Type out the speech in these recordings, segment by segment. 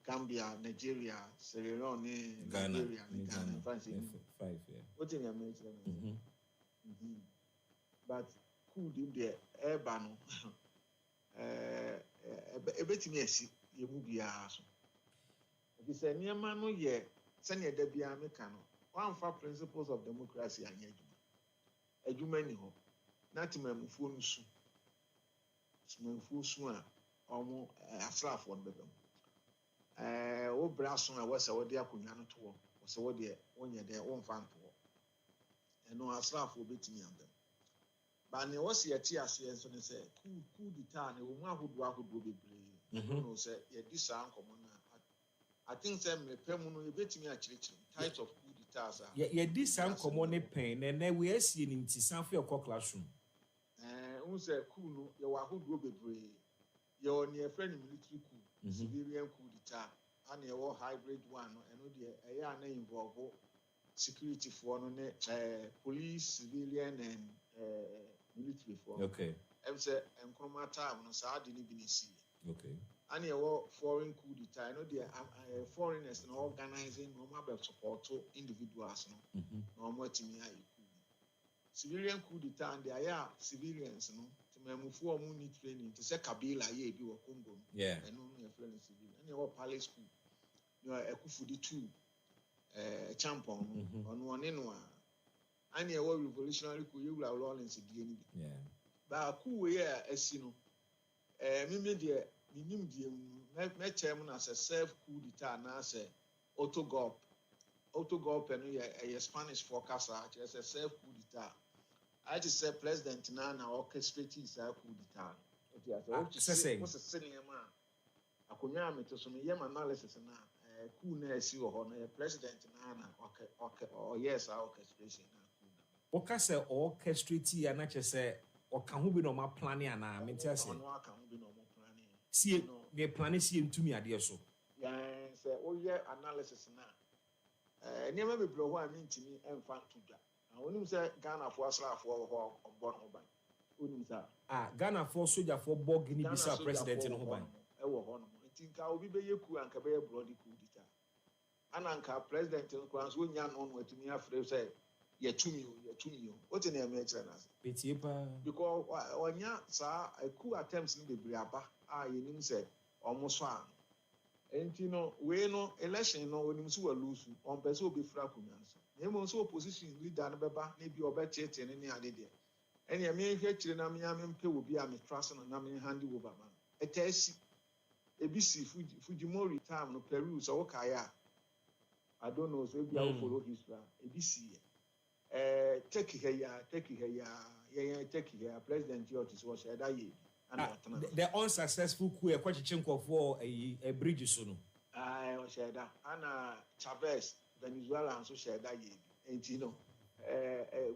Gambia, Nigeria, Sierra Leone, Nigeria, Ghana, France. 5, yeah. What in your mention? But could you the Ebano? A bit me, you move your ass. If you say near man, no, yeah, send your debut Americano. One for principles of democracy and yet. A human ho, not to me, phone soon. Small fool sooner, almost a slap one bedroom. O Brasson, I was a dear Kunyano tour, was a dear when you're their own fan tour. And no, a slap will beat me on them. But there was a TRC and so they say, cool the town, a woman who would be brave. No, say, yeah, this sound common. I think them permanently bet me actually types of cool guitars. Yeah, this sound common pain, and then we are seeing in Tisanfia classroom. Who say cool, you are who would be brave. You're near friend military coup, civilian coup d'etat, and your hybrid one, and a year name involve security for police, civilian, and military for. Okay. I'm say, and Chromata, no, so I didn't even see. Okay. And your foreign coup d'etat, I know the foreigners and organizing normal support to individuals, no more to me. Civilian coup d'etat, and they are civilians, no. Mufu money training to say Kabila ye be Congo. Yeah. And only a friend civil. And your palace school. You are a Kufudi 2 champion on one in one. And your revolutionary coup you will all in Sidiani. Yeah. But coup yeah, as you know, media my chairman as a self coup d'etat now say autogop and a Spanish forecaster as a self coup d'etat. I just said President Nana orchestrating his coup d'etat. What's a senior man? I could not make some yam analysis and coup nurse you or President Nana or yes, our orchestration. What can say orchestrate and not just say, or can who be no more planning and I mean, tell you, no, I can't be no more planning. See, they planning see him to me, I dear so. Yeah, say, oh, yeah, analysis now. Never be blow I mean to me and fan to that. I wouldn't say Ghana for us for born Oban. Wouldn't say Ghana for soldier for Bogini Bisa president in Oban. I will think I will be a coup and Cabaya bloody coup d'etat. And Anka president in France when young on with me after say, Ye to me, what in the American? Because when ya saw a coup attempts in the Briaba, you say almost one. And you know, we know election, no, when you lose on Peso be fracumans. Name also opposition leader Baba, maybe or better and any other day. And I mean, here, Chinamiam will be a trust and a handy over man. A test, ABC, Fujimori, time, no Peru, so Kaya. I don't know, so maybe I'll follow history. ABC. Take here, President George was a day. The unsuccessful coup, a question for a bridge soon. I was said that Anna Chavez, Venezuela, and so said that ye. And you know,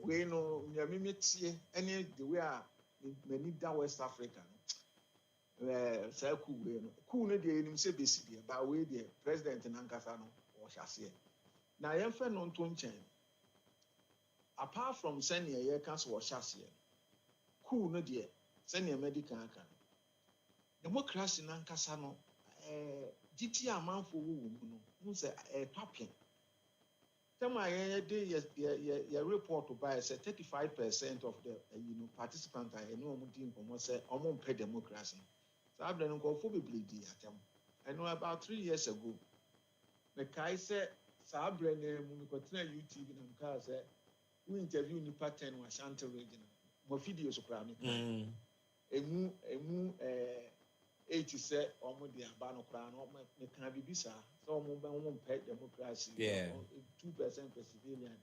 we know, Yamimiti, any the way many down West Africa. Say cool, the enemy say basically, but we the president in Ankasano or Shasia. Now, I am friend on Tonchen. Apart from sending a year council or Shasia, cool, no dear, sending a medical can. Democracy in Ankasano. GT amount for women, who say a papian. Tell my your report to buy say 35% of the participants I know almost say among pay democracy. So I've done go for bleeding at them. I know about 3 years ago. The Kai said Sabre name continue YouTube and car said we interview ni pattern was Shantel region. More videos of cramming. Emu 80 say almost the Abano crown, me can be bisa. So almost pay democracy. Yeah. 2% per civilian.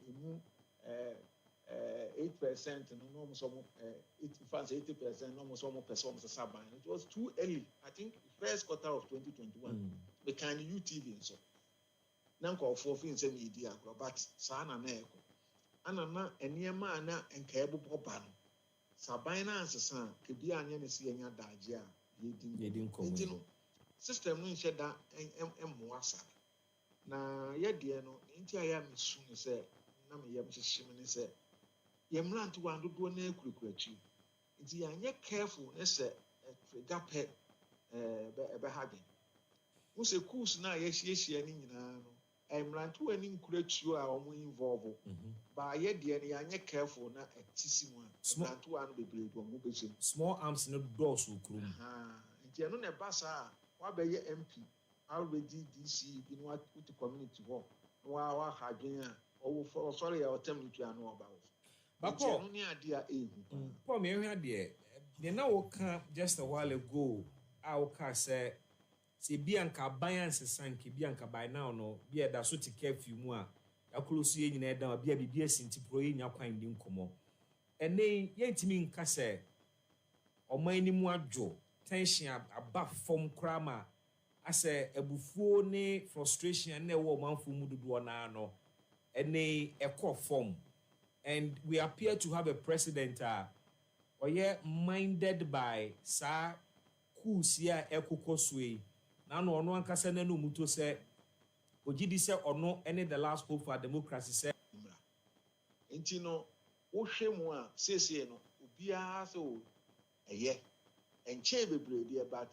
8% and almost 80% almost person was a sub. It was too early. I think first quarter of 2021. We can UTV and so. Nanko for things and media, but Sana Neko. Anna and near mana and cable boban. Sabina and Sasan could be an NC and Yadajia. System no share that and moasa. Na ye dear no, inti I am soon say, Nam yam shimmy say, Yam land to one to go near Krukachi. Inti I yet careful, say, a gap head, behaving. Who say course now, yes, any and Rantu and encourage you are involved. But yet, the any careful now at Tissima, Rantu and be brave. Small arms no doors will crew. And a bassa, what by your MP, already DC, you know what to community work. Wow, oh, sorry, I'll tell you to know about. But Paul, Paul, me dear, you know, just a while ago, our car said, see, Bianca Bianca Sanki, Bianca by now, no, be a so to care few more. I could see in a down, be a BBS in Tipro in your kind in Como. And they yet mean Casse or my name Joe, tension above from Crammer. I say a buffone frustration and no woman for Muduana, and they a core form. And we appear to have a president or minded by Sir Kusia Ekokoswe. Now, no one can say no muto say, Ojidi say or no any the last hope for democracy say. Intino, Oshemwa, says, no, Ubia so a year and Chebe Brady, but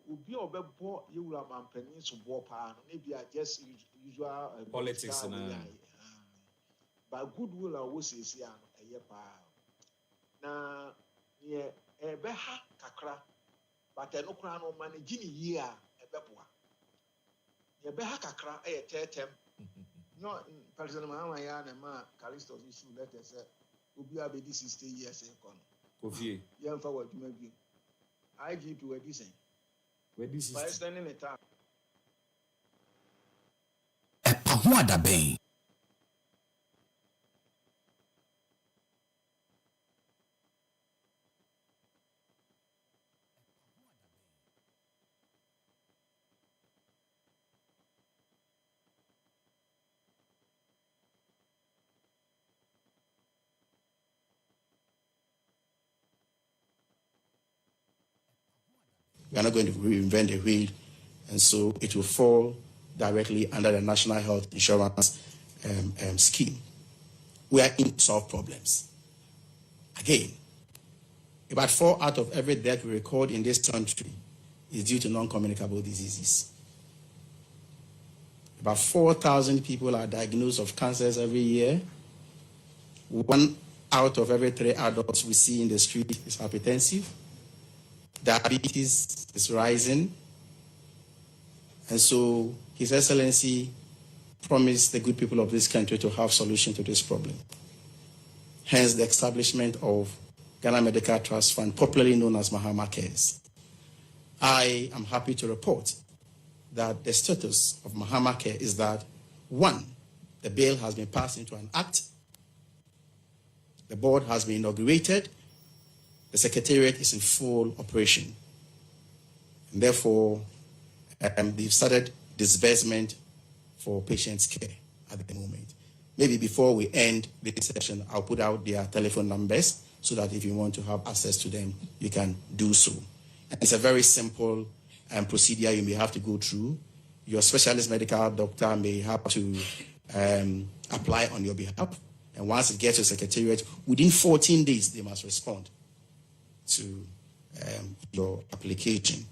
Ubi or Bebo, you will have pennies to Bopa, maybe I just usual politics. But goodwill, I will say, a year pa. Now, near a beha kakra, but a no crown of money, Ginny year, a bepua. Near beha kakra, a tetem. No, President Mahamayan and Ma, Callisto's issue letters, will be a baby 60 years in Coffee. Young forward to maybe. I give to a decent. Where this is by standing a time. Pahuada bem. We are not going to reinvent the wheel, and so it will fall directly under the National Health Insurance scheme. We are in to solve problems. Again, about 4 out of every death we record in this country is due to non-communicable diseases. About 4,000 people are diagnosed of cancers every year. 1 out of every 3 adults we see in the street is hypertensive. Diabetes is rising. And so His Excellency promised the good people of this country to have solution to this problem. Hence the establishment of Ghana Medical Trust Fund, popularly known as Mahama Cares. I am happy to report that the status of Mahama Care is that, 1, the bill has been passed into an act, the board has been inaugurated, the secretariat is in full operation. And therefore, they've started disbursement for patients' care at the moment. Maybe before we end this session, I'll put out their telephone numbers so that if you want to have access to them, you can do so. And it's a very simple procedure you may have to go through. Your specialist medical doctor may have to apply on your behalf. And once it gets to secretariat, within 14 days, they must respond to your application.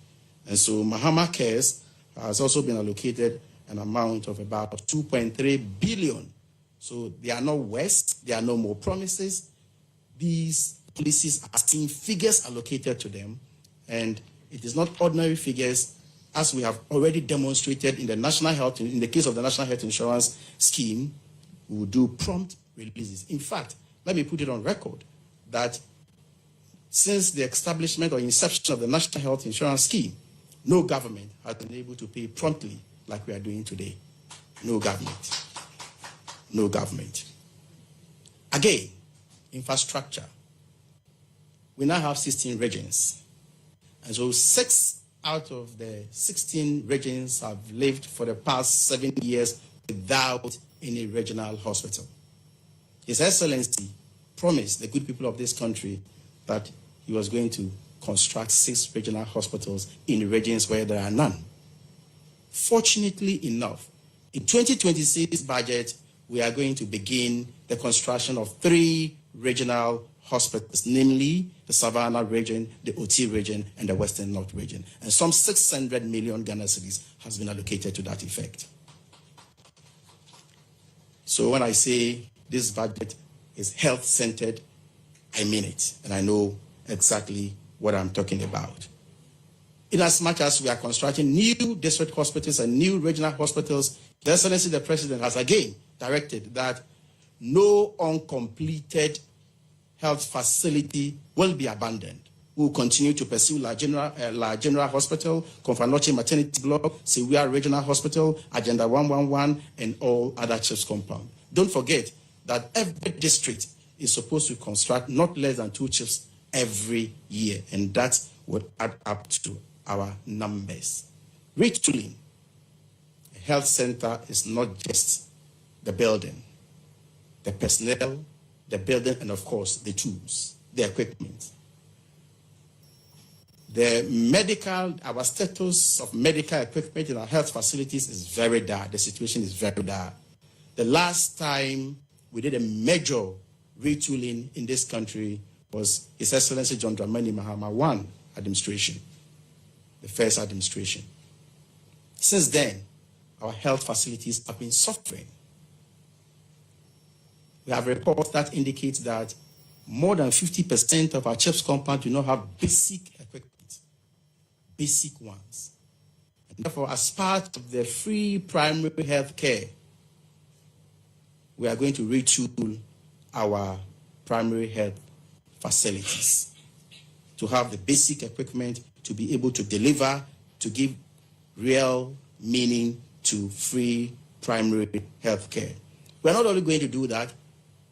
And so Mahama Cares has also been allocated an amount of about 2.3 billion. So they are not West, there are no more promises. These policies are seeing figures allocated to them, and it is not ordinary figures, as we have already demonstrated in the in the case of the National Health Insurance Scheme. We will do prompt releases. In fact, let me put it on record that since the establishment or inception of the National Health Insurance Scheme, no government has been able to pay promptly like we are doing today. No government. No government. Again, infrastructure. We now have 16 regions. And so 6 out of the 16 regions have lived for the past 7 years without any regional hospital. His Excellency promised the good people of this country that he was going to construct 6 regional hospitals in regions where there are none. Fortunately enough, in 2026 budget, we are going to begin the construction of 3 regional hospitals, namely the the Savannah region, the OT region, and the Western North region. And some 600 million Ghana cedis has been allocated to that effect. So when I say this budget is health-centered, I mean it, and I know exactly what I'm talking about. In as much as we are constructing new district hospitals and new regional hospitals, the Excellency the President has again directed that no uncompleted health facility will be abandoned. We will continue to pursue La General Hospital, Confanoche Maternity Block, Sewia Regional Hospital, Agenda 111, and all other CHIPS compounds. Don't forget that every district is supposed to construct not less than 2 CHIPS every year, and that would add up to our numbers. Retooling a health center is not just the building, the personnel, the building, and of course, the tools, the equipment. Our status of medical equipment in our health facilities is very dire. The situation is very dire. The last time we did a major retooling in this country was His Excellency John Dramani Mahama I administration, the first administration. Since then, our health facilities have been suffering. We have reports that indicate that more than 50% of our CHIPS compounds do not have basic equipment, basic ones. And therefore, as part of the free primary health care, we are going to retool our primary health facilities to have the basic equipment to be able to deliver, to give real meaning to free primary health care. We are not only going to do that,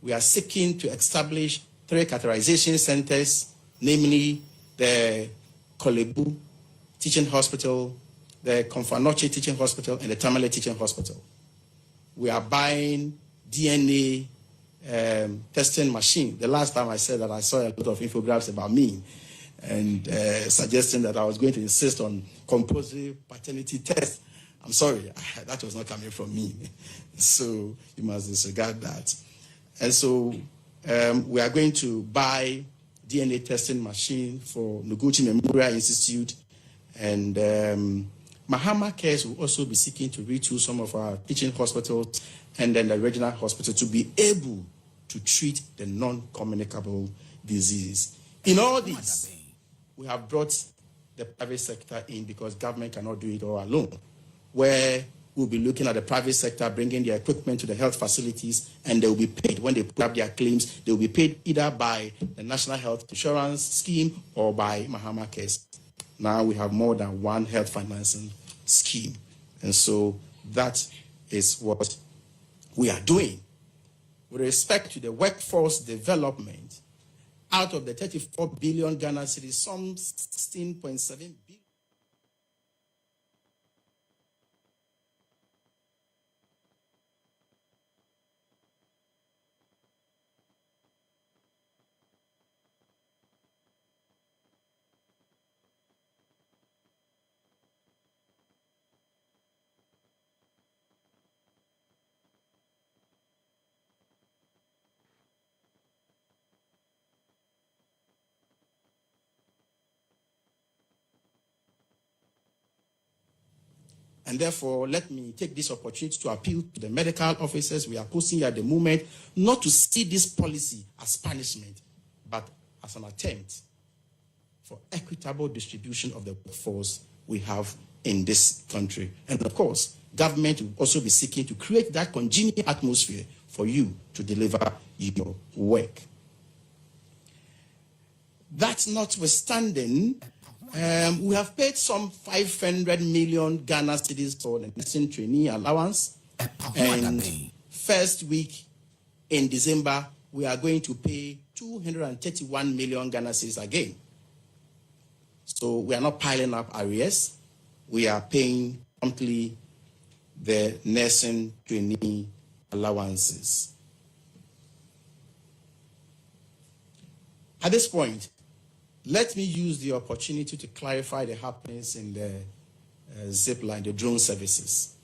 we are seeking to establish 3 catheterization centers, namely the Kolebu Teaching Hospital, the Confanoche Teaching Hospital, and the Tamale Teaching Hospital. We are buying DNA testing machine. The last time I said that, I saw a lot of infographs about me and suggesting that I was going to insist on compulsory paternity test. I'm sorry, that was not coming from me. So you must disregard that. And so we are going to buy DNA testing machine for Noguchi Memorial Institute, and Mahama Cares will also be seeking to retool some of our teaching hospitals and then the regional hospital to be able to treat the non-communicable diseases. In all this, we have brought the private sector in because government cannot do it all alone, where we'll be looking at the private sector bringing their equipment to the health facilities, and they will be paid. When they put up their claims, they will be paid either by the National Health Insurance Scheme or by Mahama Cares. Now we have more than one health financing scheme. And so that is what we are doing. With respect to the workforce development, out of the 34 billion Ghana cedis, some 16.7 billion. And therefore, let me take this opportunity to appeal to the medical officers we are posting here at the moment, not to see this policy as punishment, but as an attempt for equitable distribution of the workforce we have in this country. And of course, government will also be seeking to create that congenial atmosphere for you to deliver your work. That notwithstanding, we have paid some 500 million Ghana cedis for the nursing trainee allowance. And first week in December, we are going to pay 231 million Ghana cedis again. So we are not piling up arrears. We are paying promptly the nursing trainee allowances. At this point, let me use the opportunity to clarify the happenings in the zip line, the drone services.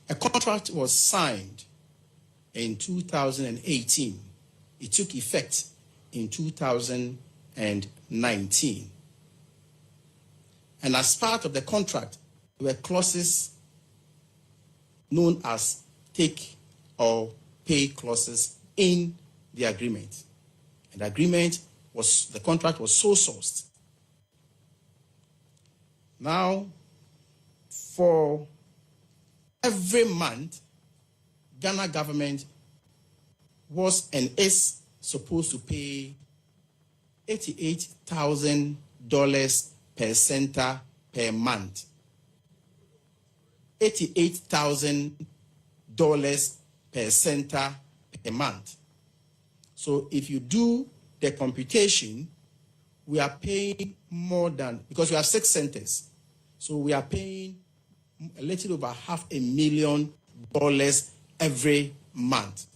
A contract was signed in 2018. It took effect in 2019. And as part of the contract, there were clauses known as take or pay clauses in the agreement. And the contract was so sourced. Now, for every month, Ghana government was and is supposed to pay $88,000 per center per month. $88,000 per center per month. So if you do the computation, we are paying more than, because we have 6 centers, so we are paying a little over $500,000 every month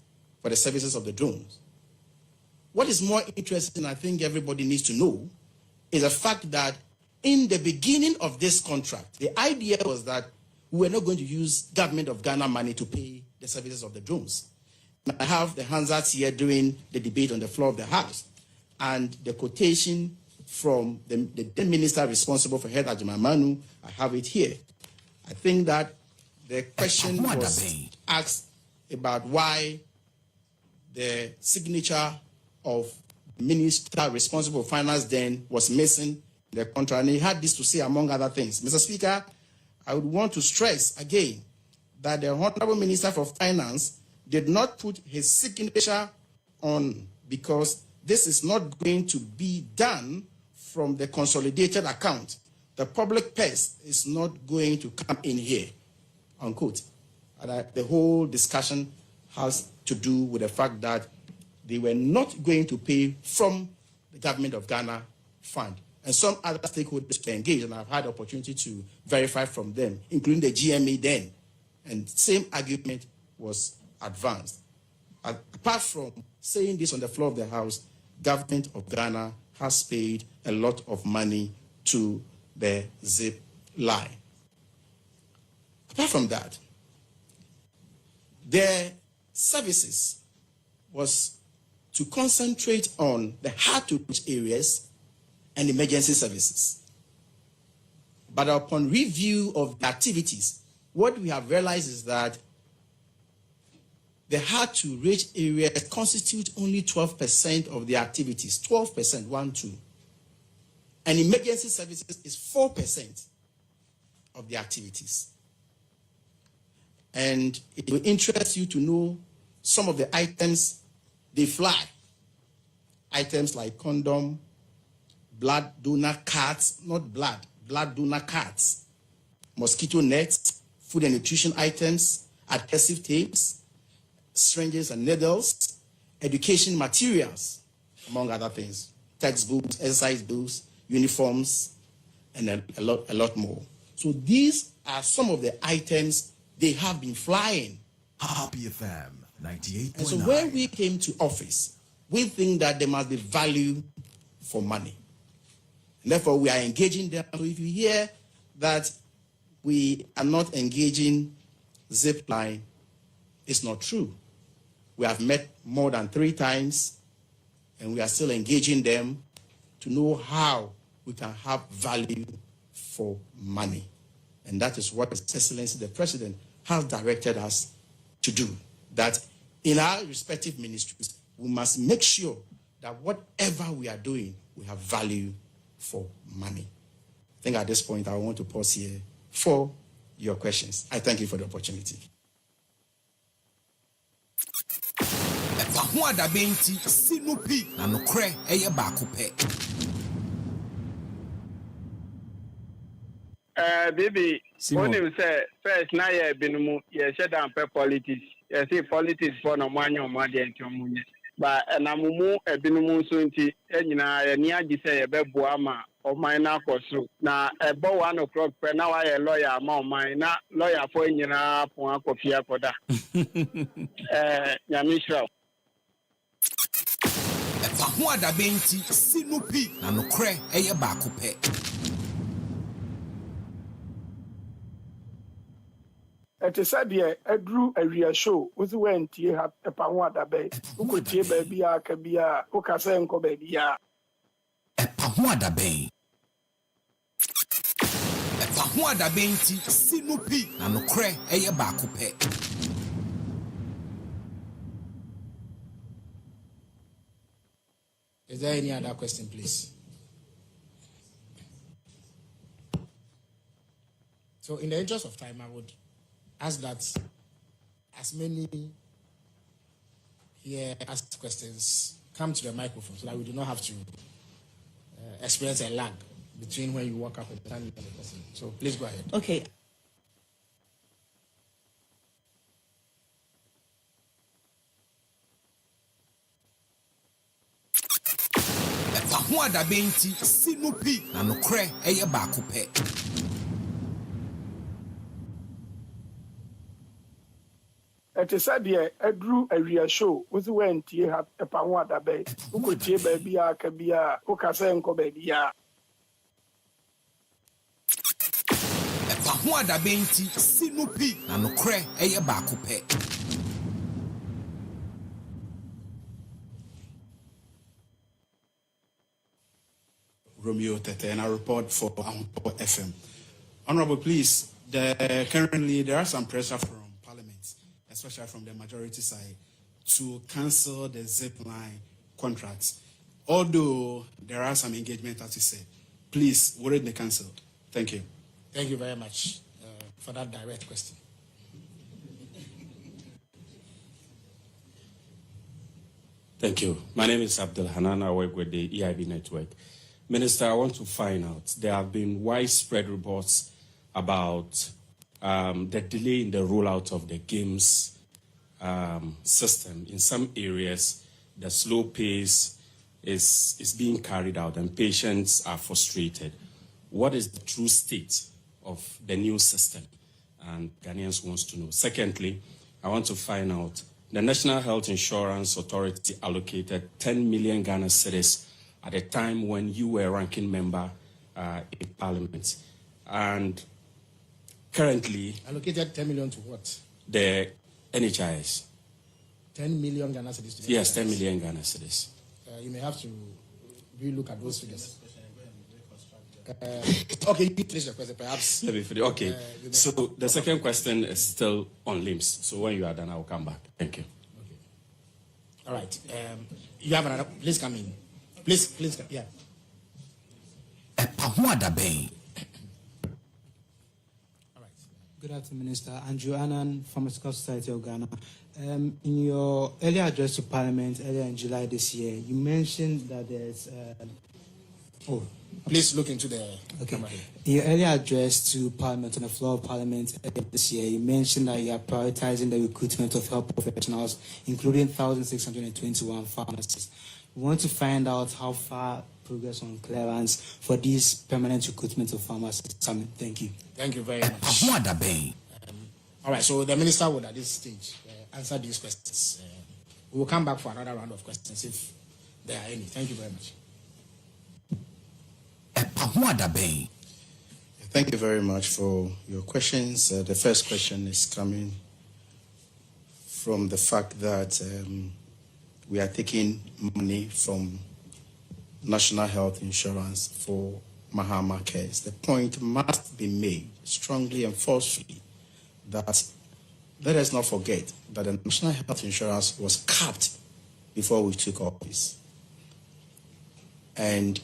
for the services of the drones. What is more interesting, I think everybody needs to know, is the fact that in the beginning of this contract, the idea was that we were not going to use government of Ghana money to pay the services of the drones. I have the Hansards here during the debate on the floor of the House, and the quotation from the minister responsible for Health, Ajimamanu, I have it here. I think that the question was asked about why the signature of the minister responsible for finance then was missing in the contract, and he had this to say among other things. Mr. Speaker, I would want to stress again that the Honorable Minister for Finance did not put his signature on, because this is not going to be done from the consolidated account. The public purse is not going to come in here, unquote. And the whole discussion has to do with the fact that they were not going to pay from the government of Ghana fund. And some other stakeholders were engaged, and I've had the opportunity to verify from them, including the GMA then. And same argument was advanced. Apart from saying this on the floor of the House, government of Ghana has paid a lot of money to the zip line. Apart from that, their services was to concentrate on the hard-to-reach areas and emergency services. But upon review of the activities, what we have realized is that the hard-to-reach areas constitute only 12% of the activities, 12%, 1-2. And emergency services is 4% of the activities. And it will interest you to know some of the items they fly. Items like condom, blood donor cards, not blood donor cards, mosquito nets, food and nutrition items, adhesive tapes, syringes and needles, education materials, among other things, textbooks, exercise books, uniforms, and a lot more. So these are some of the items they have been flying. Happy FM 98.9. And so when we came to office, we think that there must be value for money. And therefore, we are engaging them. So if you hear that we are not engaging Zipline, it's not true. We have met more than 3 times, and we are still engaging them to know how we can have value for money. And that is what His Excellency the President has directed us to do. That in our respective ministries, we must make sure that whatever we are doing, we have value for money. I think at this point, I want to pause here for your questions. I thank you for the opportunity. Baby, when you say first, now you have been shut down per politics. You see politics for no money or money and your money. But and I'm more a binomo soon to any idea say a bebuama of my narcos. Now, about 1 o'clock per now, I a lawyer among my not lawyer for in your point of fear for that. Yamisha. It is said here, a drew a real show, was when T had a pawada bay, who could tea baby, a cabia, who can say uncle baby. Pahwada Bay. Pahwada Bay, Sinupi, and no cray, a bakupe. Is there any other question, please? So, in the interest of time, I would ask that as many here ask questions come to the microphone so that we do not have to experience a lag between when you walk up and the time you get the question. So, please go ahead. Okay. Pahwada Bay, Sinupi, and no cray, a bakupe. It is said here, a drew a real show, was when T had a pawada bay, who could tea baby, a cabia, who can say uncle baby. Pahwada Bay, Sinupi, and no cray, a bakupe. Romeo Tete, and I report for Ampo FM. Honorable, please, currently there are some pressure from Parliament, especially from the majority side, to cancel the zip line contracts. Although there are some engagement, as you said, please, will it be cancelled? Thank you. Thank you very much for that direct question. Thank you. My name is Abdul Hanan. I work with the EIB network. Minister, I want to find out, there have been widespread reports about the delay in the rollout of the games system. In some areas, the slow pace is being carried out and patients are frustrated. What is the true state of the new system? And Ghanaians wants to know. Secondly, I want to find out, the National Health Insurance Authority allocated 10 million Ghana cedis at a time when you were ranking member in Parliament. And currently... Allocated 10 million to what? The NHIS. 10 million Ghana cedis? Yes, 10 million Ghana cedis. You may have to relook at those figures. Okay, you finish the question, perhaps. Let me finish. Okay. So the second question is still on limbs. So when you are done, I will come back. Thank you. Okay. All right. You have another. Please come in. Please. Yeah. Pahwada Bay. All right. Good afternoon, Minister. Andrew Annan, Pharmaceutical Society of Ghana. In your earlier address to Parliament earlier in July this year, you mentioned that there's... Please look into the camera here. In your earlier address to Parliament on the floor of Parliament this year, you mentioned that you are prioritizing the recruitment of health professionals, including 1,621 pharmacists. We want to find out how far progress on clearance for these permanent recruitment of pharmacists. Thank you. Thank you very much. All right, so the Minister would at this stage answer these questions. We will come back for another round of questions if there are any. Thank you very much. Thank you very much for your questions. The first question is coming from the fact that we are taking money from National Health Insurance for Mahama cares. The point must be made strongly and forcefully that let us not forget that the National Health Insurance was capped before we took office. And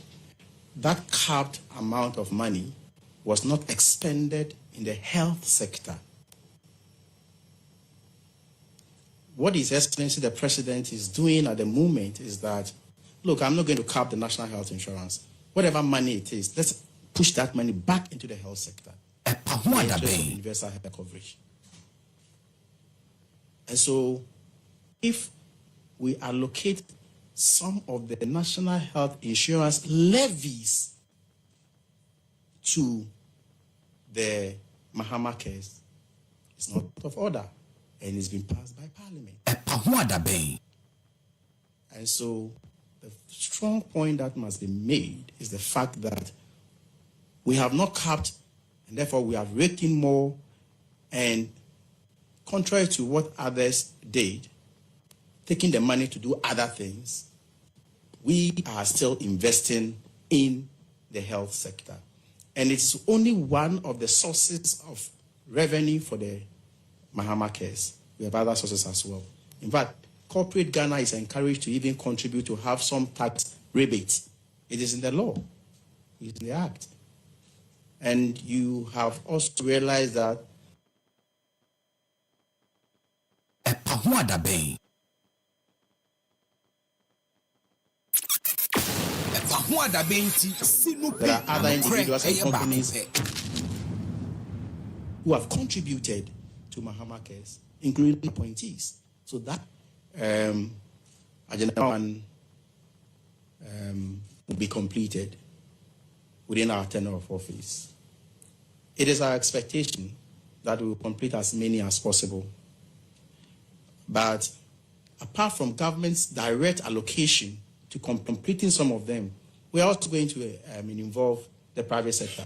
that capped amount of money was not expended in the health sector. What His Excellency the President is doing at the moment is that, look, I'm not going to cap the National Health Insurance. Whatever money it is, let's push that money back into the health sector. Universal health coverage. And so, if we allocate some of the National Health Insurance levies to the Mahama case, it's not out of order, and it's been passed by Parliament. And so, the strong point that must be made is the fact that we have not capped, and therefore we have raked in more, and contrary to what others did, taking the money to do other things, we are still investing in the health sector. And it's only one of the sources of revenue for the Mahama cares. We have other sources as well. In fact, corporate Ghana is encouraged to even contribute to have some tax rebate. It is in the law. It's in the act. And you have also realized that there are other individuals and companies who have contributed to Mahama cares, including appointees. So that agenda one will be completed within our tenure of office. It is our expectation that we will complete as many as possible. But apart from government's direct allocation to completing some of them, we are also going to involve the private sector.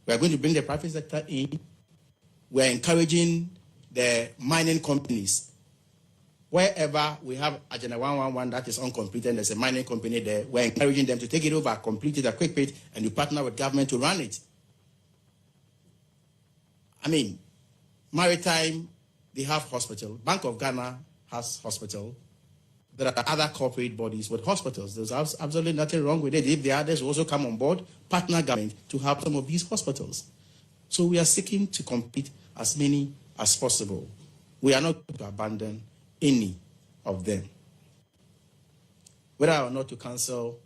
We are going to bring the private sector in. We are encouraging the mining companies. Wherever we have Agenda 111 that is uncompleted, there's a mining company there, we're encouraging them to take it over, complete it at quick rate, and you partner with government to run it. I mean, maritime, they have hospital. Bank of Ghana has hospital. There are other corporate bodies with hospitals. There's absolutely nothing wrong with it. If the others also come on board, partner government to have some of these hospitals. So we are seeking to complete as many as possible. We are not going to abandon any of them. Whether or not to cancel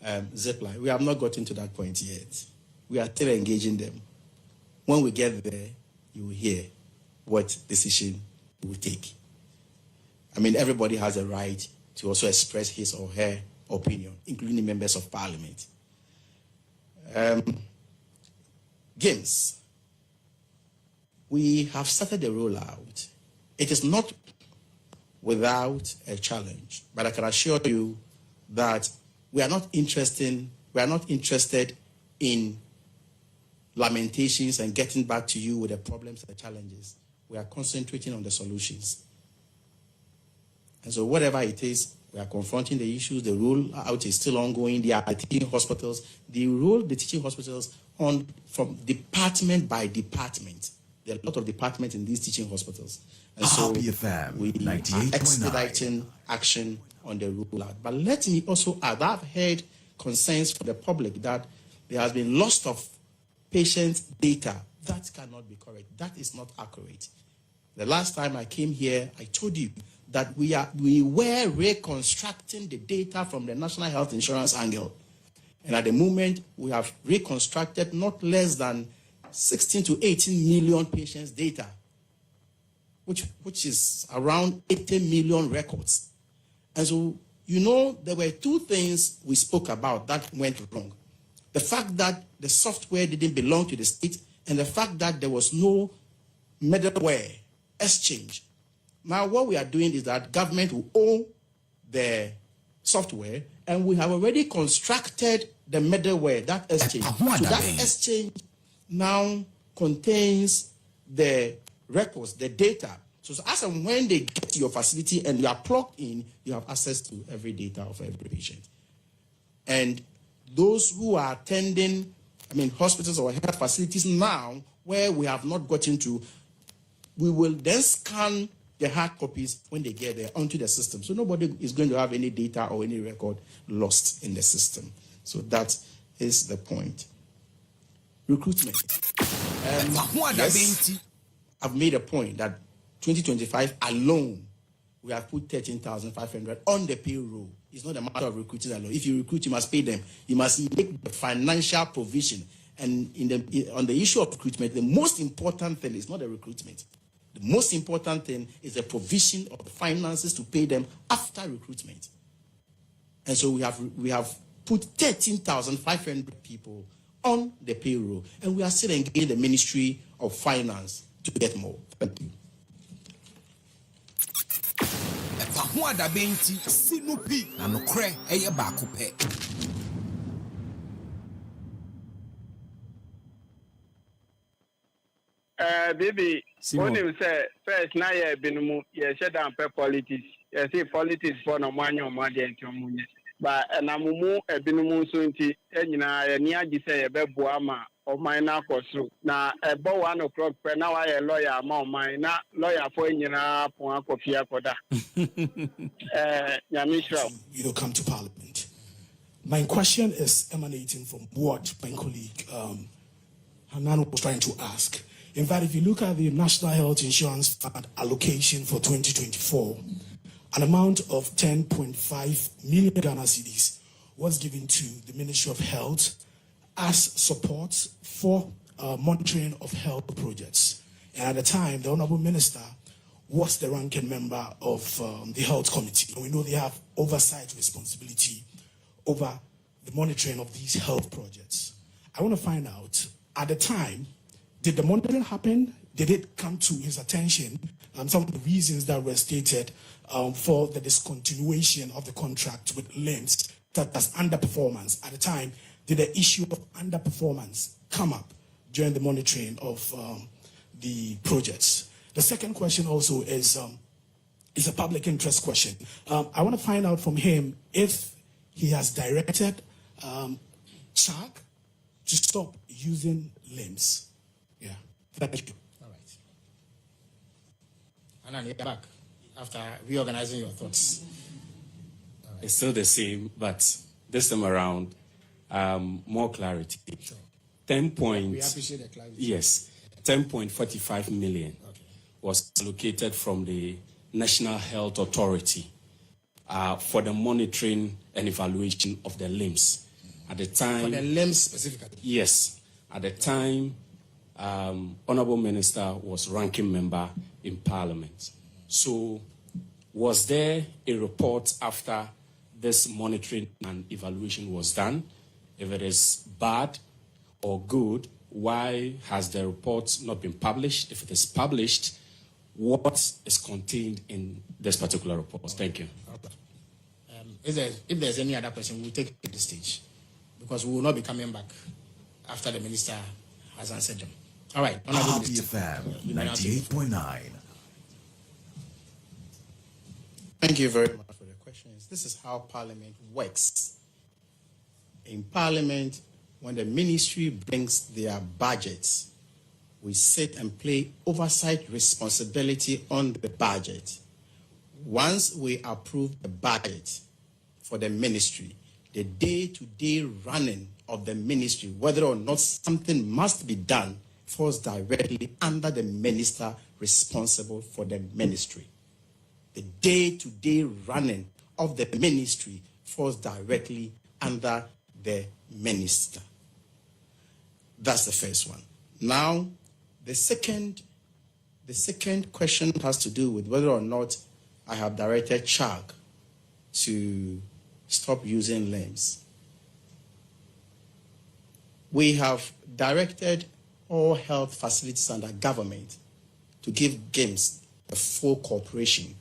zipline, we have not gotten to that point yet. We are still engaging them. When we get there, you will hear what decision we will take. I mean, everybody has a right to also express his or her opinion, including members of parliament. Games. We have started the rollout. It is not without a challenge, but I can assure you that we are not interested in lamentations and getting back to you with the problems and the challenges. We are concentrating on the solutions. And so whatever it is, we are confronting the issues. The rollout is still ongoing. There are teaching hospitals. They roll the teaching hospitals on from department by department. There are a lot of departments in these teaching hospitals. And so we are expediting action on the rollout. But let me also add, I've heard concerns from the public that there has been loss of patient data. That cannot be correct. That is not accurate. The last time I came here, I told you that we were reconstructing the data from the National Health Insurance angle. And at the moment, we have reconstructed not less than 16 to 18 million patients' data, which is around 80 million records. And so, there were two things we spoke about that went wrong. The fact that the software didn't belong to the state, and the fact that there was no middleware exchange. Now, what we are doing is that government will own the software, and we have already constructed the middleware, that exchange. So that exchange now contains the records, the data. So as and when they get to your facility and you are plugged in, you have access to every data of every patient. And those who are attending, hospitals or health facilities now, where we have not gotten to, we will then scan the hard copies when they get there onto the system. So nobody is going to have any data or any record lost in the system. So that is the point. Recruitment. Yes, I've made a point that 2025 alone, we have put 13,500 on the payroll. It's not a matter of recruiting alone. If you recruit, you must pay them. You must make the financial provision. And on the issue of recruitment, the most important thing is not the recruitment. The most important thing is the provision of the finances to pay them after recruitment. And so we have put 13,500 people on the payroll, and we are still engaging the Ministry of Finance to get more. Thank you. Baby, Simon. when you say first, now you have been shut down per politics. You see politics for no money or money and your money. But and I'm more a binomo soon to near you say a beboama or mine now for so. Now, about 1 o'clock, per now I a lawyer, among mine, not lawyer for in your point of fear for that. You don't come to Parliament. My question is emanating from what my colleague Hanan was trying to ask. In fact, if you look at the National Health Insurance Fund allocation for 2024, an amount of 10.5 million Ghana cedis was given to the Ministry of Health as support for monitoring of health projects. And at the time, the Honorable Minister was the ranking member of the Health Committee. And we know they have oversight responsibility over the monitoring of these health projects. I want to find out, at the time, did the monitoring happen? Did it come to his attention? Some of the reasons that were stated for the discontinuation of the contract with LIMS, that as underperformance. At the time, did the issue of underperformance come up during the monitoring of the projects? The second question also is a public interest question. I want to find out from him if he has directed CHAC to stop using LIMS. Yeah, thank you. All right. Anna, you're back after reorganizing your thoughts. Right. It's still the same, but this time around, more clarity. Sure. 10 point. We appreciate the clarity. Yes, 10.45 million was allocated from the National Health Authority for the monitoring and evaluation of the LIMS. At the time, for the LIMS specifically. Yes, at the time, Honorable Minister was ranking member in Parliament. So, was there a report after this monitoring and evaluation was done? If it is bad or good, why has the report not been published? If it is published, what is contained in this particular report? Thank you. If there's any other question, we'll take it to the stage, because we will not be coming back after the minister has answered them. All right. Happy FM 98.9. Thank you very much for the questions. This is how Parliament works. In Parliament, when the ministry brings their budgets, we sit and play oversight responsibility on the budget. Once we approve the budget for the ministry, the day-to-day running of the ministry, whether or not something must be done, falls directly under the minister responsible for the ministry. The day-to-day running of the ministry falls directly under the minister. That's the first one. Now, the second question has to do with whether or not I have directed CHAC to stop using LIMS. We have directed all health facilities under government to give games a full cooperation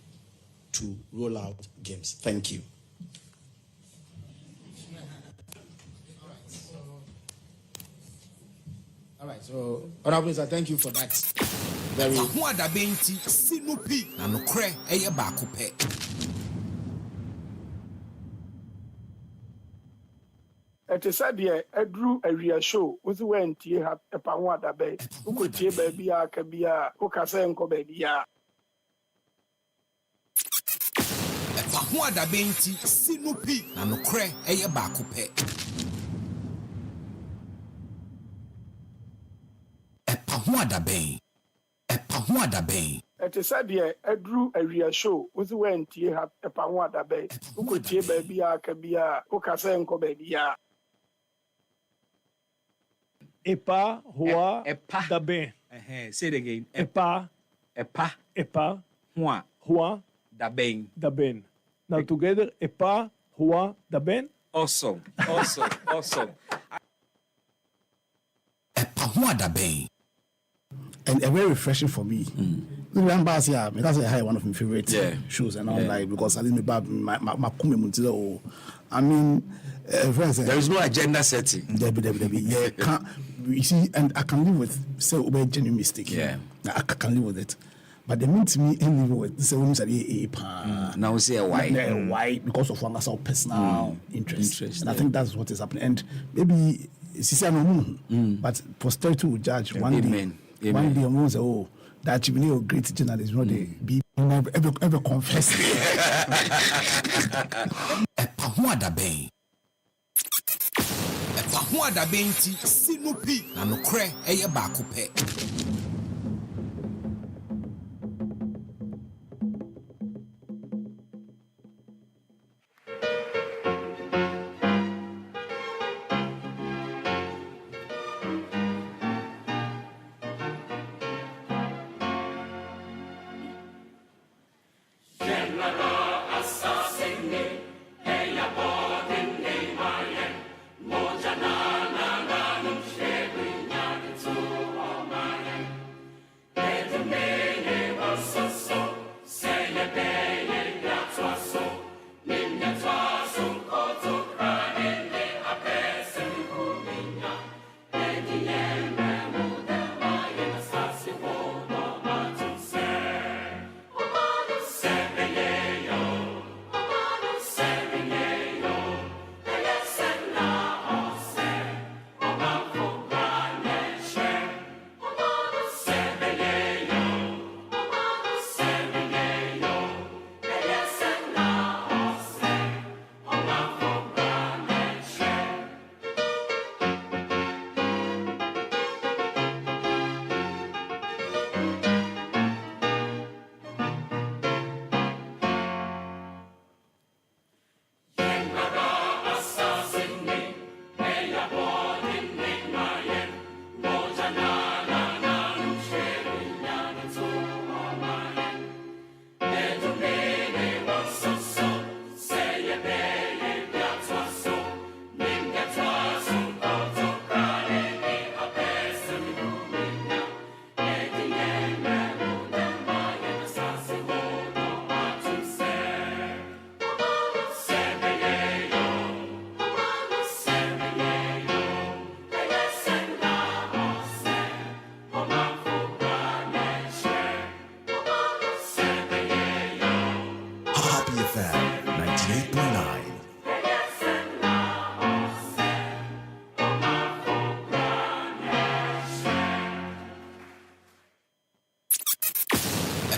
to roll out games. Thank you. All right, so Honorable Minister, thank you for that. Very. Ɛte sɛ deɛ aduru awia show wosi wɔantie ha ɛpa ho adabɛ wokɔtie baabi a aka bi a woka sɛ nkɔ baabi a ɛpa ho adabɛ nti si no pi na nokorɛ ɛyɛ baako pɛ ɛpa ho adabɛn ɛte sɛ deɛ aduru awia show wosi wɔantie ha ɛpa ho adabɛ wokɔtie baabi a aka bi a woka sɛ nkɔ baabi a Epa hoa da bem. Say it again. Epa hoa Da bem. Now together, epa hoa da bem. Awesome. ɛpa ho adabɛn. And very refreshing for me. That's one of my favorite shows, and I'm like, because I didn't I mean, there is no agenda setting. you see, and I can live with say obey genuine mistake. Yeah, I can live with it. But they mean to me, and live with say when you say now say why? Why? Because of one personal interest. And I think that's what is happening. And maybe it's but posterity will judge one day. One day, I'm say, oh, that you know, great journalist, you know, they be ever confess. Pahuada benti sinupi na nokre eye baako pe.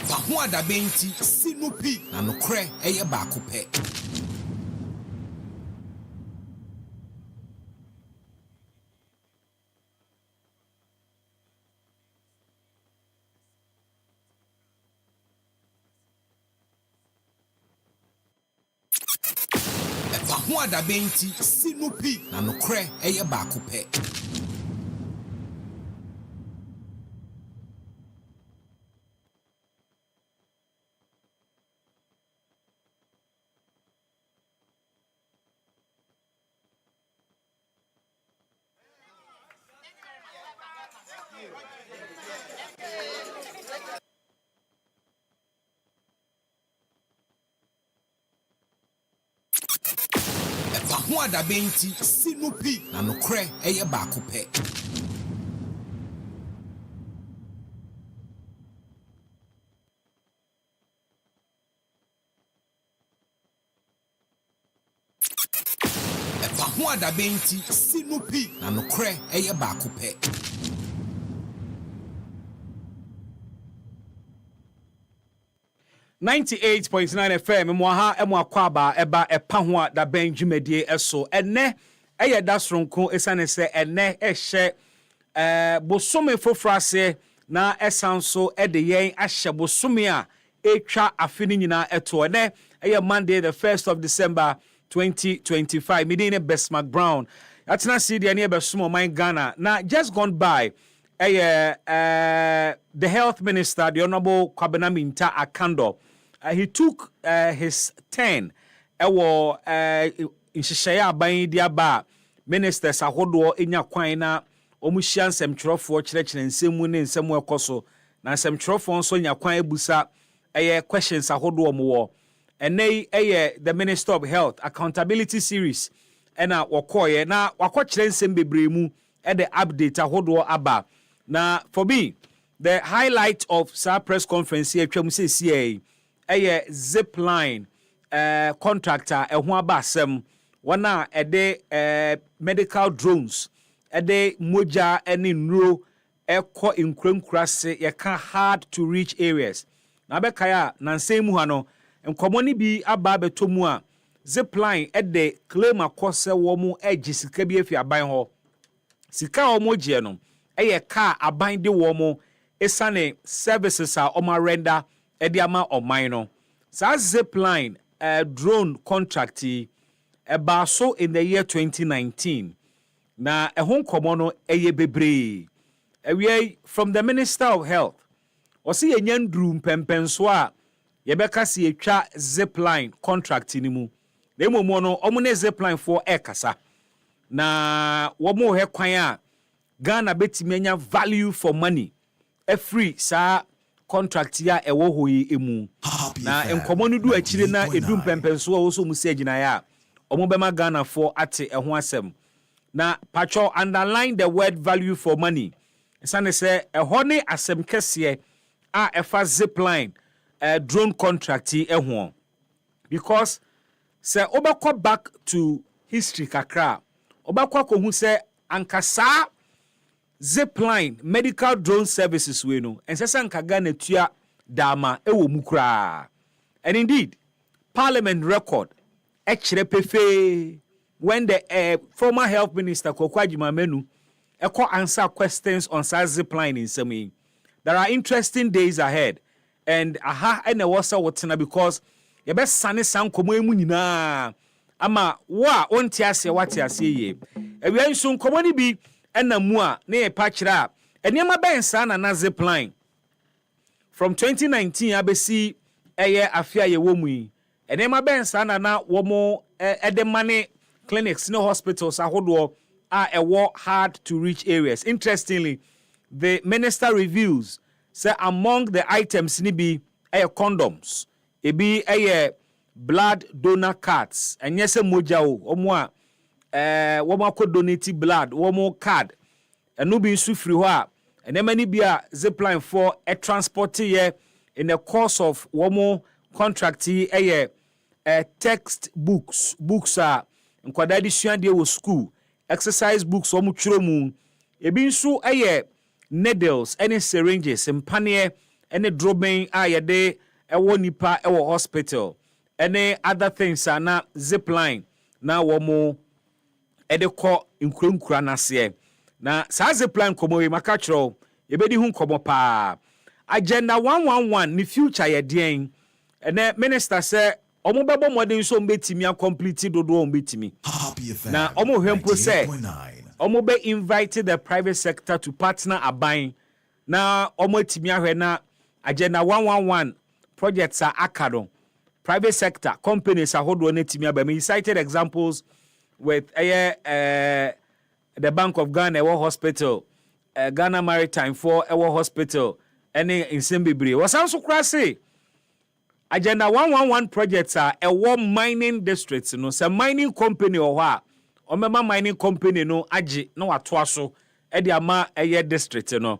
Pahuada benti sinupi na nokre eye baako pe. Pahuada benti sinupi na nokre eye baako pe. Pahuada benti sinupi na nokre eye baako pe. Pahuada benti sinupi na nokre eye baako pe. .9 FM mwaha emwakwaba eba epahwa da benjumedie eso ene eye da sronko esane se ene ehye bosome fofrase na esanso ede yen ahye bosome a etwa afini nyina eto ene eye Monday the 1st of December 2025 midine Besmark Brown atena CD ne besomo man Ghana na just gone by the health minister the honorable Kwabena Minta Akando. He took his turn. Ewo nhyehyɛ aban di aba ministers ahodoɔ enya kwan na omuhyia nsɛmtwerɛfoɔ kyerɛkyerɛ nsɛm ne nsɛm ɛkɔso na nsɛmtwerɛfoɔ nso nya kwan ebusa questions ahodoɔ mo wɔ ɛnɛ the Minister of Health Accountability Series ɛna wɔkɔɔyɛ na wakɔkyerɛ nsɛm bebree mu at the update ahodo aba. Now for me, the highlight of sa press conference here twam say CA zip line contractor ehho aba asem wana medical drones ede moja ene nro ekọ nkrankrase yeka hard to reach areas na bekaya na nsemu ha no nkomo ni bi aba betomu a zip line ede claim akose wo mu egi sika bi afi aban ho sika wo mu je no ka aban de wo mu esane services a o ma render ede ama oman no sa zip line drone contract eba so in the year 2019 na ehon komo no eye bebre we from the Minister of Health o se yanyandru mpempenso a yebeka se etwa zip line contract ni mu na emomo no omo ne zip line for ekasa na wo mo he kwan a Ghana betimi anya value for money free sa contract ya ewo hoyi emu na enkomo no du akire na edu mpempenso a wo so mu se agina ya omo bema Ghana for ate eho asem na pacho underline the word value for money sane say eho ne asem kese a efa zip line drone contract eho because say obakọ back to history kakra obakọ ko hu say ankasa zip line medical drone services we no ensesa nka Ghana tua dama ewo mukra. And indeed parliament record ekire pefe when the former health minister Kokwajima Menu answer questions on zip line in some. There are interesting days ahead and ene wasa wotena because ye be sane san komo emu nyina ama wa onti ase wate ase ye ewe nso komo ni bi ena mu a na ye pa kira enema ben sa na zip line from 2019 abesi eye afia ye wo mu yi enema ben sa na wo mo edemane clinics no hospitals ahodo a ewo hard to reach areas. Interestingly, the minister reveals say among the items ni bi condoms ebi blood donor cards enye se moja o omo a wo ma ko donate blood wo mo card eno bi nsu free ho a enema ni bi a zipline for a transport here in the course of wo mo contract text books a nkwada disuan de wo school exercise books wo mo twiro mu ebi nsu needles any syringes mpane any dropping ayede ewo nipa ewo hospital any other things na zip line na wo mo edeko nkurankura nase na sa zip line komo we maka kiro ebedi hu komo pa agenda 111 ni future ye den ene minister say omo bebo modern so mbetimi complete dodo mbetimi na omo hwempo say omo be invited the private sector to partner aban na omo timi ahwe na agenda 111 projects are akado private sector companies ahodo na timi aba. He cited examples with the Bank of Ghana Ewo Hospital, Ghana Maritime for Ewo Hospital any in Simbibre was also crazy. Agenda 111 projects are Ewo mining districts, no some mining company or what Omema mining company no aji no atwaso e de ama eye district no.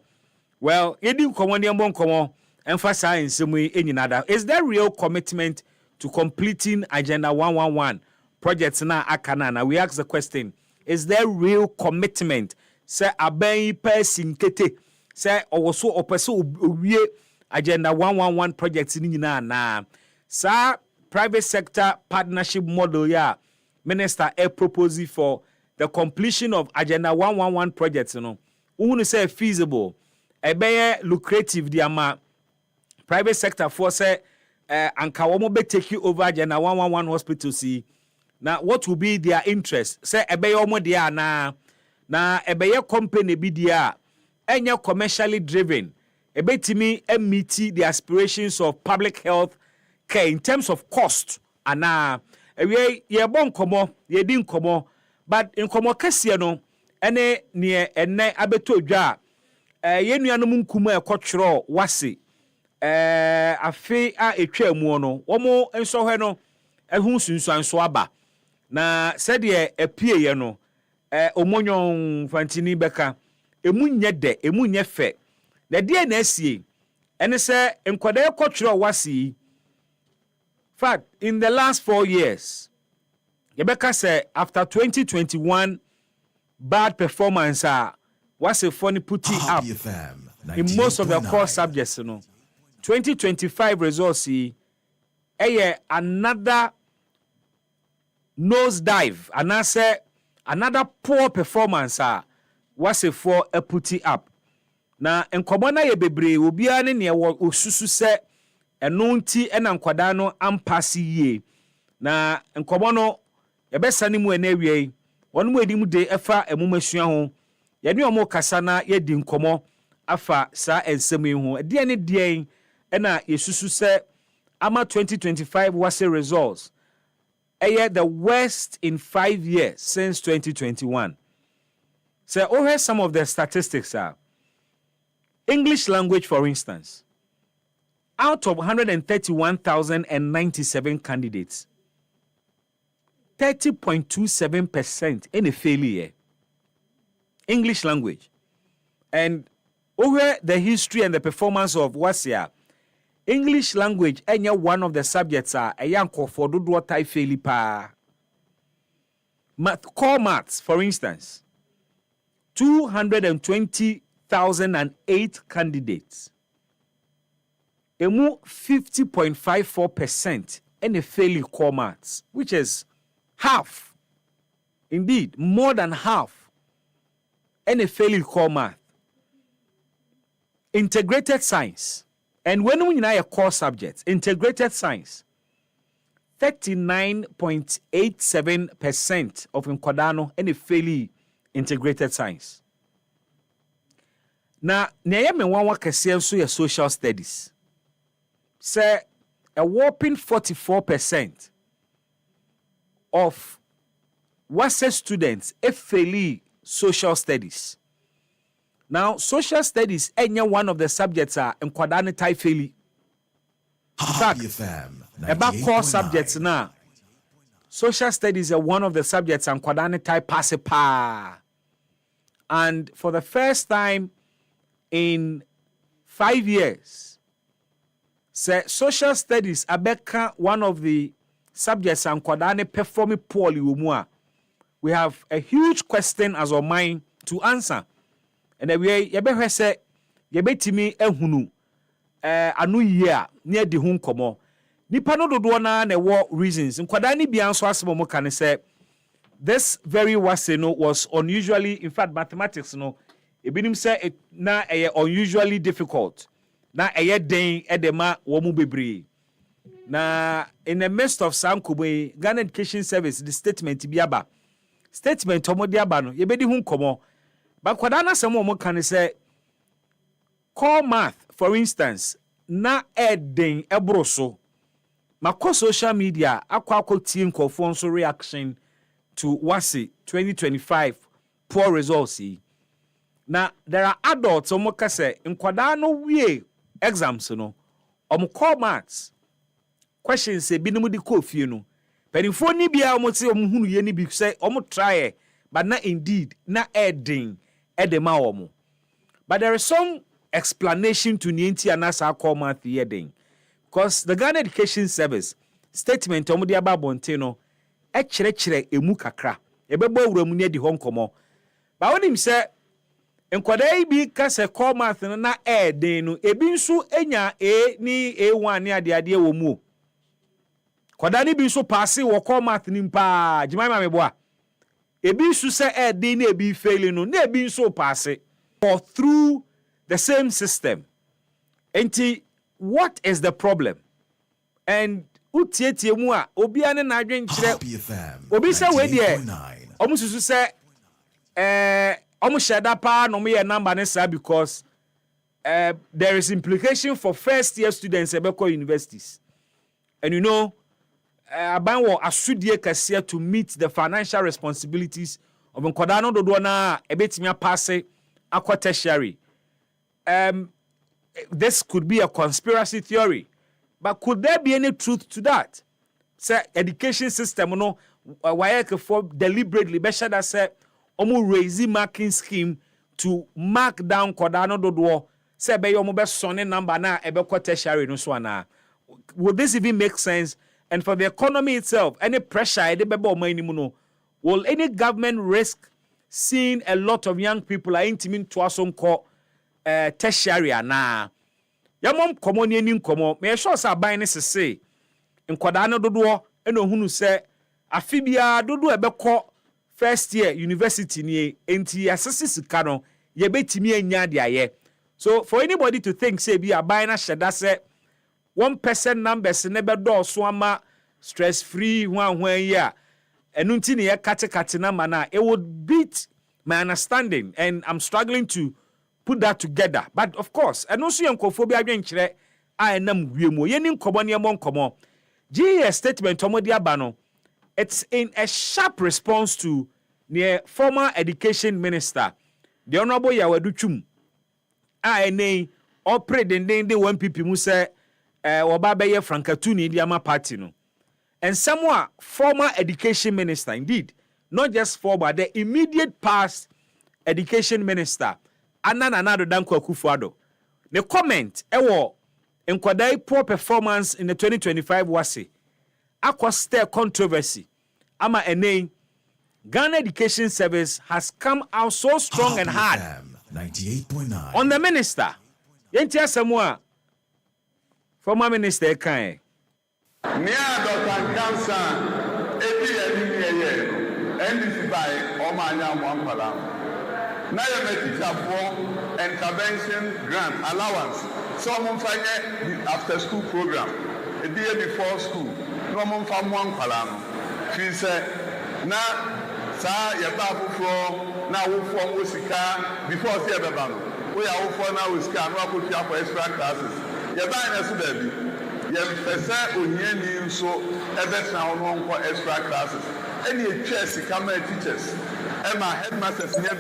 Well, yedi nkomo ne mbon nkomo emphasize nsemu enyinada. Is there real commitment to completing agenda 111 projects na akana? Na we ask the question, is there real commitment say aban person kete say owoso opeso owie agenda 111 projects ni nyina na sa private sector partnership model ya minister proposing for the completion of agenda 111 projects no who say feasible e be lucrative the ama private sector for say anka wo mo be take over agenda 111 hospital see now what will be their interest say e be omo dia na e be company bi dia enya commercially driven e betimi meet the aspirations of public health care in terms of cost ana ye bon komo ye din komo but in komo kase no ene ne enne abeto dwa ye nuanom nkuma ekotwero wase afi a etwa mu no womo enso hwe no ehu sunsuanso aba na said ye apie ye no omonyon fantini beka emu nye de emu nye fe na de na asie ene se enkwada ekotwere wasi fact in the last 4 years yebeka say after 2021 bad performance was a funny putting up in most of the core subjects 2025 results another nosedive and I say another poor performance was a for a putting up na enkomo na ye bebre obi ane ne osusu se eno nti ena nkwada no ampasi yie na enkomo no yebesane mu enawie wonu mu edim de efa emumasua ho ye ne omo kasa na ye di nkomo afa sa ensem ho de ne de ena yesusu se ama 2025 was a results the worst in 5 years since 2021. So over some of the statistics are English language, for instance, out of 131,097 candidates, 30.27% in a failure. English language. And over the history and the performance of Wasia, English language one of the subjects a yanko for dodo tai faili pa. Core maths, for instance, 220,008 candidates. Emu 50.54% in a fairly core maths, which is half. Indeed, more than half in a fairly core math. Integrated science. And when we know a core subject, integrated science, 39.87% of Nkodano and a fairly integrated science. Now, Nayame Wawa Kaseɛbɔ social studies. Say a whopping 44% of WASE students fairly social studies. Now, social studies one of the subjects are in Kwadani Tai Feli. In fact, about core subjects now, social studies are one of the subjects in Kwadani Tai Pasepa. And for the first time in 5 years, social studies are one of the subjects in Kwadani performing poorly. We have a huge question as our mind to answer. And we yebe say yebetimi ehunu anu yia near di hu nkomo nipa no dodo na wo reasons nkwada ni bia nso asemo mo kan say this very wase no was unusually, in fact mathematics no ebinim say na unusually difficult na den edema wo mu bebre na in the midst of sankobo Ghana Education Service the statement omo di aba no yebedi hu nkomo. But kwadana samo mo kan say core math, for instance, na edin ebroso. Mako social media akwa tie nkofo so reaction to WASE 2025 poor results. Now there are adults omo ka say nkwadana no wie exams no omo core maths questions say binumu di ko fie no. Penifo ni bia omo se omo hunu ye ni bi say omo try but na indeed na edin edema omo. But there is some explanation to nienti anasa call math yeding. Because the Ghana Education Service statement omo di aba bonte no kire emu kakra. Ebebo wuramu ne di ho nkomo. But when him say enkwada bi ka se call math na den no ebi nso enya ni A1 ni ade wo mu. Kwada ni bi nso pass wo call math ni mpa jimai ma meboa. Ebi su se den na ebi failing no na ebi nso pass or through the same system. Enti what is the problem? And utietie mu a obi ane na adwen kire obi se we de omo susu se omo sheda pa no me number ne sa because there is implication for first year students ebeko universities. And you know aban wo asudie kase to meet the financial responsibilities of nkoda no dodo na ebetimi apase akwa tertiary. This could be a conspiracy theory, but could there be any truth to that? Say education system no why for deliberately be sure that say omo raise marking scheme to mark down kodano dodo say be omo be sonne number na ebe ko tertiary no so ana. Would this even make sense? And for the economy itself, any pressure ede be omo animu no, will any government risk seeing a lot of young people are intimate to us on tertiary na yamom komo ni ani komo me sure say ban ne sese nkwada no dodo e no hunu se afibia dodo ebekọ first year university ni enti asese sika no ye betimi anya de aye. So for anybody to think say bi aban na hyeda se 1% numbers ne bedo so ama stress free hwan ya enu nti ne ye kate na mana, it would beat my understanding, and I'm struggling to put that together. But of course, and also yankophobia adwenkyere a enam wiemu ye ni nkomo ne mo nkomo GS statement omodi abano. It's in a sharp response to the former education minister, the Honorable Yawadu Chum. A operate the one people mu say Wababeye Frankatuni Diama party no. And somewhat former education minister, indeed, not just former, the immediate past education minister, Ananado Danko Akufo-Addo. The comment Nkwadai poor performance in the 2025 wase akwa controversy ama Ghana Education Service has come out so strong and hard 98.9 on the minister. Yentia Samoa, former minister kan Nia Dr. Kamsa APN NDC by Omanya Mwampala. Now you make teacher for intervention grant allowance. Some find the after school program. A day before school. No one from one palam. She said, now, sir, your babu for now from Wusika before the other band. We are for now with Scan, what put you up for extra classes. Your buying us, baby. Your person will hear you so ever now on for extra classes. Any chess, come teachers. Emma headmasters here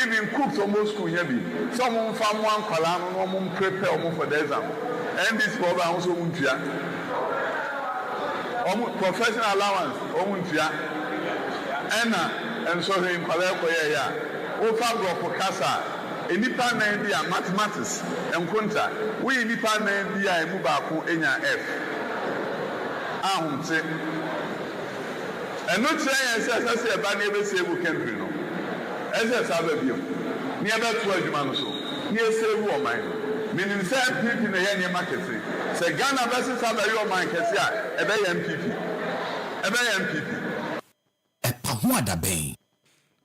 even cooks almost school here someone from one column no one prepare for the exam and this program also untia professional allowance untia and so in Paleko ya over go for casa enipa na dia mathematics and kunta we enipa na dia emu ba ko enya F ahum se and not saying as a bad neighbor say we can do no. As a Sabbath, near about 12 months so, near say woman. Meaning, say people in the Yanni market say Ghana versus Sabbath, your mind can say a bay MPP.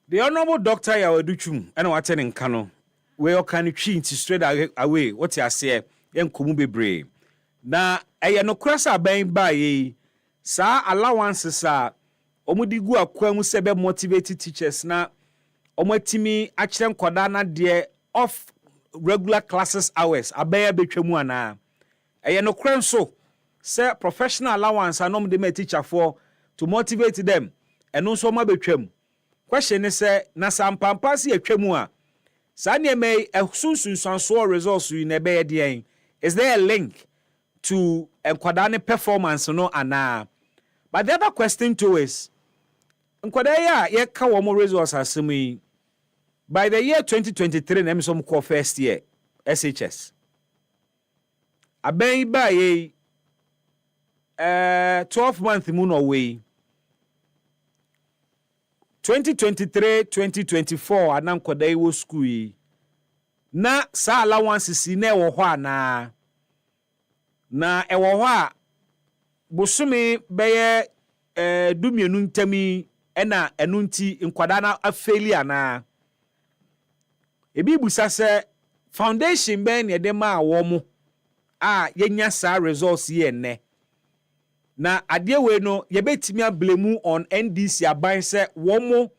The Honorable Dr. Yawadu Chum and what in Kano, where you can change straight away what you say, young Kumu brave. Now, I no crassa bang by sa allowances are. Omudigu akwam sebe motivated teachers na omotimi akyerem koda na de off regular classes hours abaya betwemu ana eye no kran so say professional allowance anom de me teacher for to motivate them eno so ma betwem question is say na sampampa se atwemu a sa ne me esunsunsanso results in ebe de is there a link to enkwada ne performance no ana? But the other question too is, Nkwadaya ye ka wo mo results asemi by the year 2023 na some call first year SHS. Aben ba ye 12 month mu no way. 2023-2024 anan kwadai wo school yi. Na sa allowances na e wo ho ana. Na e wo ho a bosome beye dumienu ntami ena enunti nkwada na afeli ana ebi busa se foundation ben ye de ma awo mo a yenya sa results ye ne na ade we no ye betimi ablemu on NDC aban se wo mo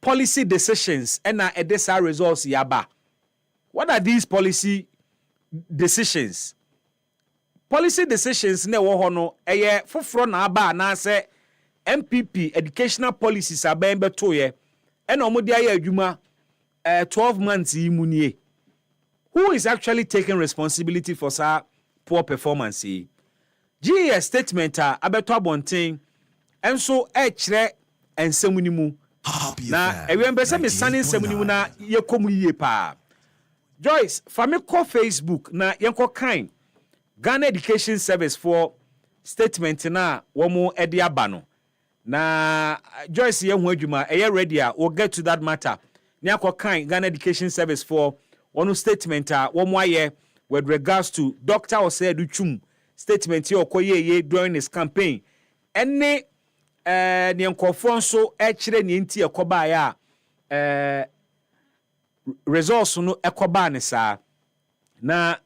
policy decisions ena ede sa results yaba. What are these policy decisions? Policy decisions ne wo ho no eye foforo na aba na se MPP educational policies aban beto ye e na omodi aye adwuma 12 months yi munie. Who is actually taking responsibility for sa poor performance? GES statement abeto abonten enso e kire ensem ni mu na ewembese me sane nsɛm ni mu na yekom yie pa. Joyce, fa me call Facebook na yenko kan Ghana Education Service for statement na womo ede aba no. Na Joyce ye hu adwuma eye ready a we'll get to that matter. Ni akokan Ghana Education Service for one statement a womo aye with regards to Dr. Osedu Chum statement ye okoye during his campaign. Ene ni nkofo nso e kire ni nti ekoba ya resource no ekoba ne saa na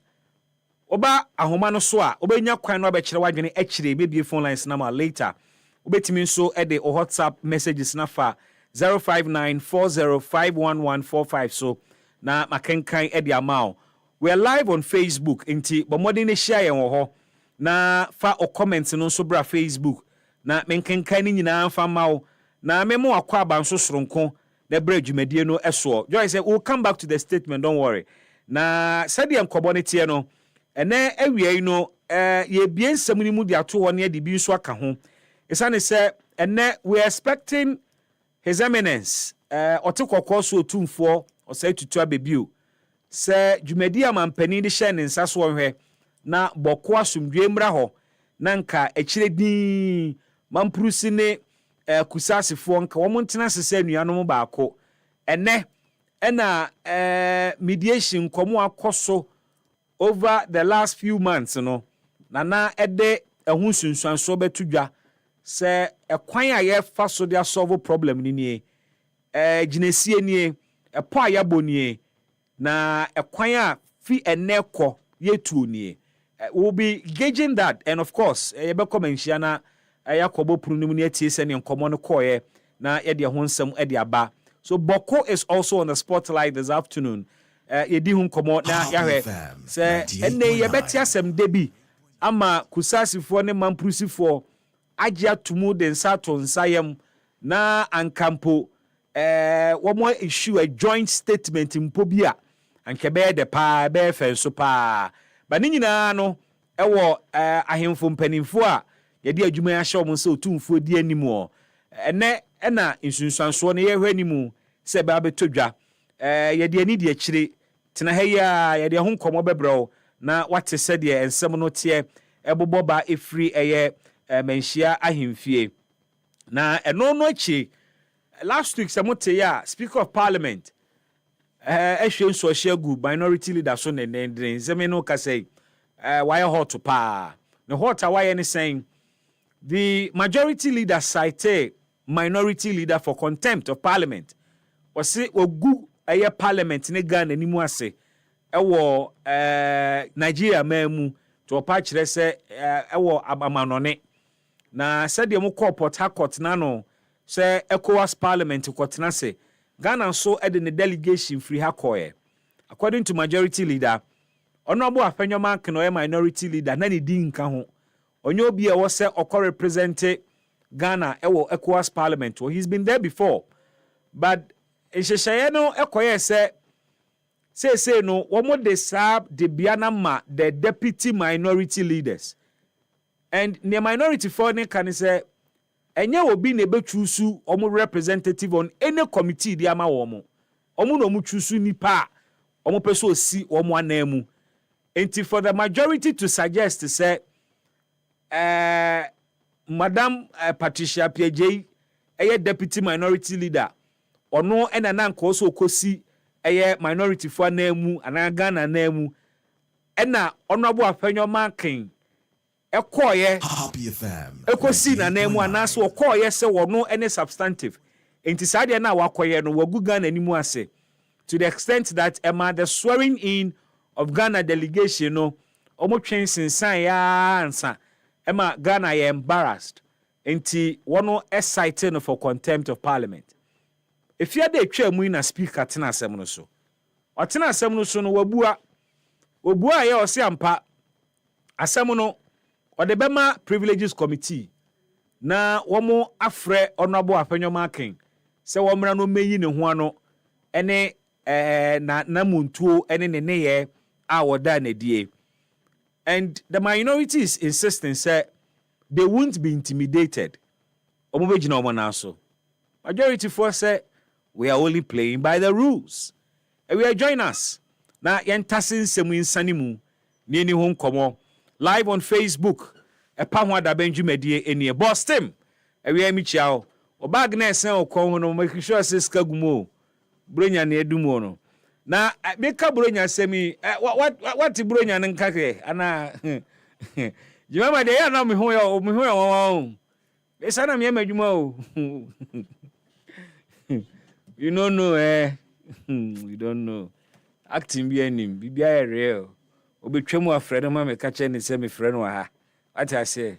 oba ahoma no so a obenya kwan no abekire wadwene akire bebie phone lines na ma later obetimi nso e de WhatsApp messages na fa 0594051145 so na makenkan e de amao. We are live on Facebook inti bomodi ne share yen wo ho na fa o comment no nso bra Facebook na menkenkan ni nyina fa mawo na memo akwa aba nso soronko na bra dwumadie no eso. Joy say we'll come back to the statement, don't worry. Na said yem kobone tie no ene awie no ye bie nsam ni mu de ato won ye de bi nso aka ho. Isane say ene we are expecting His Eminence otekokko so otumfo o say tutu abebio say dwumadi amampani de hye ne nsa so hwe na boko asomdwe mra ho na nka akire din mampurusi ne kusasifo nka wo montena sese anuanom baako ene ena mediation komo akoso over the last few months no na ede ehun sunsuanso betudwa se ekwan a ye fa so dia solve problem ni nie ginesie nie epo a yabonie na ekwan a fi eneko yetuo nie. We'll be gauging that, and of course ye be komenhia na yakobo prunim ne atie se ne nkomo no koye na ye de ho nsem e de aba. So Boko is also on the spotlight this afternoon. Ye di hu nkomo na yahwe se enne ye beti asem debi ama kusasifo ne mamprusifo agya tumu de nsato nsayem na ankampo wo mo issue a joint statement mpobia ankebe de pa be fenso pa ba ni nyina no ewo ahemfo mpanimfo a ye de adwuma ya hye omo se otumfo di animu ene na insunsuanso ne ye hwe animu se ba betodwa ye de ani de akire tena ha ya ye de ho nkomo bebrew na wate se de ensem no te eboboba efri eye menhia ahemfie na eno no achi last week samote ya Speaker of Parliament ehwe nso shegu minority leader so ne zeme no ka say why hot pa the hot why any saying the majority leader cite minority leader for contempt of parliament was say ogu eye parliament ne Ghana ni mu ase ewo Nigeria mamu to pa kire se ewo amanone na said dem call Port Harcourt na no se ECOWAS parliament kwotena se Ghana so ede ne delegation free hakoye according to majority leader Honorable Afenyoman Kenoye minority leader na ne din nka ho onye obi e wo se okọ represent Ghana ewo ECOWAS parliament. Well, he's been there before, but ehyehyeye no ekoye say no wo mo de sab de biana ma the deputy minority leaders and the minority for ne kan say enye obi na bechusu omo representative on any committee di ama wo mo no mu chusu nipa omo peso si omo anamu enti for the majority to suggest say Madam Patricia PJ deputy minority leader ono ena na nko so kosi minority for anamu ana Ghana anamu ena Honorable Afenyoman King ekoye ekosi na nemu anaso okoye se wono any substantive enti sade na wakoye no wagu Ghana nimu ase to the extent that the swearing in of Ghana delegation no omo twen sensan ya ansa Ghana ye embarrassed enti wono cited no for contempt of parliament. If you dey twa mu na speaker tena asem no so otena asem no so no wabua ye ose ampa asem no the Bema Privileges Committee na womo afre Honorable Afenyoman King se womra no meyi ne ho ano ene na muntuo ene ne ye a woda na die. And the minority is insisting say they won't be intimidated. Omo begina omo na so. majority for say we are only playing by the rules. And we are join us. Na yentasin semu insani mu ni eni ho nkomo live on Facebook. Epa ho ada benjumedie eni boss team. We are michiao. Obag na esen okon ho no make sure say ska gumo. Bronya na edumo no. Na meka bronya semi what bronya nka ke ana Jumama de ya na me ho ya won. Esa na me madwuma o. You don't know you don't know. Acting be any be real. Obetwam afrɛ ma me ka kyɛ ne sɛ me frɛ no ha. What I say?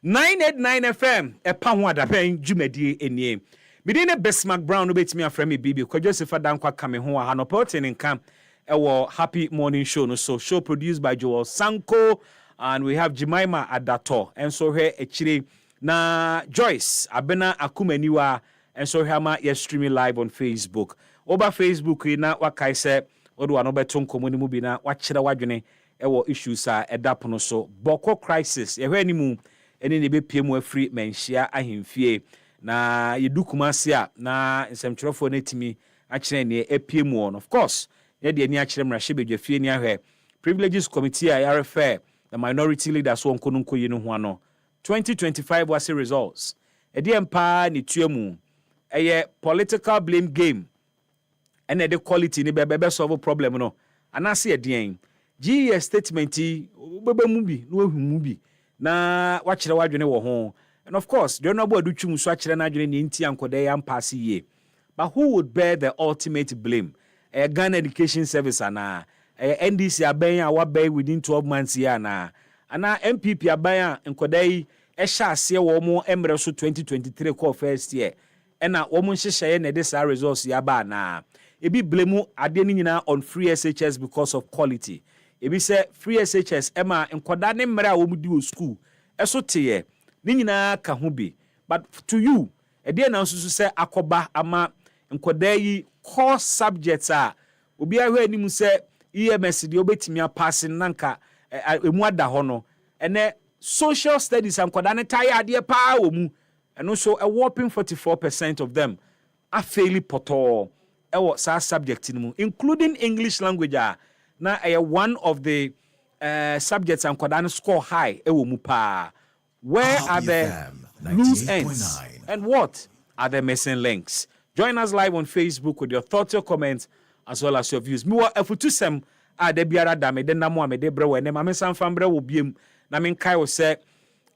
989 FM epa ho adaben dwumadie enie. Me dey ne Bismarck Brown no betimi afrɛ me bibi ko Joseph Adankwa ka me ho ha no protein nka ewo Happy Morning Show no so show produced by Joel Sanko and we have Jemima Adato and so here echire na Joyce Abena Akumaniwa and so here ma you streaming live on Facebook. Over Facebook na wakai se odo ano beto nkomo ni mu bi na wakyerɛ wadwene ewo issues a edapono so boko crisis ye hwani mu ene ne bepie mu afri menhia ahemfie na yedukuma se a na nsemtwerefo na timi akyerɛ ne epie mu on. Of course ye de ani akyerɛ mrahye bedwafie ni ahwɛ privileges committee a refer the minority leaders won konunko yi no ho ano 2025 was the results e de empa ne tuamu eye political blame game ene de quality ni bebe solve problem no anase e den GS statement bebe mu bi no ahu mu bi na wakyerɛ wadwene wo ho. And of course the honorable adutwum so akyerɛ na adwene ne nti ankoda ya mpasse ye, but who would bear the ultimate blame? Ghana Education Service ana NDC aban a wabay within 12 months ya na ana MPP aban a nkoda yi ehya ase wo mo emre so 2023 call first year ena wo mo nhyehyɛ na de sa results ya ba na ebi blame ade ni nyina on free SHS because of quality. Ebi say free SHS ema nkoda ne mre a wo mu di o school eso teye ni nyina ka ho bi, but to you ede na nso say akoba ama nkoda yi core subjects a obi ahwe anim say EMS de obetimi pass nanka emu ada ho no ene social studies nkoda ne tire ade pa wo mu eno so a whopping 44% of them are failing poto ewo sa subject mu including English language na one of the subjects nkoda ne score high ewo mu pa. Where are the loose ends and what are the missing links? Join us live on Facebook with your thoughts, your comments, as well as your views. Miwa efutusem a de biara da me de namo me de brewe ne mame sanfambre wo biem na men kai wo se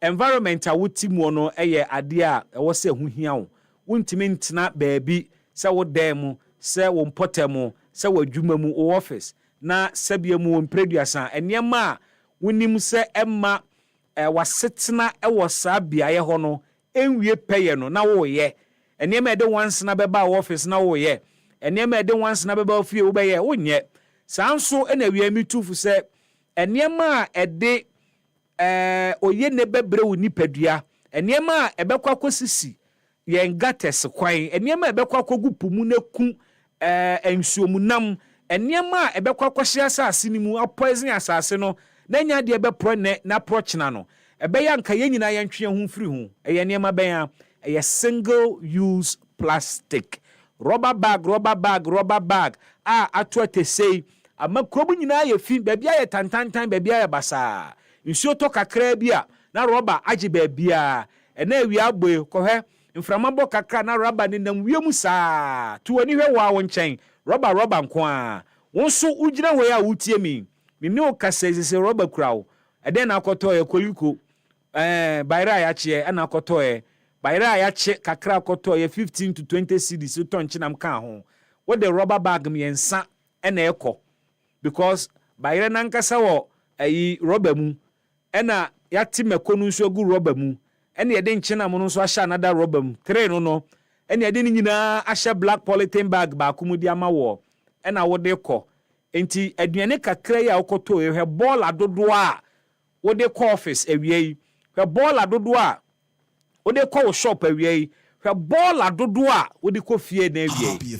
environment a wuti mu no eye ade a wo se hu hia wo wuntimi ntena baabi se wo dan mu se wo mpotem mu se wo adwuma mu wo office na sabia mu mpreduasa enema a wonim se emma wasetena ewo saa biaye ho no enwie peye no na wo ye enema ede once na beba office na wo ye enema ede once na beba ofie wo be ye wo nye sanso ena wi amitufu se enema ede oye ne bebre wo nipadua enema ebekwa akosisi ye ngates kwan enema ebekwa akogu pumu na ku ensuomunam enema ebekwa akohye asase ni mu apoison asase no na nya de ebepro ne na prochna no ebeya nka ye nyina ye ntwe ho firi ho eye enema ben a single use plastic rubber bag atwete sei amakrobu nyina ye fi bebia ye tantantan bebia ye basa nsuo to kakra bia na rubber age bebia ena wi agboe kohwe mframabo kakra na rubber ni nam wiemu saa to ani hwe wa wo nchen rubber nko a wonso ugina we a wutie mi ni o kasese rubber krawo eden na akoto ye koliko bayra ya che na akoto ye bayra ya che kakra akoto ye 15 to 20 cedis to nchinam ka ho what the rubber bag me ensa na ekọ because bayra nankasa wo ayi rubber mu ena yati mekonu nso gu rubber mu ena yede nchina mu nso ahya another rubber mu three no ena yede ni nyina ahya black polythene bag ba kumudi ama wo ena wo de kọ enti aduane kakra ya okoto ye hwe ball adodo a wo de kọ office awie hwe ball adodo a wo de kọ shop awie hwe ball adodo a wo de kọ fie na awie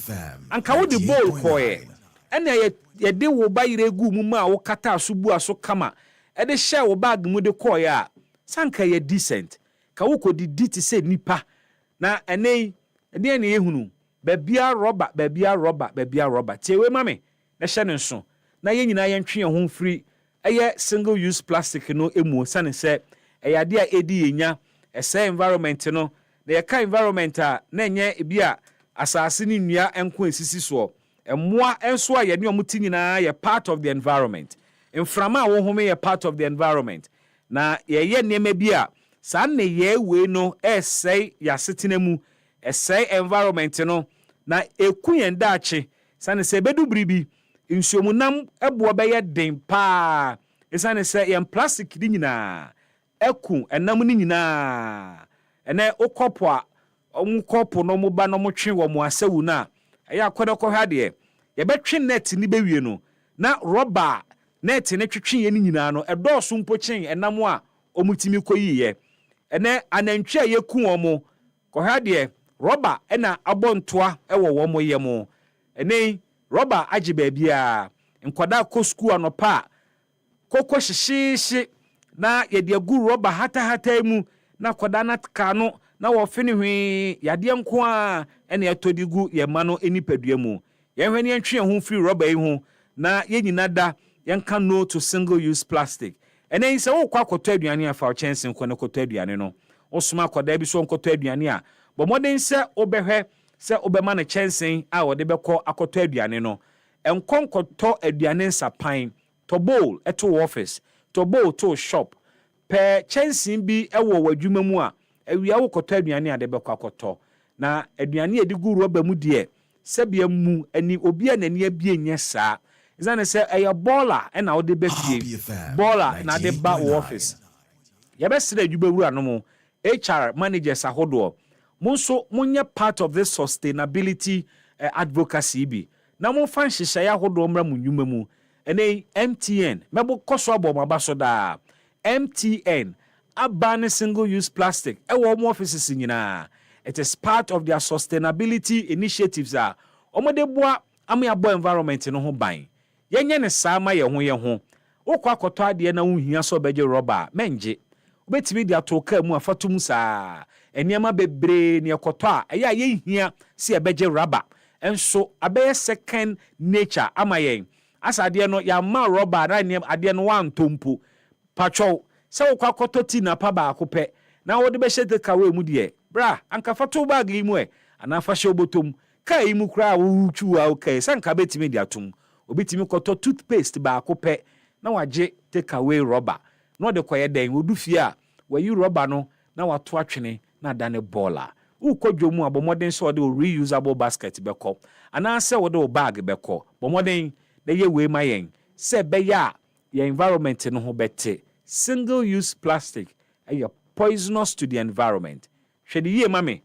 anka wo de ball kọ ye ena ye de wo ba yire gu mu ma wo kata so bu aso kama e de share wo bag mu de kọ ye a sanka ye decent ka wo kodidi te sɛ nipa na ɛnɛ ɛdeɛ ne yɛhunu baabia rɔba tie we mame na hyɛ ne nso na yɛn nyinaa yɛntwe yɛn ho mfiri ɛyɛ single use plastic no emu sane sɛ ɛyɛ adeɛ a ɛdi yɛnya ɛsɛ environment no na yɛka environment a na ɛnyɛ ebi a asase ne nnua nko esisi soɔ ɛmmoa nso a yɛne ɔmo ti nyinaa yɛ part of the environment mframa a wohome yɛ part of the environment na yɛyɛ nneɛma bi a saa ne yɛwei no ɛsɛe yɛasetena mu ɛsɛe environment no na ɛku yɛn daakye sane sɛ ɛbɛdu biribi nsuomunam ɛboɔ bɛyɛ den paa ɛsane sɛ yɛn plastic ne nyinaa ɛku ɛnam ne nyinaa ɛnɛ wokɔpo a ɔmo kɔpo no mo ba no mo twe wɔ mo asɛwu no a ɛyɛ akɔdɔkɔhwɛ adeɛ yɛbɛtwe net ne bɛwie no na rɔba net ne twetwe yɛ ne nyinaa no ɛdɔɔso mpo kyen ɛnam a ɔmo timi kɔyiiɛ ɛnɛ anantwi a yɛku wɔn mo kɔhwɛ adeɛ rɔba ɛna abɔ ntoa ɛwɔ wɔn mo yɛ mo ɛnɛ rɔba agye baabi a nkwadaa kɔ sukuu anɔpa a kɔkɔ hyehyeehye na yɛde agu rɔba hatahata mu na akwadaa na ka no na wɔfe ne hwee yadeɛ nko a ɛna ɛtɔ de gu yɛn ma no nipadua mu yɛnhwɛ ne yɛntwe yɛn ho firi rɔba yi ho na yɛn nyina da yɛnka no to single use plastic ɛnɛ yi sɛ wokɔ akɔtɔ aduane a fa ɔkyɛnse nkɔ ne kɔtɔ aduane no wosoma akwadaa bi so nkɔtɔ aduane a bɔ mmɔden sɛ wobɛhwɛ sɛ wobɛma no kyɛnse a wɔde bɛkɔ akɔtɔ aduane no ɛnkɔ nkɔtɔ aduane nsapan tɔ bowl ɛto wɔ office tɔ bowl to shop pɛ kyɛnse bi ɛwɔ w'adwuma mu a awia wokɔtɔ aduane a de bɛkɔ akɔtɔ na aduane a de gu rɔba mu deɛ sɛbea mu ani obi a n'ani abie nyɛ saa ɛsane sɛ ɛyɛ bɔɔla ɛna wode bɛfie bɔɔla na de ba wɔ office yɛbɛsrɛ adwumawura no mu HR managers ahodoɔ mo nso monyɛ part of this sustainability advocacy bi na momfa nhyehyɛeɛ ahodoɔ mmra mo nnwuma mu ɛnɛ MTN mɛbo kɔ so abɔ mo aba so daa MTN aba ne single use plastic ɛwɔ ɔmo offices nyinaa it is part of their sustainability initiatives a ɔmo de boa ama yɛabɔ environment no ho ban yɛnyɛ ne saa ma yɛn ho wokɔ akɔtɔ adeɛ na wohia sɛ ɔbɛgye rɔba mɛngye wobɛtumi de ato kaa mu afatom saa nneɛma bebree ne ɛkɔtɔ a ɛyɛ a yɛhia sɛ yɛbɛgye rɔba nso abɛyɛ second nature ama yɛn asa adeɛ no yɛama rɔba na adeɛ no wantɔ mpo patwɔw sɛ wokɔ akɔtɔ tea na pa baako pɛ na wode bɛhyɛ takeaway mu deɛ bra anka fato bag yi mu anaa fa hyɛ obotom kaa yi mu koraa wotwu a okay sɛ nka bɛtumi de atom obitumi kɔtɔ toothpaste baako pɛ na wagye takeaway rɔba na ɔde kɔyɛ dɛn wodu fie a wayi rɔba no na wato atwene na adane bɔɔla wokɔ dwom mu a bɔmmɔden sɛ wɔde wo reusable basket bɛkɔ anaasɛ wɔde wo bag bɛkɔ bɔmmɔden na yɛ wei ma yɛn sɛ ɛbɛyɛ a yɛn environment no ho bɛte single use plastic ɛyɛ poisonous to the environment hwɛ de yie ma me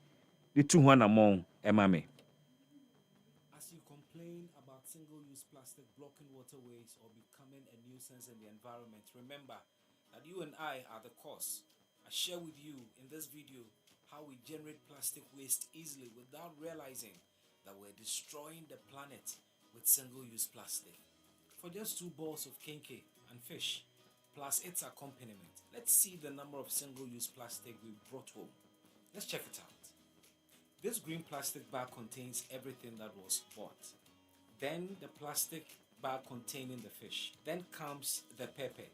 de tu ho anamɔn ɛma me. As you complain about single-use plastic blocking waterways or becoming a nuisance in the environment, remember that you and I are the cause. I share with you in this video how we generate plastic waste easily without realizing that we're destroying the planet with single-use plastic. For just 2 balls of kenke and fish, plus its accompaniment, let's see the number of single-use plastic we brought home. Let's check it out. This green plastic bag contains everything that was bought. Then the plastic bag containing the fish. Then comes the pepper.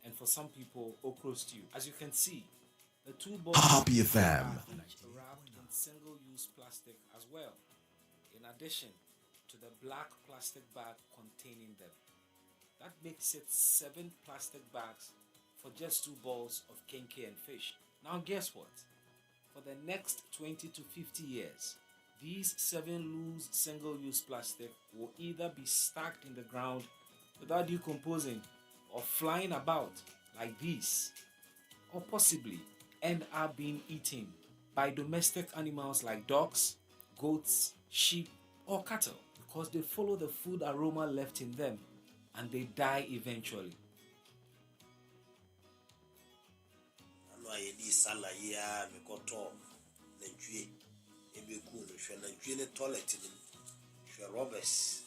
And for some people, okra stew. As you can see, the 2 balls Happy FM wrapped in single-use plastic as well. In addition to the black plastic bag containing them. That makes it 7 plastic bags for just 2 balls of kenke and fish. Now guess what? For the next 20 to 50 years, these 7 loose single-use plastic will either be stacked in the ground without decomposing or flying about like these, or possibly end up being eaten by domestic animals like dogs, goats, sheep, or cattle because they follow the food aroma left in them and they die eventually. Yedi sala ya mikoto nantwie ebeku no hwe nantwie ne toilet ni hwe robbers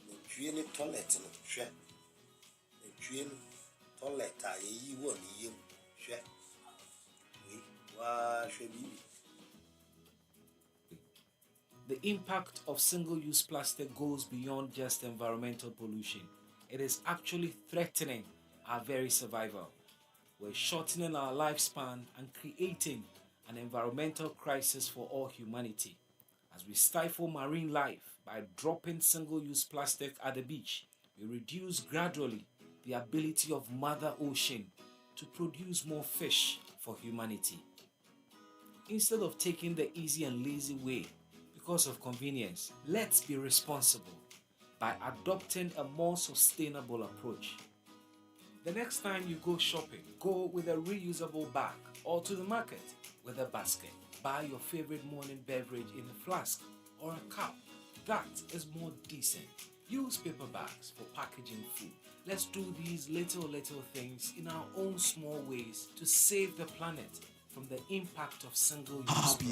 nantwie ne toilet no hwe nantwie no toilet ye won ye share. Wa should be. The impact of single-use plastic goes beyond just environmental pollution. It is actually threatening our very survival. We're shortening our lifespan and creating an environmental crisis for all humanity. As we stifle marine life by dropping single-use plastic at the beach, we reduce gradually the ability of Mother Ocean to produce more fish for humanity. Instead of taking the easy and lazy way because of convenience, let's be responsible by adopting a more sustainable approach. The next time you go shopping, go with a reusable bag or to the market with a basket. Buy your favorite morning beverage in a flask or a cup. That is more decent. Use paper bags for packaging food. Let's do these little things in our own small ways to save the planet from the impact of single-use plastic.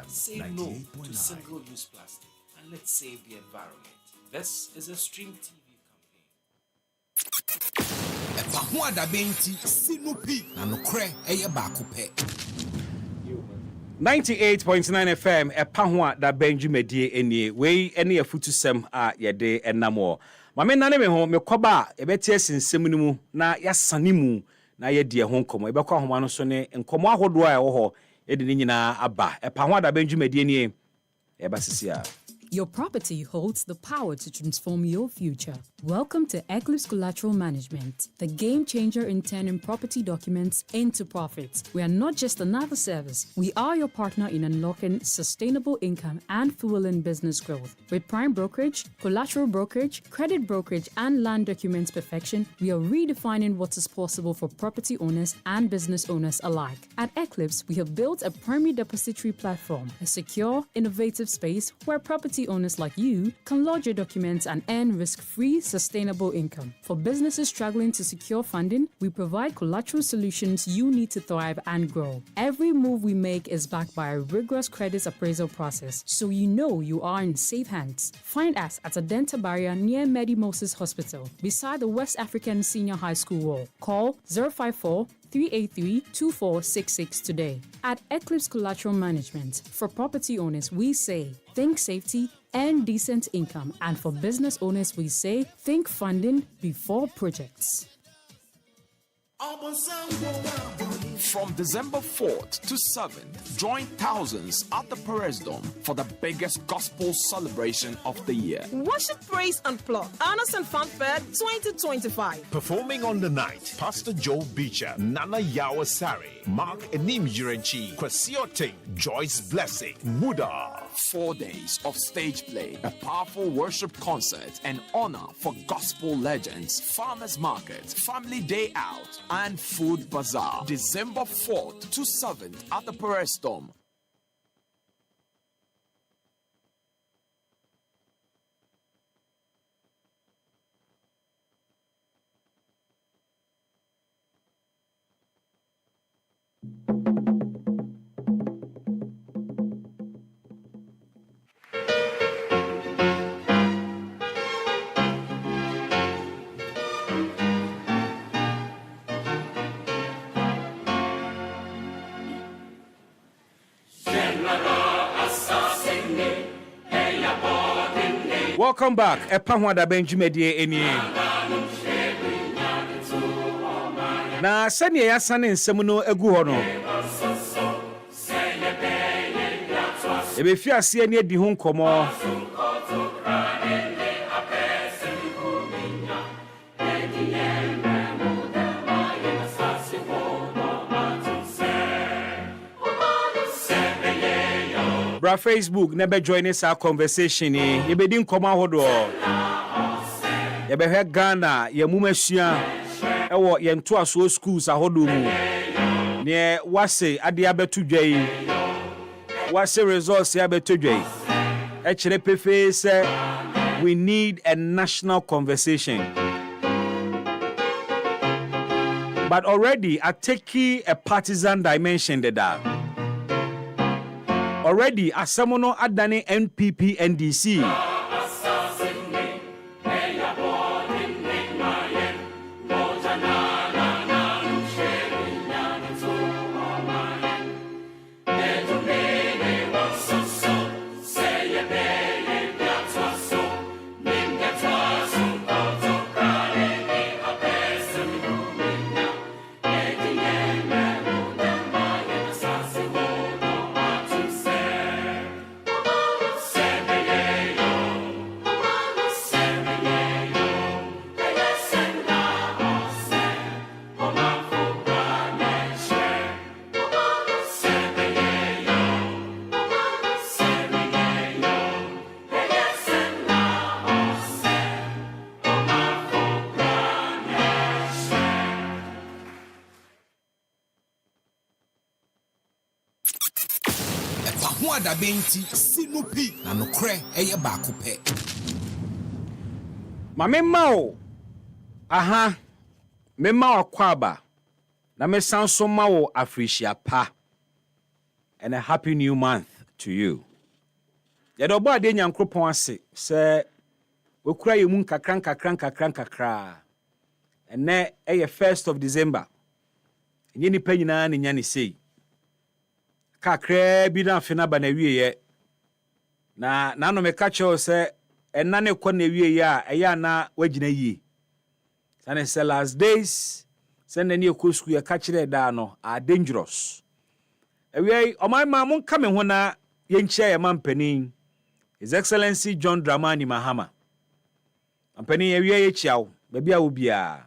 Say no to single-use plastic and let's save the environment. This is a Stream TV campaign. 98.9 FM ɛpa ho a da Benjumedie enie wei ene afutusem a yɛde ɛnam mame nane me ho me kɔba ɛbɛte asinsɛm no mu na yasane mu na yɛdi ho nkɔmɔ ɛbɛkɔ ahoma no so ne nkɔmɔ ahodoɔ a ɛwɔ hɔ ɛde ne nyinaa aba ɛpa ho a da Benjumedie enie ɛbasisia. Your property holds the power to transform your future. Welcome to Eclipse Collateral Management, the game changer in turning property documents into profits. We are not just another service. We are your partner in unlocking sustainable income and fueling business growth. With prime brokerage, collateral brokerage, credit brokerage, and land documents perfection, we are redefining what is possible for property owners and business owners alike. At Eclipse, we have built a primary depository platform, a secure, innovative space where property owners like you can lodge your documents and earn risk-free, sustainable income. For businesses struggling to secure funding, we provide collateral solutions you need to thrive and grow. Every move we make is backed by a rigorous credit appraisal process, so you know you are in safe hands. Find us at Adenta Barrier near Medi Moses Hospital, beside the West African Senior High School wall. Call 054 383-2466 today. At Eclipse Collateral Management, for property owners, we say, think safety and decent income. And for business owners, we say, think funding before projects. From December 4th to 7th, join thousands at the Perez Dome for the biggest gospel celebration of the year. Worship, praise, and plot. Honors and Fanfare 2025. Performing on the night, Pastor Joe Beecher, Nana Yawasari, Mark Enim Jirenchi, Kwasioting, Joyce Blessing, Muda. 4 days of stage play, a powerful worship concert, and honor for gospel legends, farmers market, family day out, and food bazaar. December 4th to 7th at the Perez Dome. Welcome back. Ɛpa ho ada Benjumedie enie. Na sɛnea yɛasane nsɛm no agu hɔ no. Ɛbɛfi aseɛ ne adi ho nkɔmmɔ. Bra Facebook never join us our conversation ye be din koma hodo ye be hwe Ghana ye mumasua ewo ye nto aso schools ahodo mu ne wase ade abeto dwai wase resource abeto dwai e kire pefe se we need a national conversation, but already taking a partisan dimension that already asamono adane NPP NDC da benti sinupi na no kre eye baako pe. Ma memao aha memao kwaba na me sanso ma wo afrishia pa and a happy new month to you. Yedo ba de nyankropon ase se wekura ye mun kakran ene eye 1st of December. Enye ni pa nyina ne nya ne sei. Kakra bi na afena ba na wieye na no me ka cho se enna ne kɔ na wieye a eya na wagina yie. Sane se last days send any ekosku ya ka kire da no are dangerous. Ewie omai ma mun ka me ho na ye nchia ya mampanin His Excellency John Dramani Mahama. Mampanin ewie ye chiawo ba bia wo bia.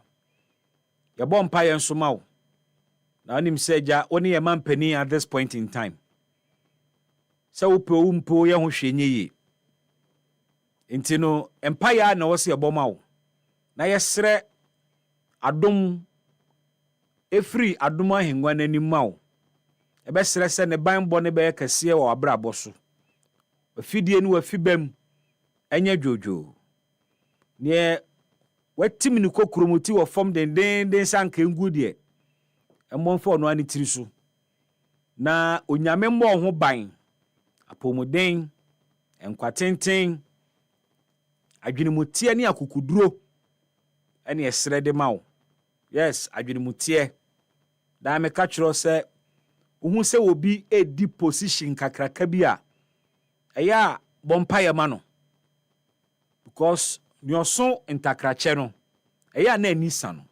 Ya bompa ye nso ma wo. Na onim seja oni ye mampanin at this point in time. Se wo pe wo mpo ye ho hwenye yi. Intino empire na wo se eboma wo. Na yesre adom efri adom ahengwa nanim ma wo. Ebesre se ne banbɔ ne be kase wo abrabɔ so. Afidie no afibam anya dwojo. Ne watim ni kokromoti wo fom den sanka ngu de. Emmonfo no ani tiri so. Na onyame mmɔ ho ban. Apomuden enkwatenten adwenemutie ne akukuduro ene esre de ma wo. Yes, adwenemutie. Da me ka kyerɛ sɛ uhu se obi edi position kakraka bi a eya bompa ye ma no because nyoso ntakrache no eya na anisa no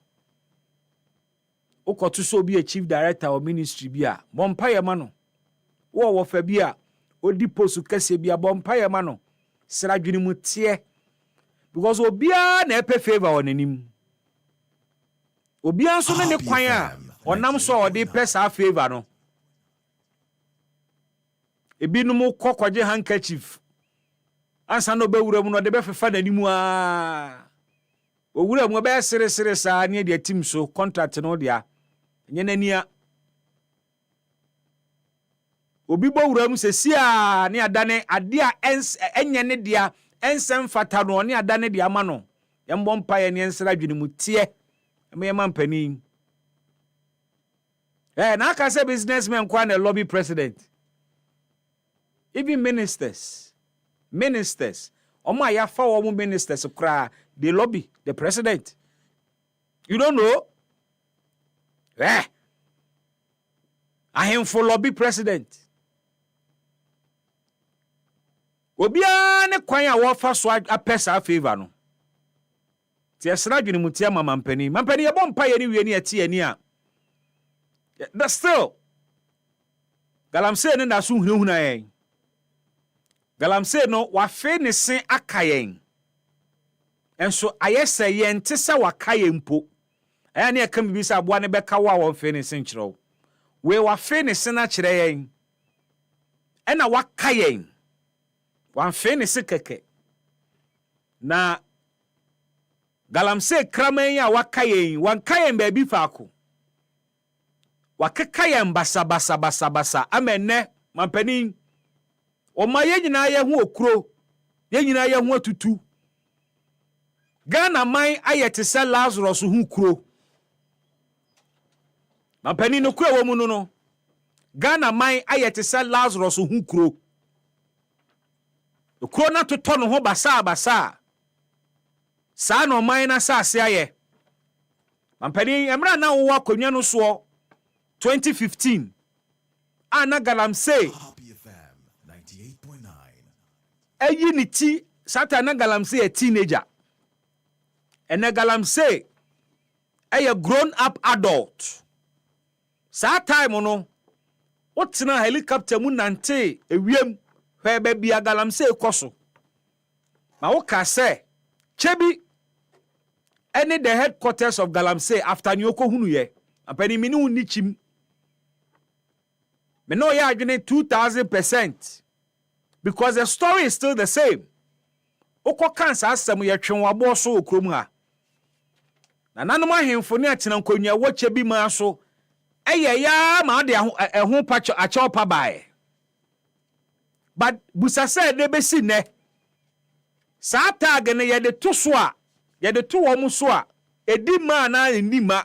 ukoto so obi a chief director of ministry bi a bompa ye ma no wo fa bi a odi post kase bi a bompa ye ma no sra dwene mu tie because obi a na epe favor on anim obi anso ne kwan a onam so odi pesa favor no ebinum kokwaje handkerchief ansa no bewura mu no de befefa nanimu a owura mu be sere saa ne de team so contract no dia enye nania obi bowura mu sesia ne adane ade a enye ne dia ensem fata no ne adane dia ma no yembo mpa ye ne ensra dwene mu tie me mampani na aka say businessmen kwa na lobby president. Even ministers, Oma ya fa wo ministers kra, they lobby the president. You don't know? I am for lobby president. Obia ne kwan a wo fa so apesa favor no. Ti esra dwene mutia mampani. Mampani ye bom pa ye ni wie ni ati ani a. But still, galamse ne na so hunahuna yen. Galamse no wafe ne sen akayen. Enso ayese yen te se wakaye mpo. Aya ne aka bibi se aboa ne beka wa wo fe ne sen kyerɛw. We wafe ne sen a kyerɛ yen. Ena wakayen. Wafe ne se keke. Na galamse kraman ya wakayen, wankayen ba bi faako. Wakekayen basa amenne mampanin Oma ye nyina ye ho okuro ye nyina ye ho atutu Ghana man ayete se Lazarus ho kuro Mampani no kuro wo mu no Ghana man ayete se Lazarus ho kuro Okuro na totɔ no ho basa saa no man na saase aye Mampani emra na wo akonwa no so 2015 ana galamse eyi ni ti satana galamse a teenager ene galamse a grown up adult sa time no wotena helicopter mu nante ewiem hwe ba bia galamse koso ma wo ka se chebi any the headquarters of galamse after nyoko hunu ye apani mini uni chim me no ya adwene 2000% because the story is still the same. Oko kansa asem ye twen wabo so okrom ha. Na nanom ahemfo ne atena nkonwa woche bi ma so. Eye ya ma de eho pacho acho pa bae. but busa said they be seen ne. Sa tag ne ye de to so a, ye de to wo mu so a, edi ma na ni ma.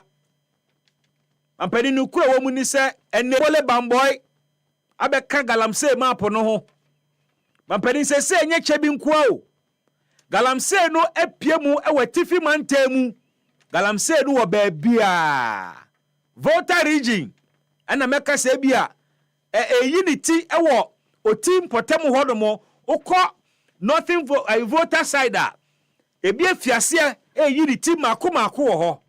Ampani no kura wo mu ni se ene wole bamboy abeka galamsey map no ho. Ampani se enye chebi nko o. Galamsey no epie mu ewatifi mantemu. Galamsey no wo baabia. Volta region ana meka se bia unity ewo otim potem hodomo ukọ nothing for a voter side a ebi afiase unity mako wo ho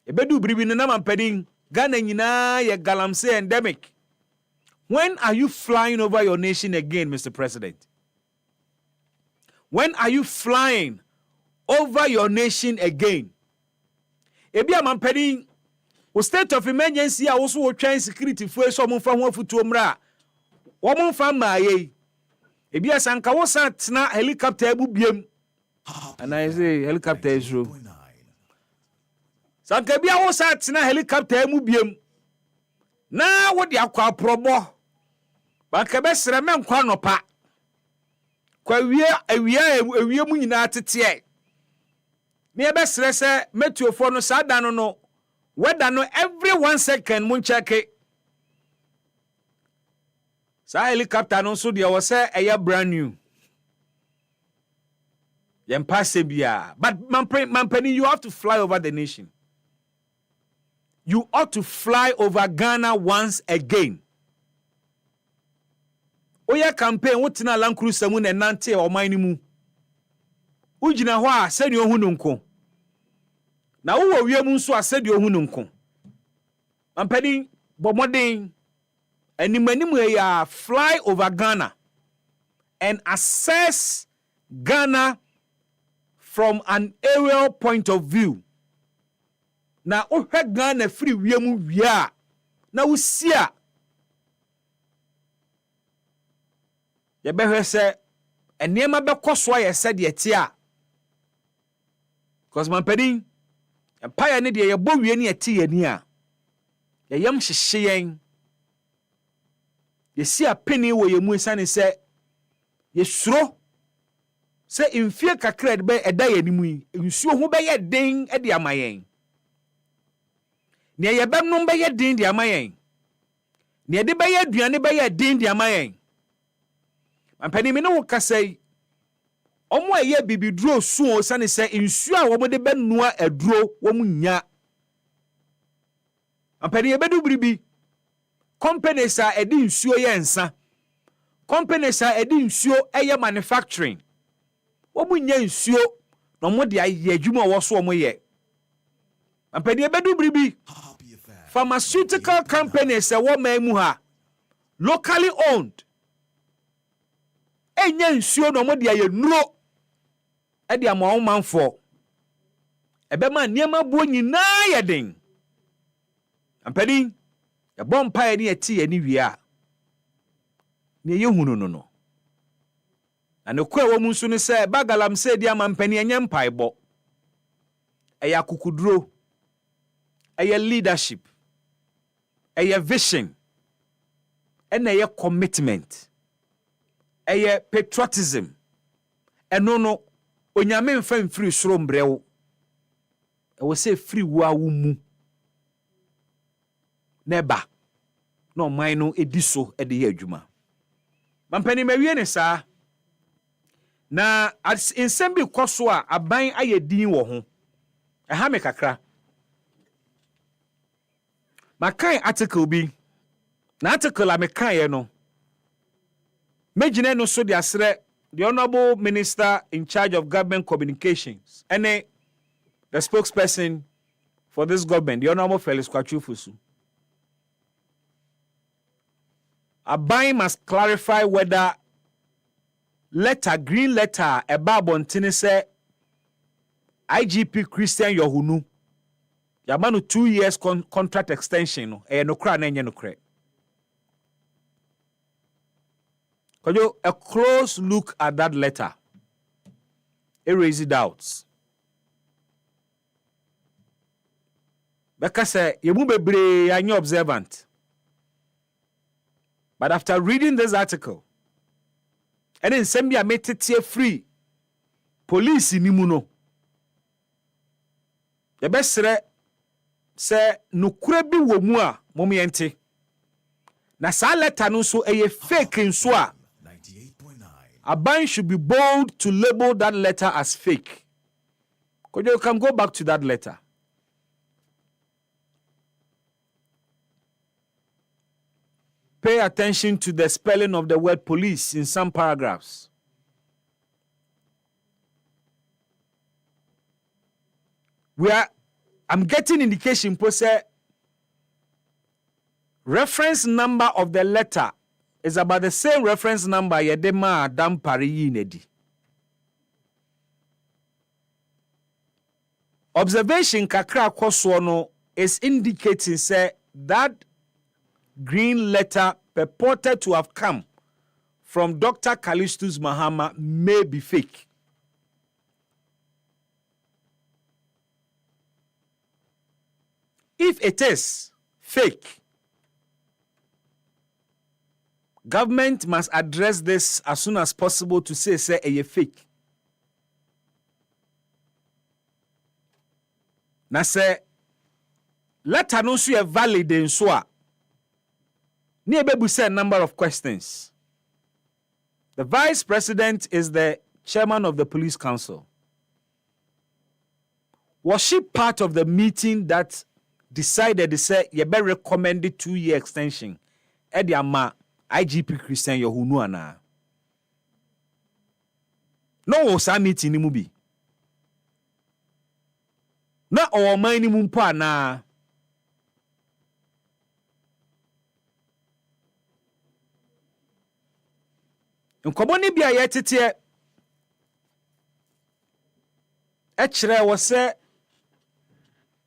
ebedu bribi no na mampadin Ghana nyina ye galamsey endemic. When are you flying over your nation again, Mr. President? When are you flying over your nation again? Ebi mampadin o state of emergency a also wo twan security fo eso mo fa ho afutuo mra wo mo fa maaye ebi asanka wo sa tena helicopter abu biem and I say helicopter is true sanka bia wo sa tena helicopter amu biem na wo de akwa probo ba ka be sere me nkwa nopa kwa awia mu nyina tete me be sere se metuofo no sa da no whether no every 1 second mun check it. Sa helicopter no so dia was say a brand new. Yem pass bia. But Mampeni, you have to fly over the nation. You ought to fly over Ghana once again. Oya campaign wotina Land Cruiser mu na nante o man ni mu. Ugina ho a se ni ohunu nko. Na wo wie mu nso asedi ohunu nko. Mampani bomodin animanimu ya fly over Ghana and assess Ghana from an aerial point of view. Na ohwe Ghana free wie mu wie a na usia ye behwe se enema bekoso ye se de etia. Because Mampani empire ne de ye bo wie ne eti ye ni a ye yam hyehye yen ye si apeni wo ye mu sane se ye suro se mfie kakra de be eda ye ni mu nsuo ho be ye den e de amayen ne ye benom be ye den de amayen ne de be ye aduane be ye den de amayen Mampani me no wo kasai omo eye bibiduro suo sane se nsuo a wo de be noa aduro wo mu nya Mampani ye bedu bribi companies are edi nsuo ye nsa companies are edi nsuo eye manufacturing wo mu nya nsuo no mo de aye adwuma wo so mo ye Mampani ye bedu bribi pharmaceutical companies wo mamu ha locally owned enya nsuo no mo de aye nuro e de ama manfo ebe ma niema buo nyina ye den Mampani ya bompa ya ni eti ya ni wia ni ye hunu no na ne kwa wo mu nso ne se bagalam se dia Mampani anya mpaebo eya kukuduro eya leadership eya vision ena eya commitment eya patriotism eno no onyame mfa mfiri soro mbrewo ewo se free wo awu mu neba no man no ediso ede ye adwuma Mampani mawie ne saa na insem bi koso a aban ayedin wo ho eha me kakra makai article bi na article a mekan ye no mejine no so de asre the honorable minister in charge of government communications and the spokesperson for this government the honorable Felix Kwachufusu Abai must clarify whether green letter about Bontini say IGP Christian Yohunu Yamanu 2 years contract extension no kra na enye no kra. Kojo a close look at that letter. It raises doubts. Because yemu bebre anyo observant. But after reading this article, ene nsɛm bi a metete free police ni mu no yɛbɛsrɛ sɛ nokura bi wɔ mu a mom yɛnte na saa letter no nso ɛyɛ fake nso a Aban should be bold to label that letter as fake. Could you can go back to that letter? Pay attention to the spelling of the word police in some paragraphs. I'm getting indication per se reference number of the letter is about the same reference number yedema Adam Pari nedi. Observation kakra kwaswono is indicating say that green letter purported to have come from Dr. Callistus Mahama may be fake. If it is fake, government must address this as soon as possible to say a fake. Na say letter no so valid in so a ne ebebu say a number of questions. The vice president is the chairman of the police council. Was she part of the meeting that decided to say you better recommend the 2-year extension? Edi ama IGP Christian Yohunu ana. No sa meeting ni mu bi. Na o man ni mu mpo ana. Nkomo ni bia ye tete e kire wo se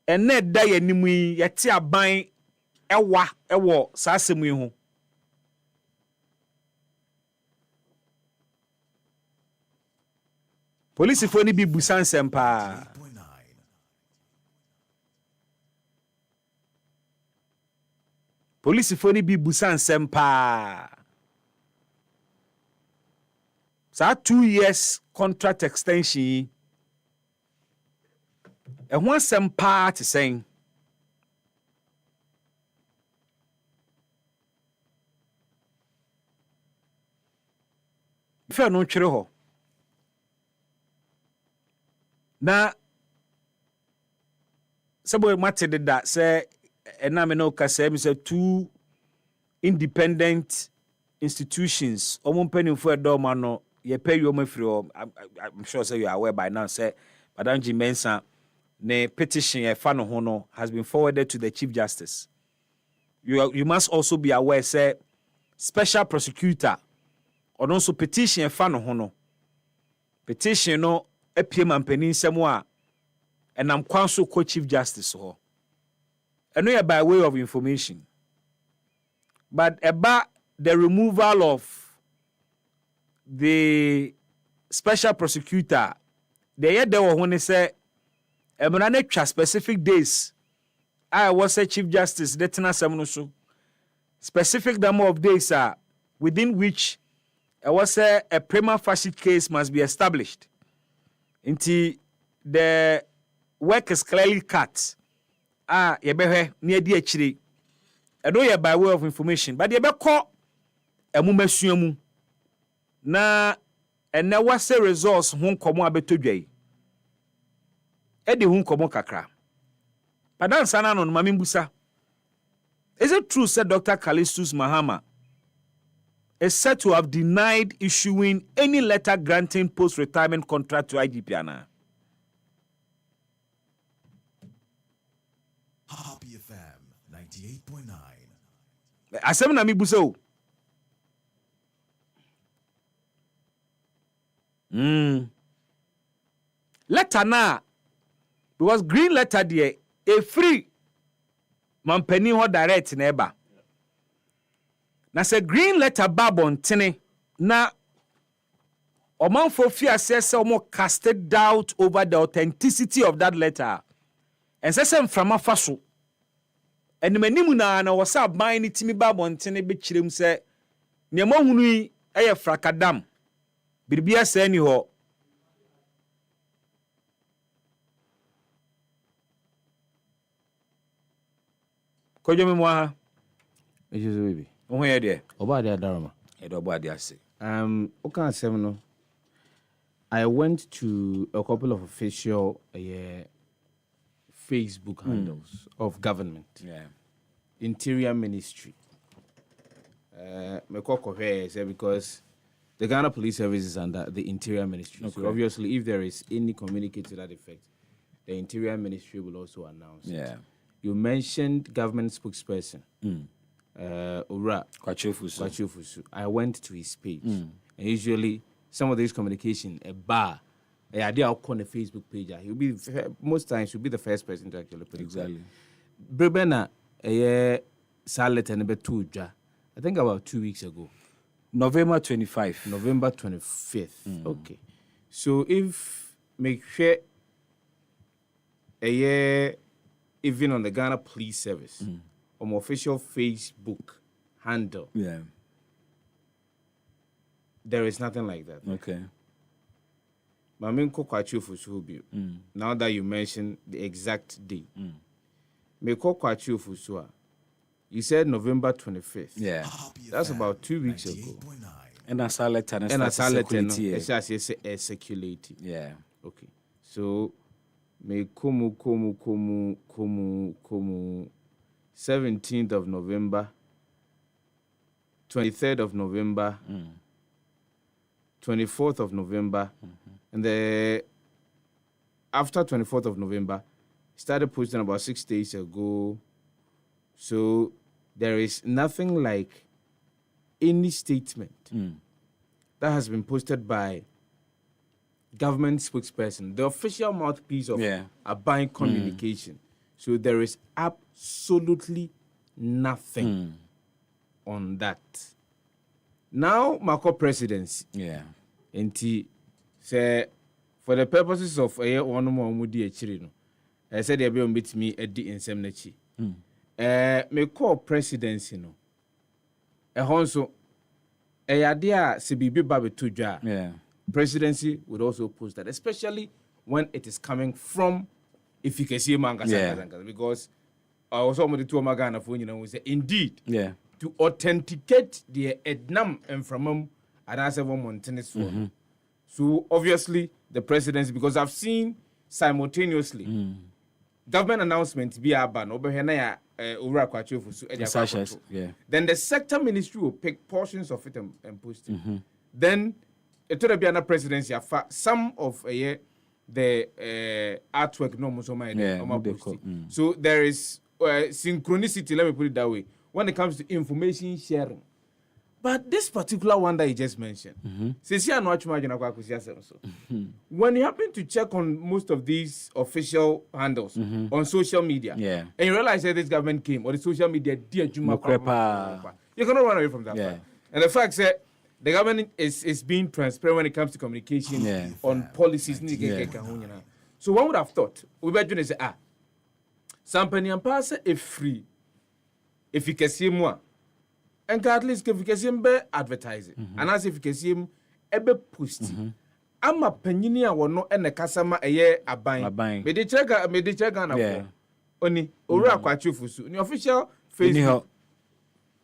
ene da ye nimu yi ye te aban ewa ewo sa asemu yi ho. Police fo ni bi busan sempa. Police fo ni bi busan sempa. Sa 2 years contract extension. E ho sempa te sen. Fe no twere ho. Na sabo mate da say ename no Kaseɛbɔ say 2 independent institutions omo mpanimfo edoma no ye pay you free. I'm sure say you are aware by now say Madam Jimensa ne petition e fa no ho no has been forwarded to the Chief Justice. You must also be aware say special prosecutor or also petition e fa no ho no petition no epie mampani nsɛm a enam kwan so ko Chief Justice ho eno by way of information, but about the removal of the special prosecutor the year there were when they say emra specific days I was a Chief Justice detena semno so specific number of days within which I was a prima facie case must be established until the work is clearly cut. Yebehwe near di achiri. I know you by way of information, but yebeko emumasuamu na ene wase resource ho nkomo abetodwai. E de ho nkomo kakra. Padan sana no mamimbusa. Is it true said Dr. Callistus Mahama is said to have denied issuing any letter granting post-retirement contract to IGP Ana? Happy FM 98.9. Asem na mi busa o. Letter na because green letter there a free mampani ho direct na eba. Na say green letter babon tene na omanfo fi asese omo casted doubt over the authenticity of that letter. And say from afaso and manimu na wasa ban ni timi babon tene be kirem say nemo hunu yi eye frakadam Biribia say ni ho. Kojo me mo ha. Ejizo baby. Wo ho ye de. Oba de adarama. E do oba de ase. Oka asem no. I went to a couple of official Facebook handles of government. Yeah. Interior Ministry. Because the Ghana Police Service is under the Interior Ministry. Okay. So obviously, if there is any communique to that effect, the Interior Ministry will also announce. Yeah. It. You mentioned government spokesperson. Ura Kwachofusu. I went to his page. And usually, some of these communication, a bar, I did on the Facebook page. He'll be most times he'll be the first person to actually put it. Exactly. Brebena Salet and I think about 2 weeks ago. November 25th. November 25th. Okay. So if make sure even on the Ghana Police Service, on my official Facebook handle, there is nothing like that. Okay. Now that you mentioned the exact date, you said November 25th. Yeah. That's about 2 weeks ago. And I saw letter and I saw letter. It's just circulating. Yeah. Okay. So me komu 17th of November, 23rd of November, 24th of November, and after 24th of November, started posting about 6 days ago. So there is nothing like any statement that has been posted by government spokesperson, the official mouthpiece of Aban communication. So there is absolutely nothing on that. Now, Marco presidency. Yeah. And say for the purposes of one more mudi echiri I said they be on bit me at the insemnachi. Me call presidency no. Honso idea se bibi babe to presidency would also post that, especially when it is coming from if you can see manga because I was almost to Magana for we say indeed to authenticate the Ednam and from and as one Montenegro. So obviously the presidency, because I've seen simultaneously government announcement be a ban over here. Then the sector ministry will pick portions of it and post it. Then it will be another presidency. Some of the artwork no so there is synchronicity. Let me put it that way. When it comes to information sharing. But this particular one that you just mentioned, when you happen to check on most of these official handles on social media, and you realize that this government came, or the social media, you cannot run away from that fact. And the fact that the government is being transparent when it comes to communication on policies. So one would have thought, we were going to say, something and pass if free, if you can see more. And at least if you can see him be advertising, and as if you can see him be posting. I'm a penny or no and a customer a year a buying. Me de check on only Ura Kwachufusu in the official Facebook.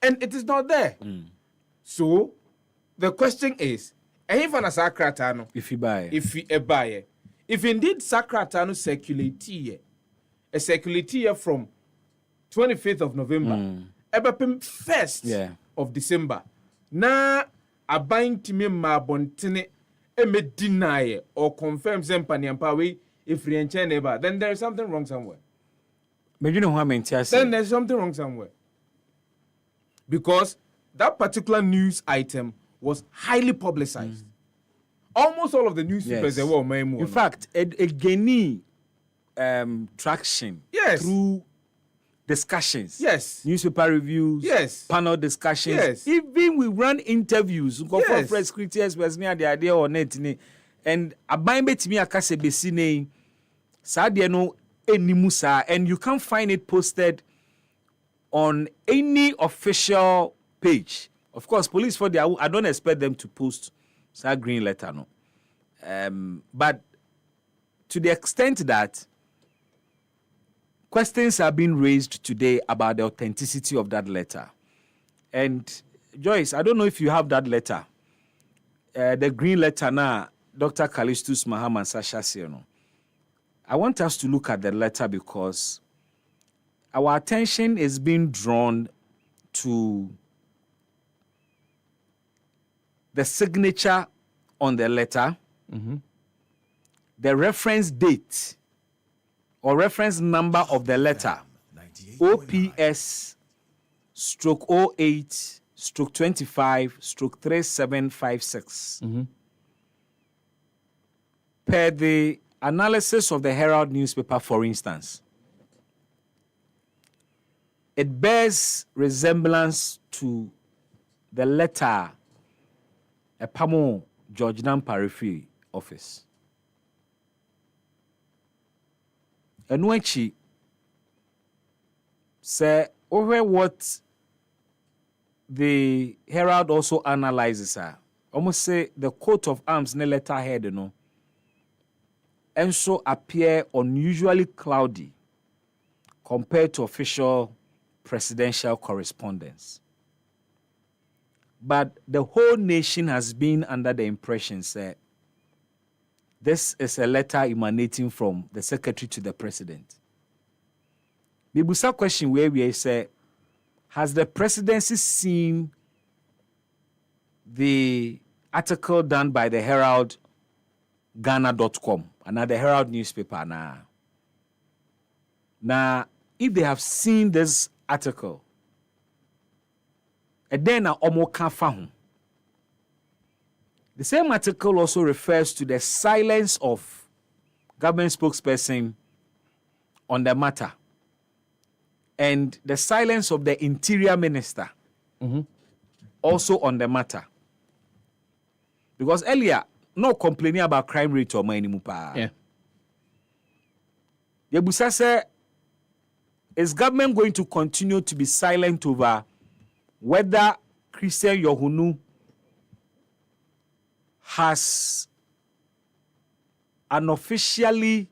And it is not there. So the question is, if an Sacratano, if you buy, if indeed Sacratano circulate a circulate from 25th of November. Ebapim 1st of December. Na abain timi ma bontene me deny or confirm sempani ampawe if rienche neighbor, then there is something wrong somewhere. But you know what I mean? Then there's something wrong somewhere. Because that particular news item was highly publicized. Almost all of the newspapers they were in fact, a gainy traction through discussions, newspaper reviews, panel discussions, even we run interviews, go for press security experts near the idea or net, and abain bet me akase besine sadia no enimusa, and you can't find it posted on any official page. Of course, police for I don't expect them to post Sa green letter no. But to the extent that questions are being raised today about the authenticity of that letter. And Joyce, I don't know if you have that letter. The green letter now, Dr. Callistus Mahaman Sasha Sierno. I want us to look at the letter because our attention is being drawn to the signature on the letter, the reference date or reference number of the letter, OPS/08/25/3756. Per the analysis of the Herald newspaper, for instance, it bears resemblance to the letter Epamo George Namparifi office. And when she say over what the Herald also analyzes her, almost say the coat of arms in the letterhead, you know, and so appear unusually cloudy compared to official presidential correspondence. But the whole nation has been under the impression that this is a letter emanating from the secretary to the president. The Busa question where we say, has the presidency seen the article done by the Herald Ghana.com, another Herald newspaper now? Now, if they have seen this article, and then the same article also refers to the silence of government spokesperson on the matter and the silence of the interior minister also on the matter. Because earlier, no complaining about crime rate or money mupa. Yeah. Yebusa said, is government going to continue to be silent over whether Christian Yohunu has unofficially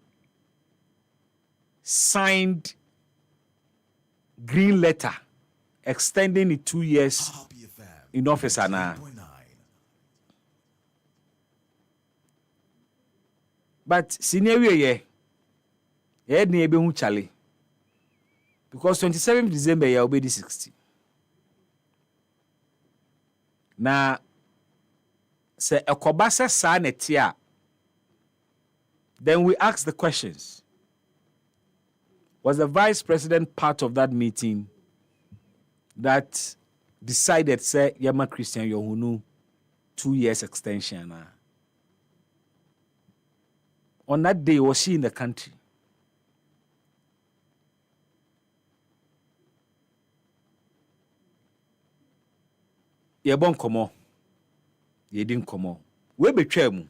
signed green letter extending it 2 years in office now? But scenario ye ni ebe hu chale because 27th December ya obedi 60. Na se ekobasa sa netia, then we ask the questions. Was the vice president part of that meeting that decided say Yama Christian Yohunu 2 years extension? On that day, was she in the country? Ye bon komo. Ye din komo. We betwa mu.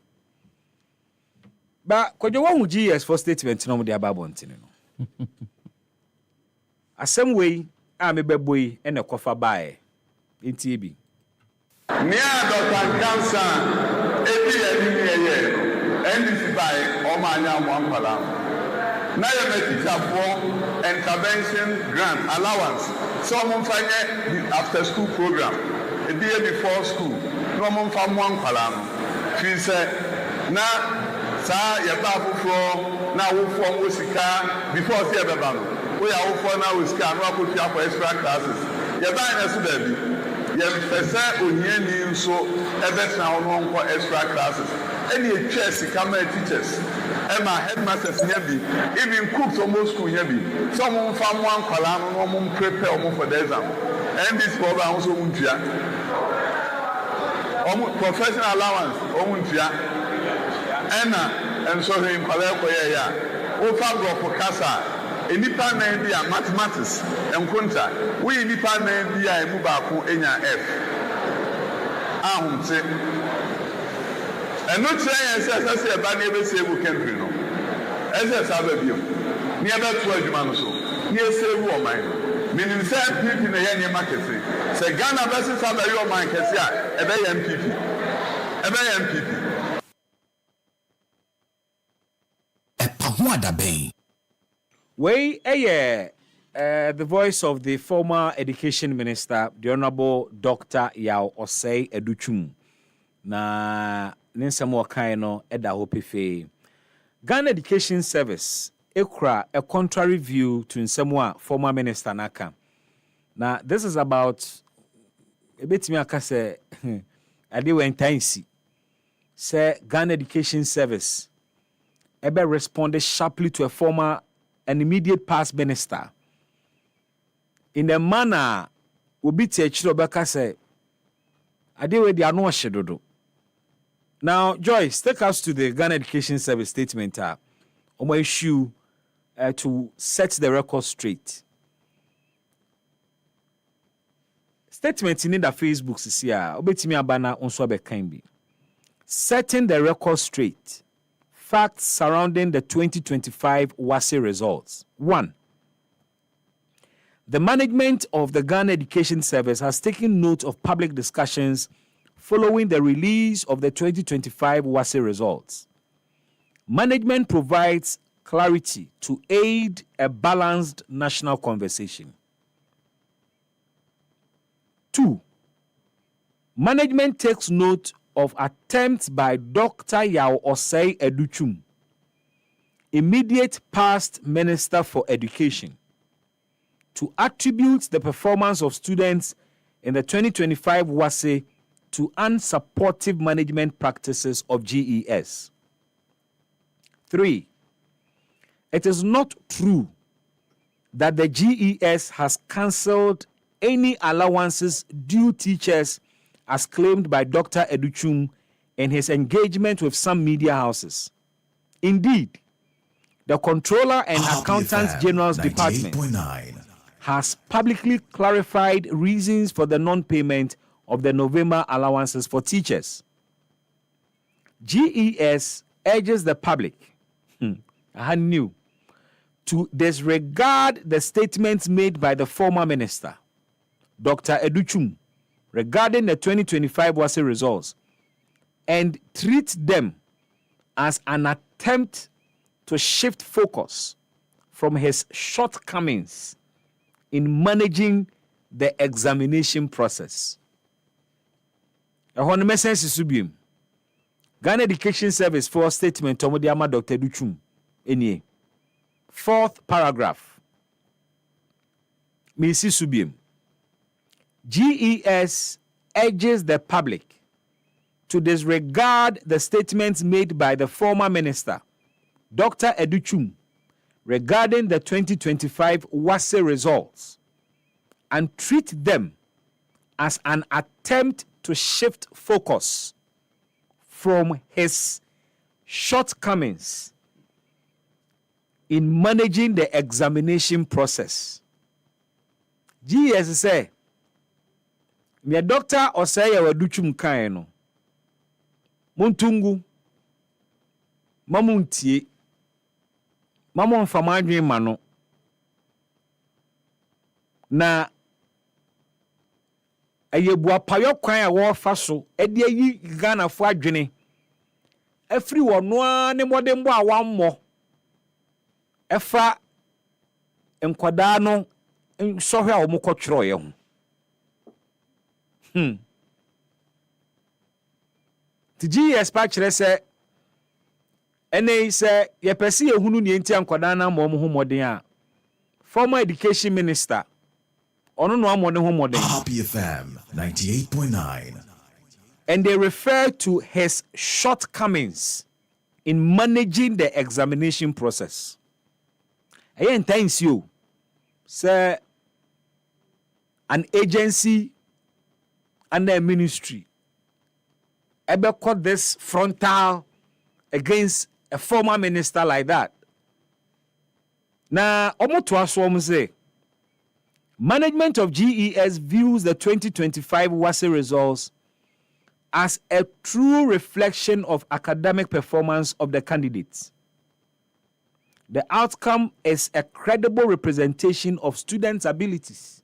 Ba kojo wa hu GS for statement no mo de aba bontene no. Asem we a me beboyi e na kofa bae. Enti bi. Nia Dr. Kansa ebi ye NDC by Omanya Mwampala. Now you make intervention grant allowance. Some find the after school program, a day before school. No one from Mwampala. She said, "Na sa yababu for na we from Usika before see Babano. We are for now Usika. No put you for extra classes. Yabana so baby. Yabesa onyeni so ebe na ono for extra classes." Any chess come teachers, Emma headmasters here even cooks almost school here someone from one column, no one prepare for the exam. And this program also untia. Professional allowance, untia. Anna and so him collect ya. Ofa for Casa, a nipa name be mathematics and kunta. We nipa name be a mubaku enya F. Say. And not saying as I say about never say we can do no. As I said, you near that 12 months so near say woman. Meaning, say people in the Yan market say Ghana versus Sabayo man can say a very MPP. A MPP. The voice of the former education minister, the Honorable Dr. Yao Osei Educhum. Na ninsamo kaino eda hopefe. Ghana Education Service ekra a contrary view to nsamwa former minister naka. Now this is about a bit me akase ade wentansi. Say Ghana Education Service ebe responded sharply to a former and immediate past minister in a manner obi te chiro beka say ade we dia no hyedodo. Now Joyce, take us to the Ghana Education Service statement on my issue to set the record straight. Statement in the Facebook is here. Obetimi abana onso abekan bi. Setting the record straight. Facts surrounding the 2025 WASSE results. 1. The management of the Ghana Education Service has taken note of public discussions following the release of the 2025 WASSE results. Management provides clarity to aid a balanced national conversation. 2. Management takes note of attempts by Dr. Yao Osei Educhum, immediate past Minister for Education, to attribute the performance of students in the 2025 WASSE to unsupportive management practices of GES. 3. It is not true that the GES has cancelled any allowances due teachers as claimed by Dr. Educhum in his engagement with some media houses. Indeed, the Controller and Accountant General's Department has publicly clarified reasons for the non-payment of the November allowances for teachers. GES urges the public to disregard the statements made by the former minister, Dr. Educhum, regarding the 2025 WASSE results and treat them as an attempt to shift focus from his shortcomings in managing the examination process. Ghana Education Service for statement Tomodiama Dr. Educhum. Enie. 4th paragraph. Misi Subim. GES urges the public to disregard the statements made by the former minister, Dr. Educhum, regarding the 2025 WASSE results and treat them as an attempt to shift focus from his shortcomings in managing the examination process. GES say, me Dr. Osei Educhum kan no muntungu mamuntie mamon famadwen ma no na ayebua payo kwan a wo fa so e de yi Ghana fo adwene afiri wono a ne modembo a wammo efa enkwada no sohwe a wo mokotwero ye ho TGS patchere se ene se ye pese ye hunu ne enti ankwada na mo ho moden a former education minister ono no amone ho moden. Happy FM 98.9. And they refer to his shortcomings in managing the examination process. Ayen times you say an agency and a ministry ever caught this frontal against a former minister like that. Now, say management of GES views the 2025 WASSE results as a true reflection of academic performance of the candidates. The outcome is a credible representation of students' abilities.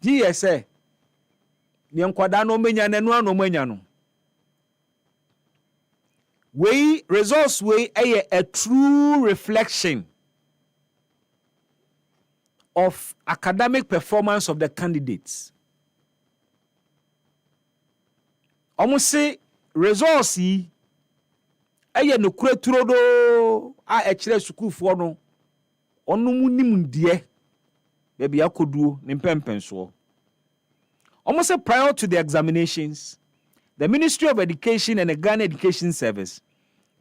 GSA, Ni nkwadaa no menya na no ano menya no. We results we a true reflection of academic performance of the candidates. Almost say results yi no kure turodo a ekire school for no onu mu nim de baby akoduo ne mpempenso. Almost say prior to the examinations, the Ministry of Education and the Ghana Education Service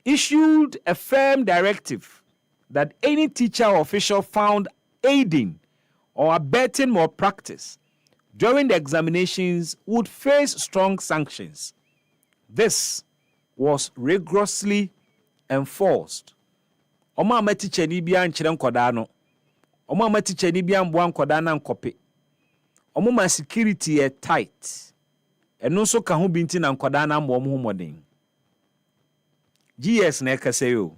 issued a firm directive that any teacher or official found aiding or abetting malpractice during the examinations would face strong sanctions. This was rigorously enforced. Oma ma teacher ni bia nkyere nkoda no. Oma ma teacher ni bia mboa nkoda na nkope. Oma ma security e tight. Eno so ka ho binti na nkoda na mbo mo modern. GS na ekase yo.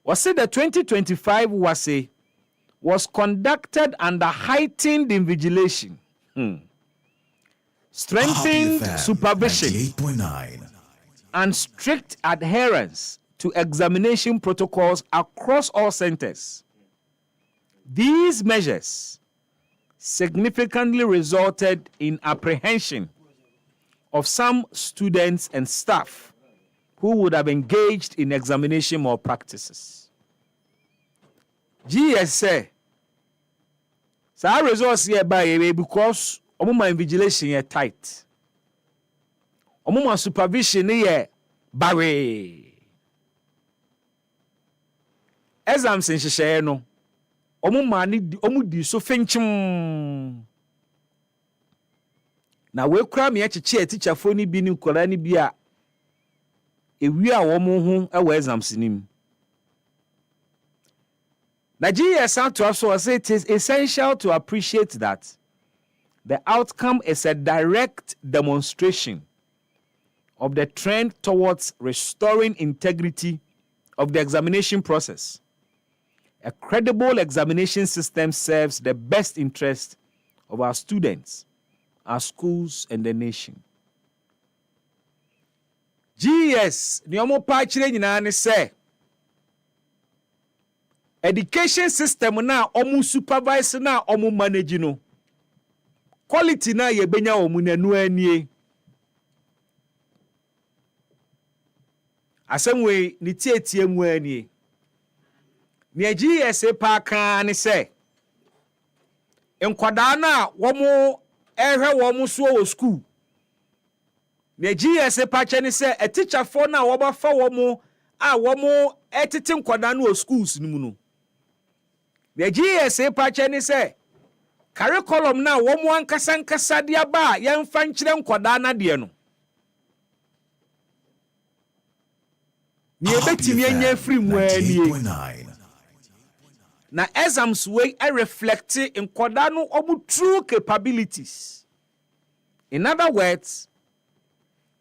Was it the 2025 was conducted under heightened invigilation, strengthened supervision, and strict adherence to examination protocols across all centers. These measures significantly resulted in apprehension of some students and staff who would have engaged in examination malpractices. GSA, so our results here by because my invigilation is tight. My supervision is barry. Exams in Shishaya no. Di so finchum. Na we kra me achiche teacher fo ni bi ni kola ni bi a ewi a wo mo hu e wa exams nim. Nigeria sound to us so say it is essential to appreciate that the outcome is a direct demonstration of the trend towards restoring integrity of the examination process. A credible examination system serves the best interest of our students, our schools, and the nation. GS, ni omo pa chire nyina ne say education system na omu supervise na omu manage no quality na ye benya omu nanu anie asemwe ni tietie mu anie ni GS pa kan ne say enkwada na womu ehwe womu so wo school ni GS pa che ne say a teacher for na wo ba fa womu a womu etete nkwada na wo schools ni mu no. The GSA pache ni se curriculum na wo mo ankasa dia ba yemfa nkyere nkoda na de no ni ebetimi anya free mu ani na exams wey reflect nkoda no obu true capabilities. In other words,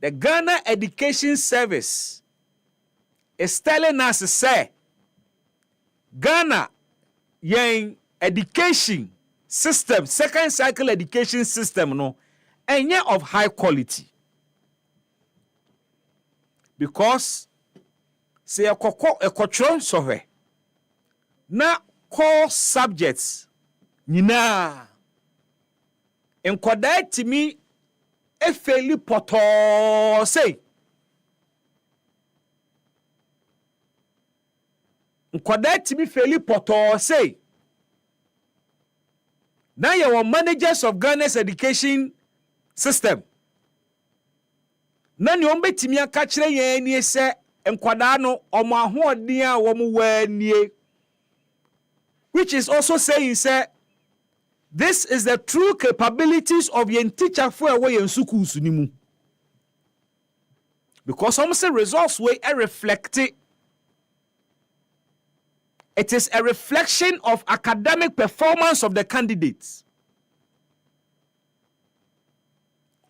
the Ghana Education Service is telling us say Ghana yen education system, second cycle education system no enye of high quality. Because say ekotron sohwe na core subjects nyina enkoda timi efeli poto say nkoda timi feli poto say now you are managers of Ghana's education system na ni ombe timi aka kire yen ni se nkoda no omo ahoden a wo mo wanie, which is also saying say this is the true capabilities of your teacher for away in schools ni mu, because some say results we reflect it is a reflection of academic performance of the candidates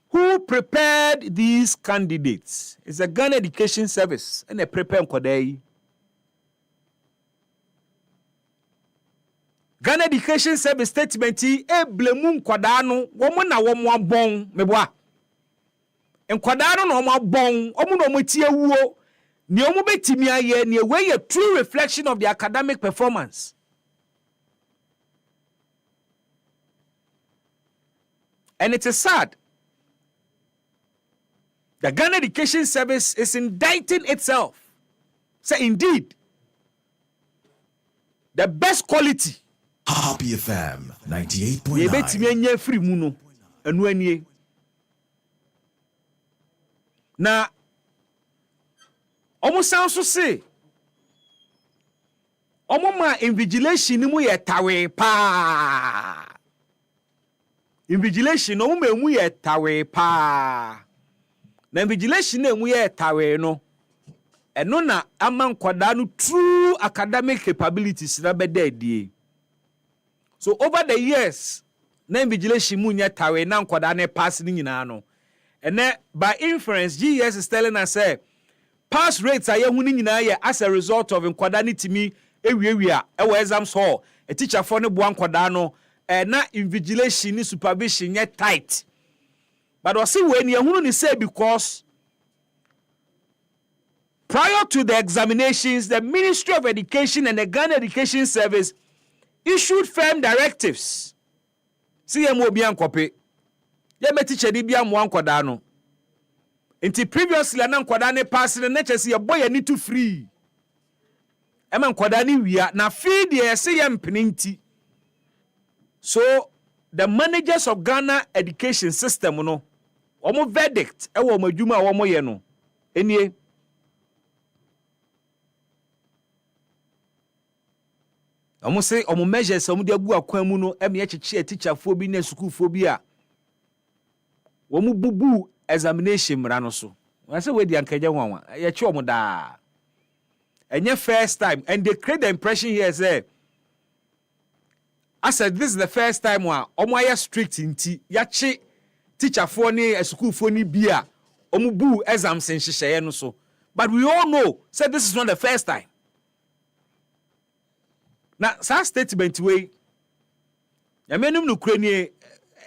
who prepared these candidates. It's a Ghana Education Service and a prepare nkodai. Ghana Education Service statement e blemu nkwadaa no womo na womo abon meboa nkwadaa no na womo abon omo na omo tie wuo ne omo betimi aye ne we ye true reflection of the academic performance. And it is sad. The Ghana Education Service is indicting itself. So indeed, the best quality. Happy FM 98.9. Ye betimi anya free mu no anu anie. Na omo san so say omo ma invigilation ni mu ye tawe pa. Invigilation omo ma mu ye tawe pa. Na invigilation na mu ye tawe no eno na ama nkwada no true academic capabilities na beda die. So over the years na invigilation mu nya tawe na nkwada na pass ni nyina no. And then by inference GES is telling us say pass rates are hu ni nyina ye as a result of nkwada ni timi ewiewia e wo exams hall a teacher for ne bo nkwada no na invigilation ni supervision ye tight. But we see when you ni say because prior to the examinations, the Ministry of Education and the Ghana Education Service issued firm directives. See mo bi ankope. Ye be teacher di bia mo ankwada no. Until previously na ankwada ne pass ne nature ye boy ni to free. Ema ankwada ni wia na feed ye say ye mpninti. So the managers of Ghana education system no omo verdict e wo madwuma a wo ye no enie omo say omo measures omo de agu akwan mu no eme ye cheche teacher fo bi na school fo bi a wo mu bubu examination mra no so wa say we di ankaje wanwa ye che omo da enye first time and they create the impression here say I said this is the first time wa omo aye strict nti ya che teacher for ni school for ni bia omo bu exams en hihye no so, but we all know said this is not the first time. Now sa statement way ya menum no kura ni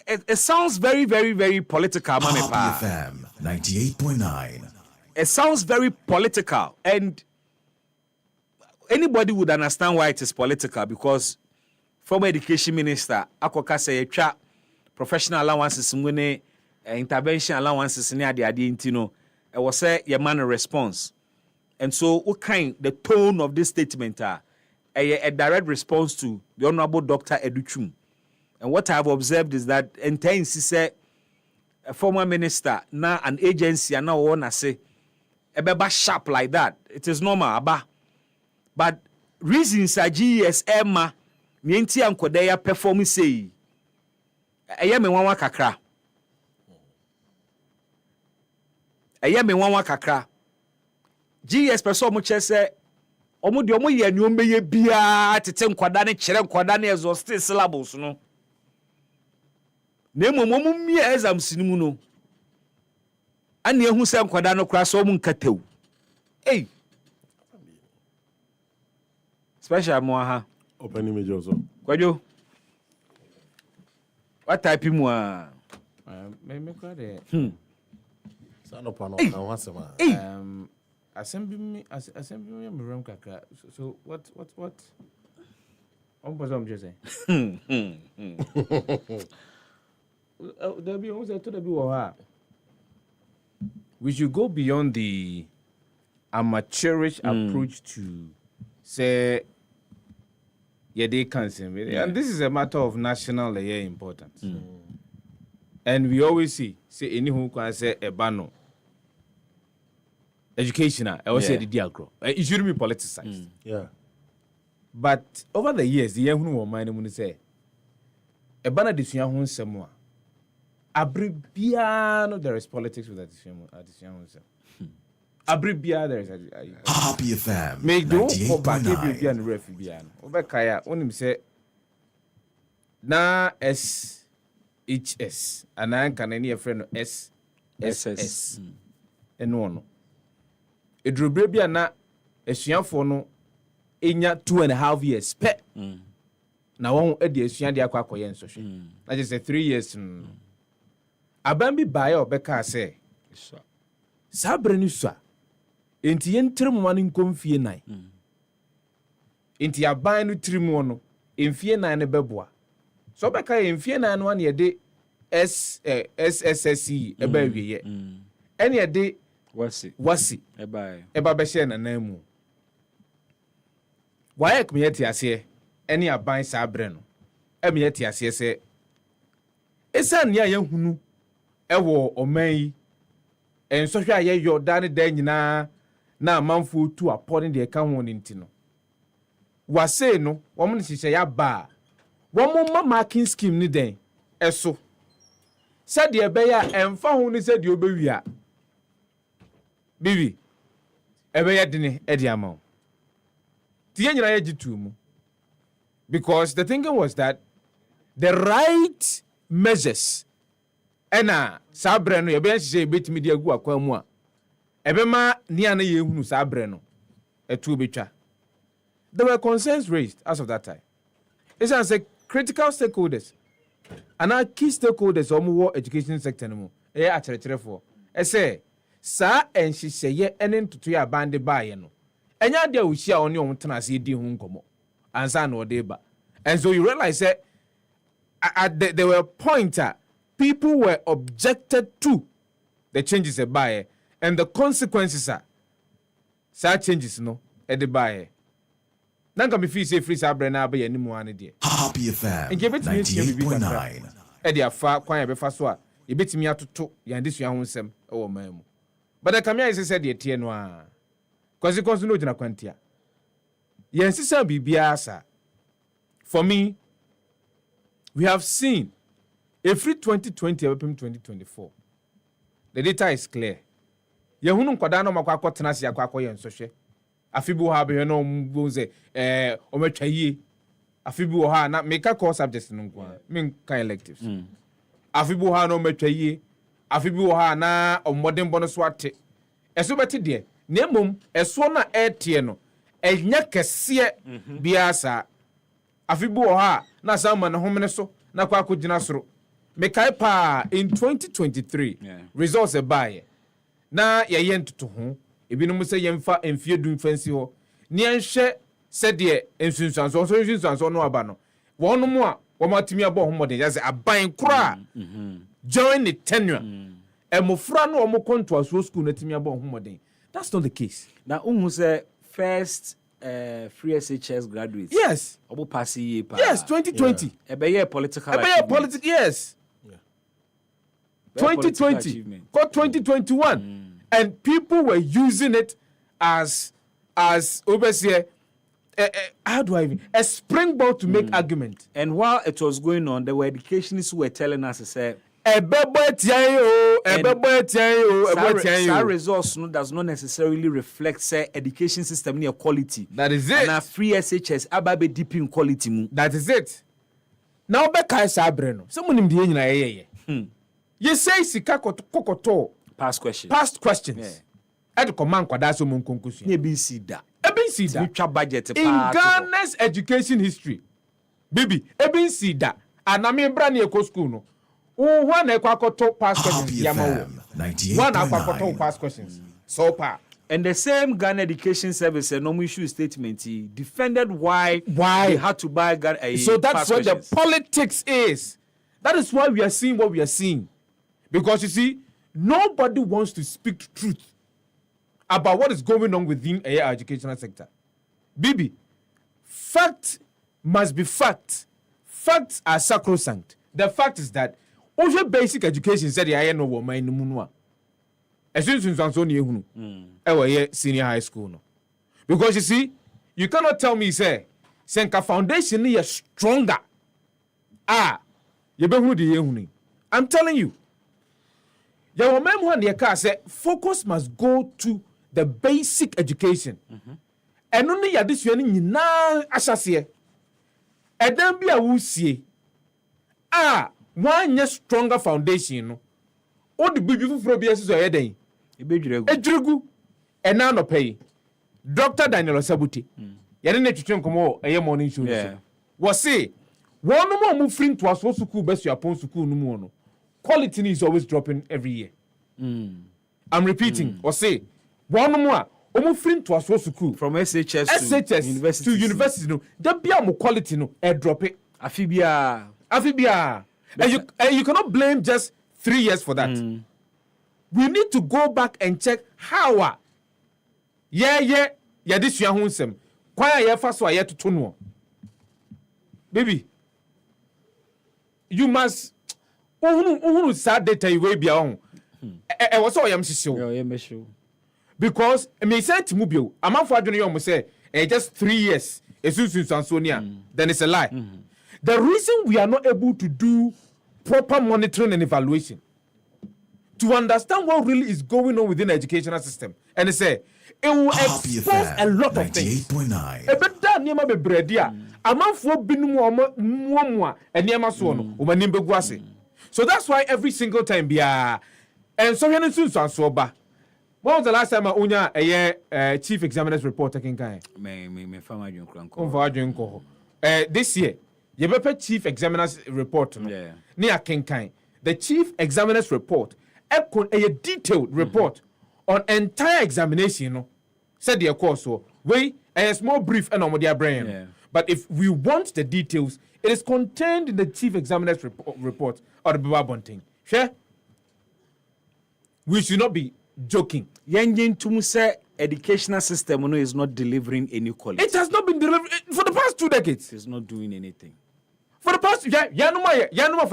it sounds very very very political mama pa. FM 98.9. It sounds very political and anybody would understand why it is political because former education minister akoka say twa professional allowances ngene intervention allowances ne ade enti no e was say your man response, and so what kind the tone of this statement a direct response to the Honorable Dr. Educhum. And what I have observed is that intense say a former minister na an agency and now wanna say ebeba sharp like that, it is normal aba, but reasons are GES Emma mienti ankoda ya perform say eye me wanwa kakra GES person mo che say omo de omo ye nneom beye bia tete nkwada ne kire nkwada ne exhaustive syllables no na momo mi exams ni mu no ane ehu se nkwada no kra so omo nkatew eh special mo ha open image also kwajo what type mu a me kwa de sana pano na wasema assembly me room kakra. So what on I'm just saying there be almost to be we should go beyond the amateurish approach to say they cancel, and this is a matter of national importance. And we always say any who can say a bano educational, I always say the diagro. It shouldn't be politicized. Yeah. But over the years, the young who mind when say a banner decision who somewhere. Abribiano, there is politics with that decision. Abribia, there is Happy FM. Make do for back and refubian. Over Kaya, only say na SHS, and I can any friend of SSS. And no. A drubrebia na a shian for no 2.5 years. na won e de asua de akwakoye nsohwe na je say 3 years aban bi bae obeka say sabre ni sua enti yentrem ma no nkomfie nan enti aban no trimu no emfie nan ne beboa so obeka emfie nan no na de SSSC eba wiye ene ye de wasi eba be share na nan mu waye kmiyeti ase ene aban sabre no emiyeti ase se esan ne ayehunu ewo oman yi ensohwe aye yoda ne da nyina na amanfo tu apone de ka ho ne ntino wase no wo mo hihye ya ba wo mo ma marking scheme ni den eso said ye be ya emfa ho ni said ye obewia bibi ebe ya dine e di amount tie nyina ye gitu mu because the thinking was that the right measures ena sabre no ye be hihye betimi de agu akwa mu a ebe ma nia na ye hunu sabre no etu betwa. There were concerns raised as of that time. It's as a critical stakeholders and our key stakeholders on more education sector no e a for say sa enhihye ye ene ntoto ya bande baaye no enya de awuhia oni on tena se di hu nkomo ansa na odeba. And so you realize that there were points people were objected to the changes e baaye and the consequences are such changes no e de baaye. Nanka me feel say free sabre na ba yanimu ane de. Happy FM 98.9. E de afa kwan ya be fa so a ye betimi atoto ya ndesua ho nsem e wo man mu. But the kamia is said de tie no a. Consequence no jina kwantia. Yen sisa bibia sa. For me, we have seen every 2020 up 2024. The data is clear. Ye hunu nkwada no makwa akotena se akwa ye nsohwe. Afibu ha be no mbuze ometwa yie afibu ha na make call subjects no kwa me kan electives afibu ha no metwa yie afibu ha na omodin bono so ate eso beti de na emom eso na etie no enya kese biasa afibu ha na sama na homene so na kwa akogina soro me kai pa in 2023 results e bae na ye yentoto ho ebinum se yemfa emfie du fancy ho ni enhwe se de ensunsuanso no aba no wonu mu a wo matimi abo homode ya se aban kura join the tenure emofra no omo konto aso school na timi abo homode. That's not the case. Na unhu se first free SHS graduates yes obo pass ye pa yes 2020 ebe ye political yes 2020 got 2021 and people were using it as overseer how do I even a springboard to make argument. And while it was going on, there were educationists who were telling us to say our results does not necessarily reflect say education system near quality. That is it. And our free SHS ababe deep in quality mu. That is it. Now beka sabre no. Someone in the ye. You say sika kokoto past questions. Yeah. At the command kwada so mon konkusu. ABC da. Budget in Ghana's education history. Bibi, ABC da. Anami bra ni eko school no. One ekwakoto past questions yamawo. One ekwakoto past questions. So pa. And the same Ghana Education Service no issue statement he defended why they had to buy Ghana. So that's what the politics is. That is why we are seeing what we are seeing. Because you see, nobody wants to speak the truth about what is going on within our educational sector. Bibi, fact must be fact. Facts are sacrosanct. The fact is that over basic education said the no woman in the munwa. As soon as you senior high school no. Because you see, you cannot tell me say Senka foundation is stronger. I'm telling you. Your mem one the car say focus must go to the basic education. And only ya this one nyina asase. And then be a wusie. One year stronger foundation no. All the beautiful probias are heading. Ejiregu. And now no pay. Dr. Daniel Sabuti. Yadine chichon komo a morning show. Was say one more move free to us school best your upon school no more. Quality is always dropping every year. I'm repeating or say one more move free to us school from SHS to university no. There be more quality no drop it. Afibia. And you cannot blame just 3 years for that. We need to go back and check how this year hunsem. Kwaya ye fa so aye to no. Baby, you must sad data you will be on. I was all show. Because me say to mobile, a man for adwene say just 3 years. Then it's a lie. The reason we are not able to do proper monitoring and evaluation to understand what really is going on within the educational system, and they say it will expose a lot of things. So that's why every single time and so when was the last time a chief examiner's report taking kind? This year, you better chief examiner's report. Near Kinkai. The chief examiner's report a detailed report on entire examination. Said the course so a small brief and on their brain. But if we want the details, it is contained in the chief examiner's report or the Bababon. Sure? We should not be joking. Yang to say educational system is not delivering any quality. It has not been delivered for the past 2 decades. It's not doing anything. For the past for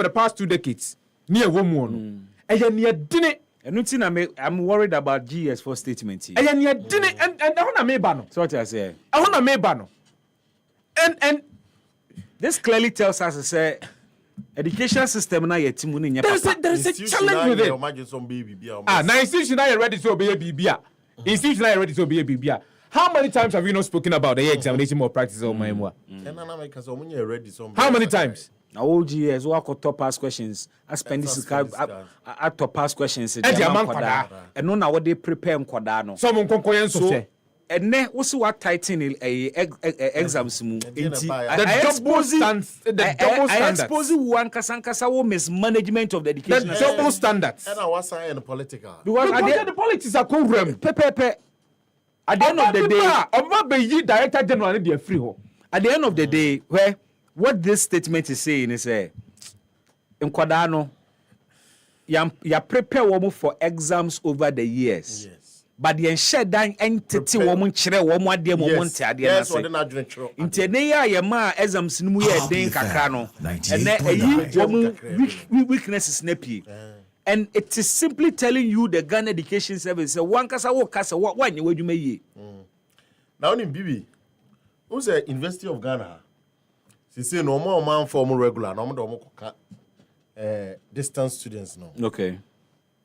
the past 2 decades. Near woman. And near dinner. And I'm worried about GS4 statement here. And near dinner and I want to make bano. So what I say? I want to make bano. And this clearly tells us to say education system na yet there is a challenge with it. Now institution are ready to obey BBA. Institution are ready to obey BBA. How many times have you not spoken about the examination more practice or more? How many times? Now OGS what top pass questions. I spend this at top pass questions. And no now what they prepare no. Someone so and ne what's what tighten exams mu the double standards. Expose one kasankasa wo mismanagement of the education. The double standards. And I was saying political. Because the politics are program. Pepe. At the end of the day, director general they are free ho. At the end of the day, where what this statement is saying is nkwadano ya prepare woman for exams over the years. Yes. But the enshare dan entity woman chere woman ade woman te ade na say. Intene ya ma exams no mu ya den kakra no. And na woman weaknesses na pie. And it is simply telling you the Ghana Education Service say one kasa wo kasa one you adwuma yie. Now in Bibi, who's the University of Ghana? She say no more man formal regular, no more distance students no. Okay.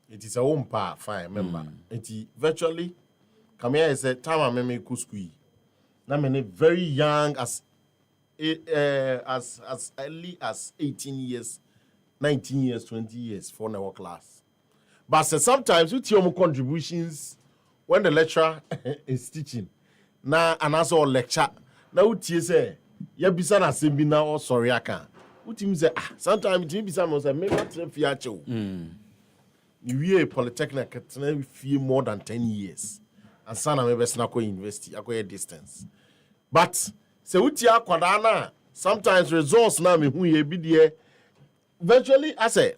It is a home part, fine, remember. It is virtually come here is a time I remember school. Now many very young as early as 18 years, 19 years, 20 years for our class. But sometimes with your contributions when the lecturer is teaching. Now and also lecture. Now what you say? You be sana seminar or sorry I can. What you say? Sometimes you be sana say maybe not fiacho. You are polytechnic at fee more than 10 years. And son of a university, I go a distance. But se utia kwadana sometimes resource na me hu ye bi de virtually I say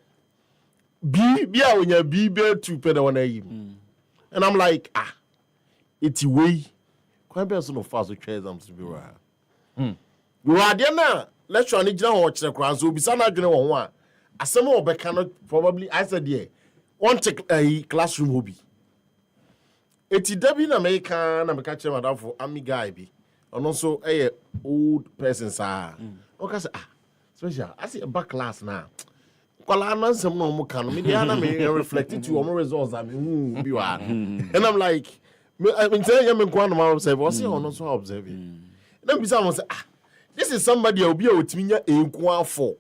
be a when you be to pay the one him. And I'm like it's way quite person of fast with exams to be right. You are there now. Let's try to get on watch the crowd. So be sana adwene won one. Asem obeka probably I said there. One take a classroom hobby. Eti debi na America na meka chere madam for army guy bi. And also a old person sa. Okay say special. I see a back class now. Kwala nansem no mo kan me dey na me reflect to your results I mean bi wa. And I'm like I'm saying you me kwa no observe. I see on so observe. Then be say this is somebody obi a otimi nya enku afọ.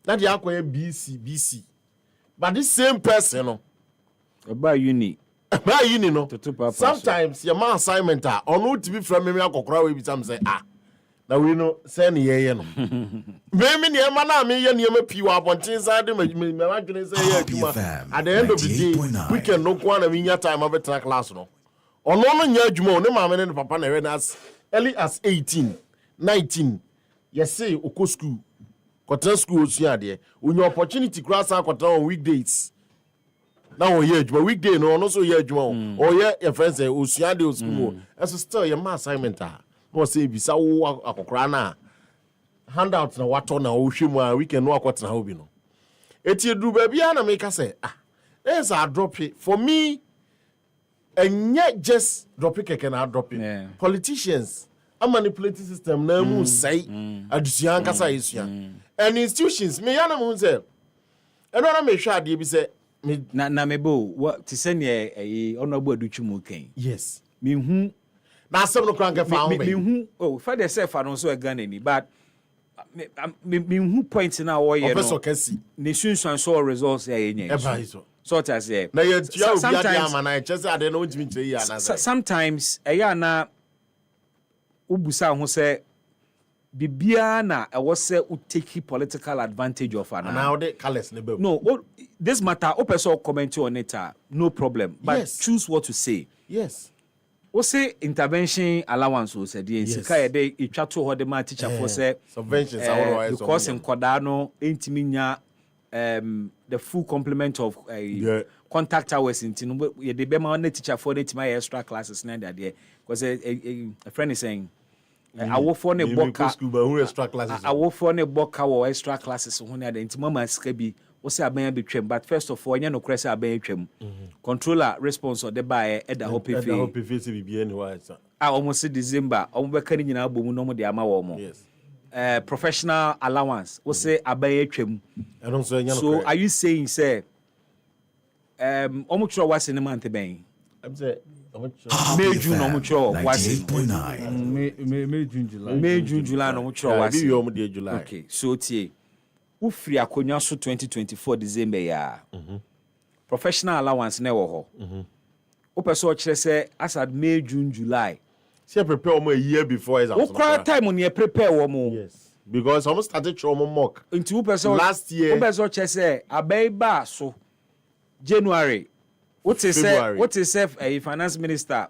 Na dey akoye BC. But this same person, no, about uni, no. Sometimes your man assignment or no to be from me, I could cry with some say, Now we know send ye no. Me near mana me ye near me piwa abontin side me imagine say ye adwuma. At the end of the day, we can no kwa na minya time abetena class no. Ono no nya adwuma ne maame ne papa na we as early as 18, 19. Yes say oko school. Kotra school osua de. Onye opportunity class akotra on weekdays. Now we adwuma weekday no so ye adwuma o ye your friends say osua de school. As still your ma assignment ah. No say bisa wo akokra na handout na wato na wo hwemu a we can no akotena ho bi no. Eti edu ba bia na make say there's a drop it for me and yet just drop it keke na drop it. Politicians a manipulating system na mu say adusua nkasa yesua. And institutions me yana mu say eno na me hwa ade bi say na mebo what to send ye honorable adutwumu kan. Yes. Me hu na asem no kran ke fa ho be. Me hu father say fa no so e Ghana ni but me hu point na wo ye no. Professor Kesi. Ne sunsun so results ye nye. E ba iso. Sort as say. Na ye tia obi ade ama na chese ade no ntimi nche ya na. Sometimes ya na ubusa ho say bibia na e was say u take political advantage of ana. Now the colors ne be. No, this matter o person comment on it no problem but yes. Choose what to say. Yes. We say intervention allowance o say the sika ye dey etwa to ho de ma teacher for say subventions because nkoda no entimi nya the full complement of contact hours intino ye dey be ma na teacher for entimi extra classes na there because a friend is saying awo for ne boka extra classes awo for ne boka or extra classes ho na entimi ma sika bi we say aban betwem but first of all nya no krese aban twem controller response or the buy e da hope fe bibia ni wa sa almost December be kan nyina abomu no mo de ama wo mo yes professional allowance we say aban twem so are you saying say omo chro wase ne month ben I'm say May June omo chro wase May June July no mo chro wase July okay so tie ufiri akonya so 2024 December ya professional allowance na wo ho o person kire say asad May June July see prepare omo a year before exam o cry time on you prepare wo mo yes because almost started show omo mock into person last year o person kire say abai ba so January what is say finance minister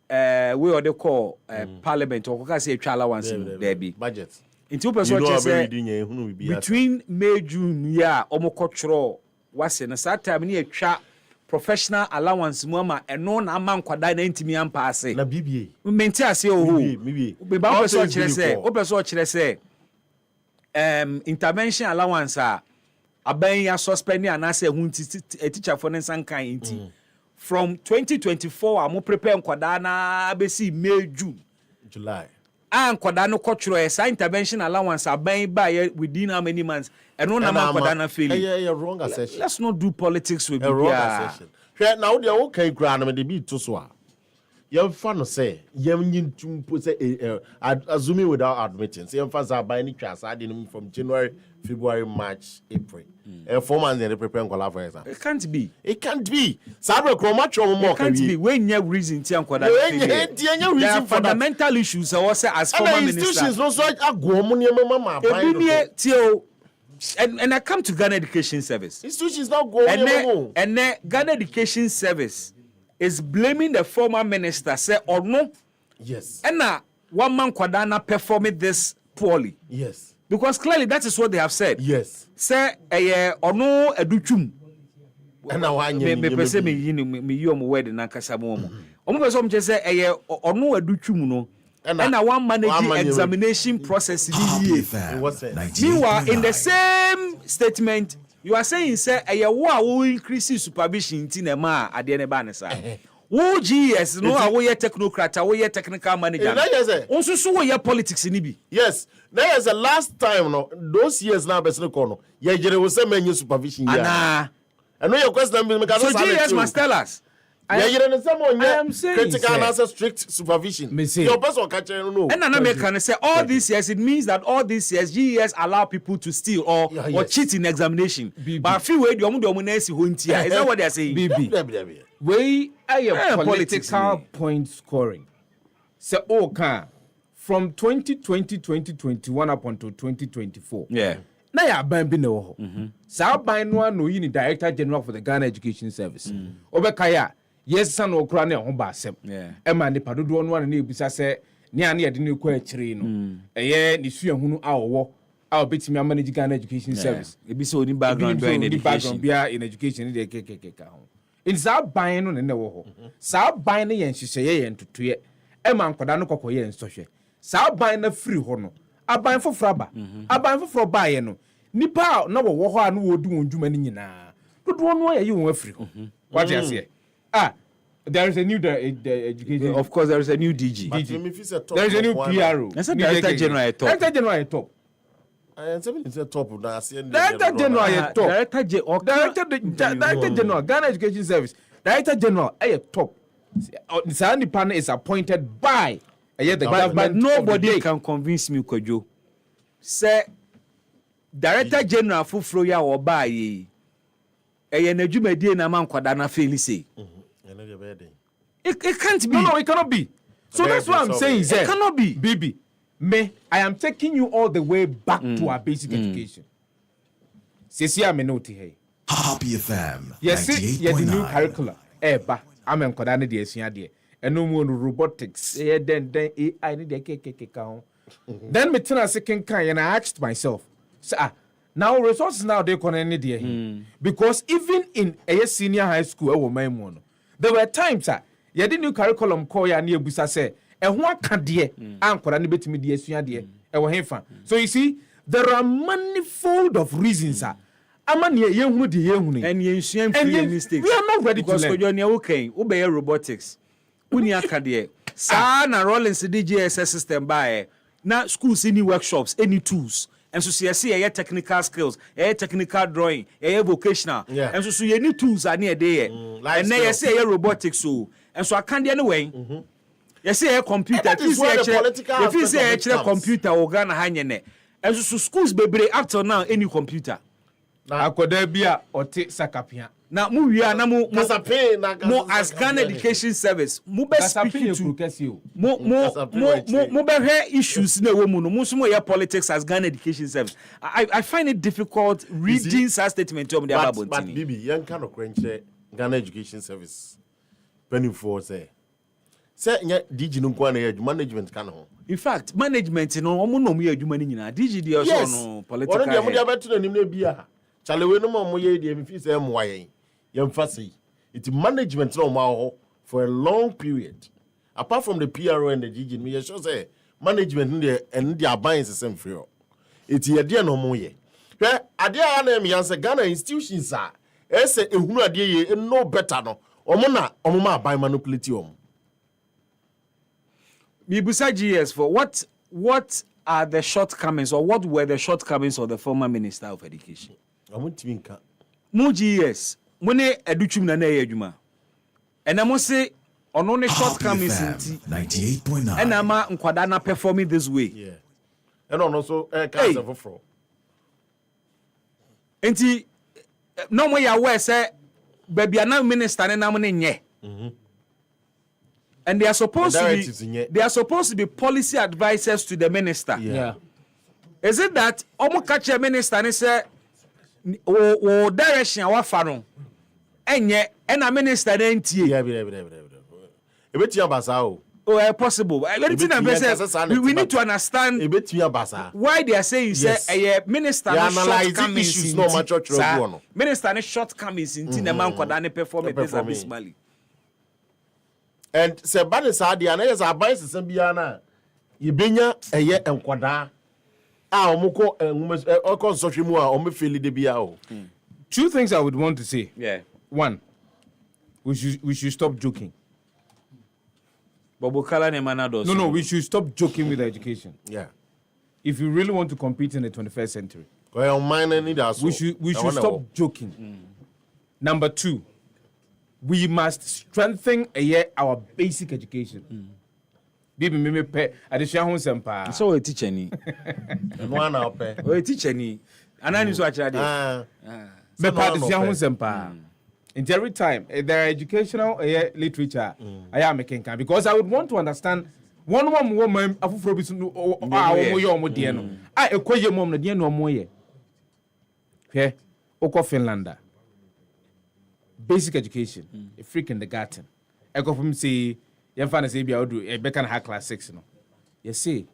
we or they call parliament or ka say allowance there be budget into person say between May June year omo kotro wase na that time ni etwa professional allowance mu ama eno na ama nkwada na ntimi ampa ase na bibie menti ase o be ba person kire say intervention allowance aban ya suspend na say hu teacher for nsankan nti from 2024 amo prepare nkwada na abesi May June July nkwada no kotro esa intervention allowance aban ba within how many months eno na ma nkwada na fail wrong assertion. Let's not do politics with wrong assertion. Now they okay grant me the beat to so you fan no say you ntum po say assuming without admitting say emphasis by any class adding from January, February, March, April 4 months they prepare nkola for exam. It can't be sabe ko match o mo can't be when you reason ti nkoda there are fundamental issues I was say as former minister institutions no so agwo mo ne mama and I come to Ghana Education Service. Institutions not go and Ghana Education Service is blaming the former minister say or no. Yes. And now one man kwadana performing this poorly. Yes. Because clearly that is what they have said. Yes. Say or no educhum. And now I me pese me yom word na kasa mo mo. Omo pese omo say or no educhum no. And one managing examination process. Meanwhile, in the same statement, you are saying, say, will increase supervision in a ma at the end of the Who GS, no, I will technocrat, I will technical manager. Also, so your politics in Ibi. Yes, there is a last time, no, those years now, Bessie Corner, yeah, was a menu supervision. I know your question, so GS must tell us. I am saying critical and strict supervision. Your person catch no. And another can say all these years, it means that all these years GES allow people to steal or cheat in examination. But few way the is that what they are saying? We are political point scoring. So can from 2020, 2021 up until 2024. Yeah. Na ya ban bi na wo ho. Sa ban no no yi ni Director General for the Ghana Education Service. Obekaya, yes san okura na ho ba asem. E ma ne padodo no na ebisa se ne ane yede ne kwa akire no. Eye ne suahunu awowo a obetimi manage Ghana Education Service. Ebisa oni background in education de kekeka ho. In sa ban no ne wo ho. Sa ban ne yen hyehyeye yen totoye. E ma nkoda no kokoye nsohwe. Sa ban na free ho no. Aban foforo aba. Aban foforo ba ye no. Nipa na wo ho a no wodi won dwuma ni nyina. Dodo no ye won afiri ho. What you say? There is a new education. Of course, there is a new DG. There is a new PRO. That's a Director General at top. Director General at top. Director General at top. Director General, Ghana Education Service. Director General at top. Sani Pan is appointed by the government. But nobody can convince me, Kojo. Say, Director General Fufro ya oba ye. Eye na dwumadi na man kwada na fail say. It can't be. No, it cannot be. So that's what I'm saying. It cannot be. Bibi, I am taking you all the way back to our basic education. Sisi amenoti hey. Happy FM. Yes, the new curriculum. Eba, I'm kwada na de asua de. Eno mu robotics. Then AI ni de kekeka. Then me tena second kan and I asked myself, now resources now they connect there because even in a senior high school there were times you did new curriculum call ya near busa say and one can dear and koran betimi de asua de so you see there are manifold of reasons amani yehunu de yehunu and yensua free mistakes we are not ready because to learn because you okay obey robotics uni akade sa na Rollins DGSS system by na schools any workshops any tools and so see a technical skills a technical drawing a vocational and so you need tools are near there and then you say robotics so and so I can't anyway you say a computer if you say a computer organ hanyene and so schools bebre up till now any computer na akoda bia ote sakapia na mu wia na mu as Ghana Education Service mu be speaking to mu be hear issues na wo mu no mu so mo politics as Ghana Education Service. I find it difficult reading such statement to the about but Bibi yan kind of kwenche Ghana Education Service 24 say nya DG no kwa na management kan ho. In fact management no omo no mu adwuma ni nyina DG dey also no political. One dey mo dey abeto na nim na bia chalewe no mo ye dey me fi say mo wayen. It's management no for a long period. Apart from the PRO and the DG, me sure say management and the abines the same free. It's here dear no more. Where adia na me answer Ghana institutions are say ehunu adie ye no better no. Omona abai manipulate om. Mibusa GS for what are the shortcomings or what were the shortcomings of the former Minister of Education? I want to think. Mu GS Mone educhum na na adwuma. Ena mo se ono ne shortcomings nti 98.9. Ena ma nkwada na performing this way. Yeah. And also cancer for fraud. Nti no mo ya we say baby na minister na mo ne nye. And they are supposed to be policy advisors to the minister. Yeah. Is it that omo catch a minister and say o direction wa fa no enye na minister entie ebetia basa o possible we need to understand ebetia basa why they are saying say minister issues no matter no minister ne shortcomings inti na man kwada ne perform this abysmally and say bad is hard and yes advice sem bia na yebenya eye enkwada omoko consortium a omefeli de bia o. Two things I would want to say. Yeah. One, we should stop joking. No, we should stop joking with education. Yeah. If you really want to compete in the 21st century, we should stop joking. Number two, we must strengthen our basic education. Bibi me pe adesua ho sempa. So we teacher ni. No one na pe. We teacher ni. Anani so akira de. Me pa adesua ho sempa. And every time there are educational literature I am making because I would want to understand one woman afufro bi so no omo de no a ekoye mom no de no omo ye hwe okọ Finlanda basic education a free kindergarten eko from say you find say bia odu e be kan ha class 6 no you see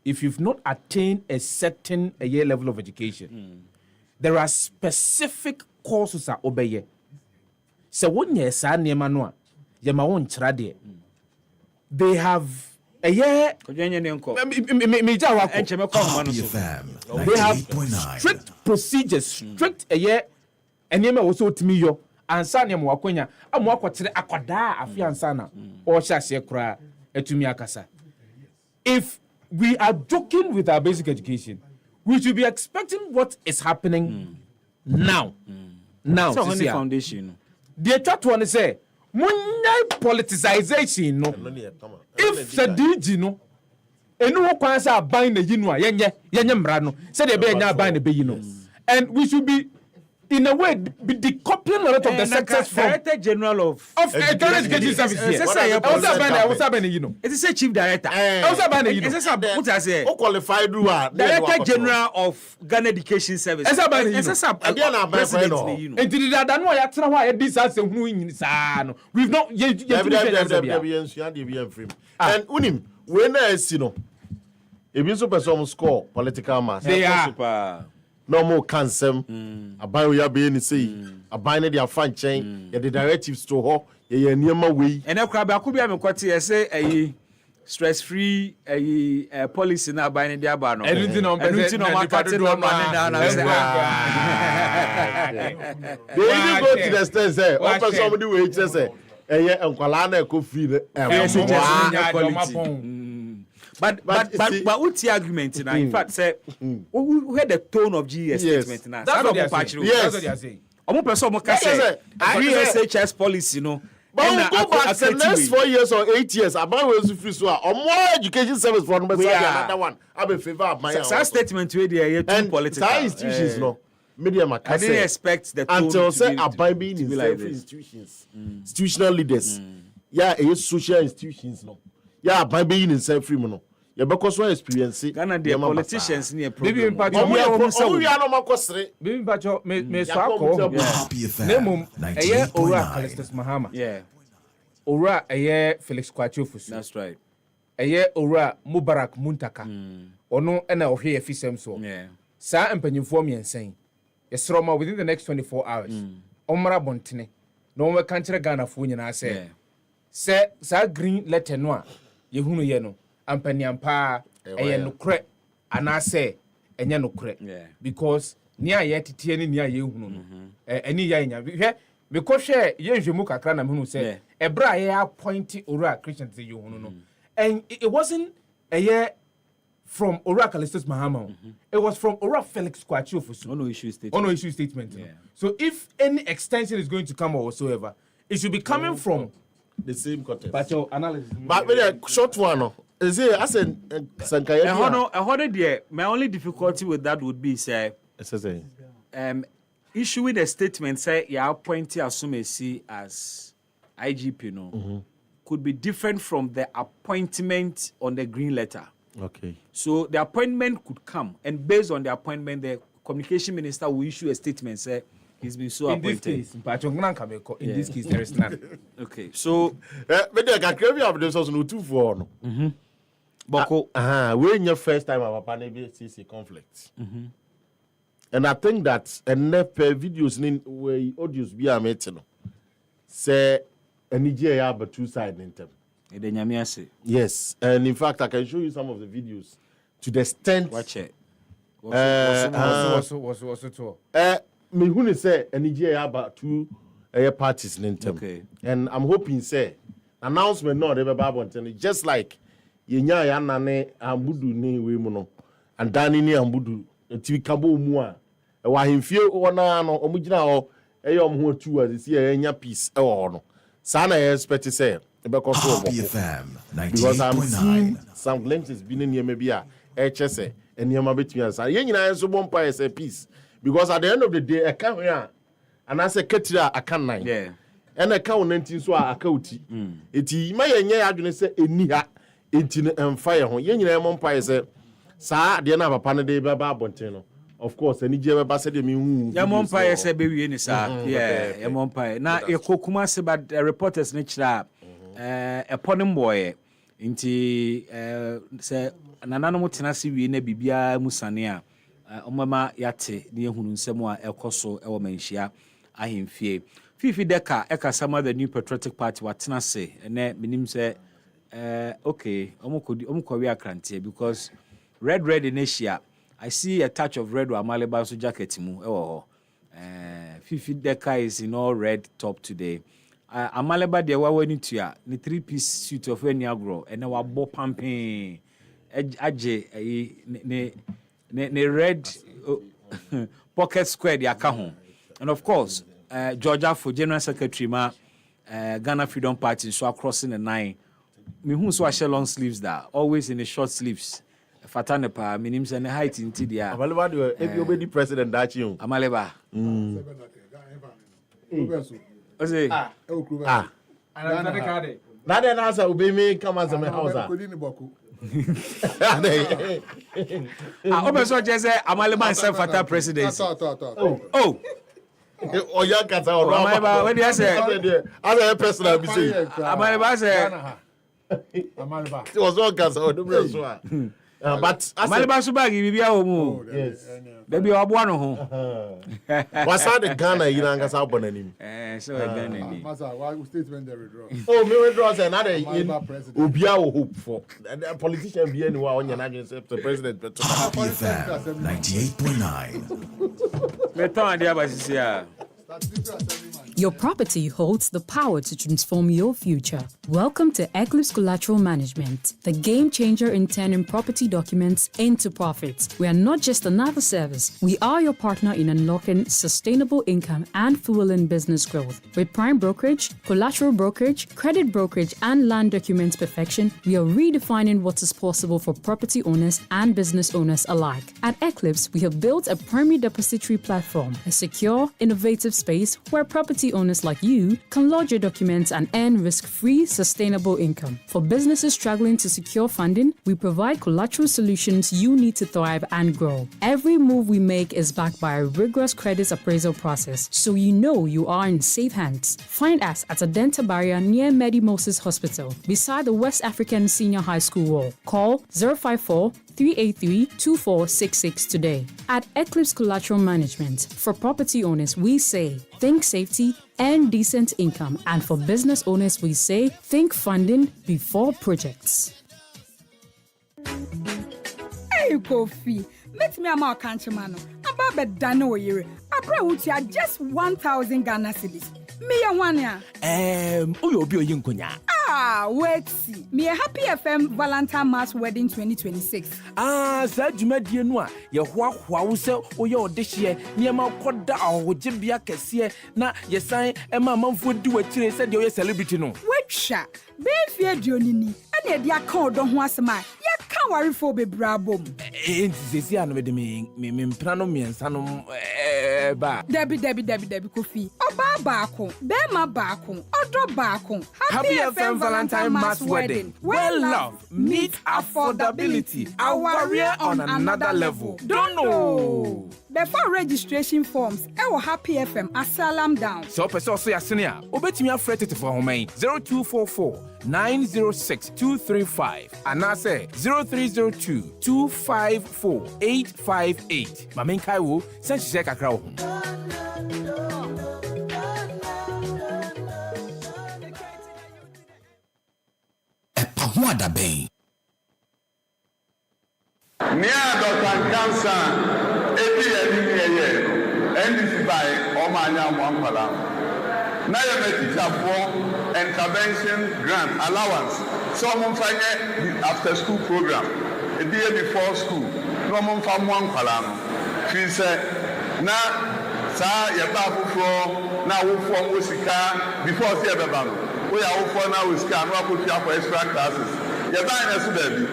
if you've not attained a certain year level of education there are specific courses are obeye so wonye sa niema no a ye ma won kyra de they have a year they have strict procedures strict a year and yema wo so timi yo ansa ne mo akonya amo akotere akoda afi ansa na o hyase kra atumi akasa. If we are joking with our basic education, we should be expecting what is happening now. Now, so on the foundation. The third one is say munya politicization no. If the DG no enu wo kwan say aban na yi no a yenye mra no say dey be nya aban na be yi no. And we should be in a way be decoupling a lot of the sectors from Director General of Education Service here. What's happening, you know? It is a chief director. What's happening, you know? What I say? Qualified Director General of Ghana Education Service. What's happening, you know? And did that no ya tena wa this as who in sa no. We've not and unim when I see no. If you super some score political mass. They are super no more cancel. Aban we are being say aban na dia fan chain the directives to her ye niema we and e kra ba ko bia me kwete say stress free policy na aban na dia ba no anything on person no market no man down and say they even go to the extent say one person somebody we say enkwala na ko free But what's the argument now? In fact, say we had the tone of GS statement now. That's what they are saying. That's what they are saying. Omo person mo ka say free SHS policy no. But we go back the next 4 years or 8 years about we free so or more education service for another one. I be favor of my statement we dey too political. That institutions no. Media I didn't expect the tone until say about being in institutions. Institutional leaders. Yeah, social institutions no. Yeah, by being in self-free no. Yeah, because we experience Ghana the politicians near problem. Baby Mpacho, we are no makosre. Baby Mpacho, me swako. Name eye Ora Callistus Mahama. Yeah. Ora eye Felix Kwachu Fusu. That's right. Eye Ora Mubarak Muntaka. Ono ena ohwe efisem so. Yeah. Sa empanyimfo miensen. Yesroma within the next 24 hours. Omra bontene. No we kan kire Ghana fo nyina say. Say sa green letter no a yehunu ye no. Ampanyampa eye nokre anase enye nokre because nia ye tete ni nia ye hunu no eni ya nya hwe me ko hwe ye nhwemu kakra na hunu se ebra ye appoint Ora Christian say ye hunu no and it wasn't a year from Ora Callistus Mahama it was from Ora Felix Kwachu Fusu no issue statement so if any extension is going to come or whatsoever it should be coming from the same context but your analysis but very short one no. Is it as a Sankaya? My only difficulty with that would be say, issuing a statement say you appoint Asumesi as IGP no could be different from the appointment on the green letter. Okay. So the appointment could come, and based on the appointment, the communication minister will issue a statement say he's been so appointed. In this case, there is none. Okay. So, but the Kakebi of this was no 2-4 no. Boko. We're in your first time our panel sees a conflict. And I think that enough videos in where audios be a meeting. Say a Nigeria have 2 sides in them. Yes, and in fact I can show you some of the videos to the extent. Watch it. What's me who say a Nigeria have 2 parties in them. Okay. And I'm hoping say announcement no ever babon just like yenya ya nane ambudu ni we mu no andani ni ambudu ti kabo mu a e wa hemfie wona no omugina ho e yom ho atu a si yenya peace e wo no sa na expect say e be ko so because I'm seeing some glimpses been in here bia e chese eniema betumi ansa ye nyina enso bompa say peace because at the end of the day e ka ho a anase ketira aka nan yeah and e ka wo nantin so aka uti eti ma yenye adwene say eni ha Intin and fire hon. Yen yina mpa say saa de na papa no de baba abonten no. Of course, any je baba say de me hu. Ya mpa say be wie ni saa. Yeah, ya mpa. Na ekokuma se bad reporters ne kira eponim boy. Inti say nanano mutena se wie na bibia musane a omama yate ne ehunu nsem a ekoso ewo manhia ahemfie. Fifi Deka eka sama the new patriotic party watena se ene minim say okay omukọ we akrantie because red in Asia I see a touch of red with Amaleba so jacket mu ewo Fifi Deka is in all red top today. Amaleba de wa wani tua ni 3-piece suit of any agro and na wa bo pumping aje ne red pocket square de aka ho. And of course Georgia for General Secretary ma Ghana Freedom Party so crossing the 9. Me who so share long sleeves that always in the short sleeves. Fatane pa minim se ne height inti dia. Amaleba do if you be the president that you. Amaleba. Ose Another card. That then answer obey me come as a house. Obeso je say Amaleba se fata presidency. Oh. Oh ya kata o Amaleba when you say as a personal be say Amaleba say Amaleba. It was all kasa o do so. But Amaleba so bag bibia o mu. Yes. Baby obo no ho. Wasa the Ghana yina ngasa abonanim. So Ghana ni. Masa why statement they withdraw. Oh, me withdraw say na dey obia wo hope for. The politician be anywhere on your name say the president better. FM 98.9. Me ton dia ba sisi a. Your property holds the power to transform your future. Welcome to Eclipse Collateral Management, the game changer in turning property documents into profits. We are not just another service. We are your partner in unlocking sustainable income and fueling business growth. With prime brokerage, collateral brokerage, credit brokerage, and land documents perfection, we are redefining what is possible for property owners and business owners alike. At Eclipse, we have built a primary depository platform, a secure, innovative space where property owners like you can lodge your documents and earn risk-free, sustainable income. For businesses struggling to secure funding, we provide collateral solutions you need to thrive and grow. Every move we make is backed by a rigorous credit appraisal process, so you know you are in safe hands. Find us at Adenta Barrier near Medi Moses Hospital, beside the West African Senior High School wall. Call 054-383-2466 today. At Eclipse Collateral Management, for property owners, we say, think safety and decent income. And for business owners, we say, think funding before projects. Hey, Kofi, let me amount countryman. About the Dano year. I brought you just 1,000 Ghana cedis. Me and one ya. Ah, wait, see. Me a Happy FM Valentine Mass Wedding 2026. Sa dwumadie no a ye hoahoa wo se oye odehye niema koda ahogye kese na ye san ema manfo di wakire se de oye celebrity no. Wetwa, be fie duonini, ane e de aka odo ho asema. Ye kan warefo bebrabom. Enti ano me mpra no miensa no ba. Debi Kofi. Oba baako, bema baako, odo baako. Happy FM Valentine Mass Wedding. Well love meets affordability. Our warrior on another level. Don't know. Before registration forms, our Happy FM asalam down. So person so yasenia. Obetimi afret it for home 0244 906 235 and I say 0302 254 858. Mamen Kaiwo send she kakra wo. Wada bem. Nia Dr. Kansa, ebi yeye, NDC by Omanya Mwampala. Na ye teacher for intervention grant allowance. So mum fanye after school program. Ebi before school. No mum fa Mwampala. Fi say na sa ye ba fufuro na wo fo wo sika before say be ba no. We are for now with scan what put for extra classes. You buy na so baby.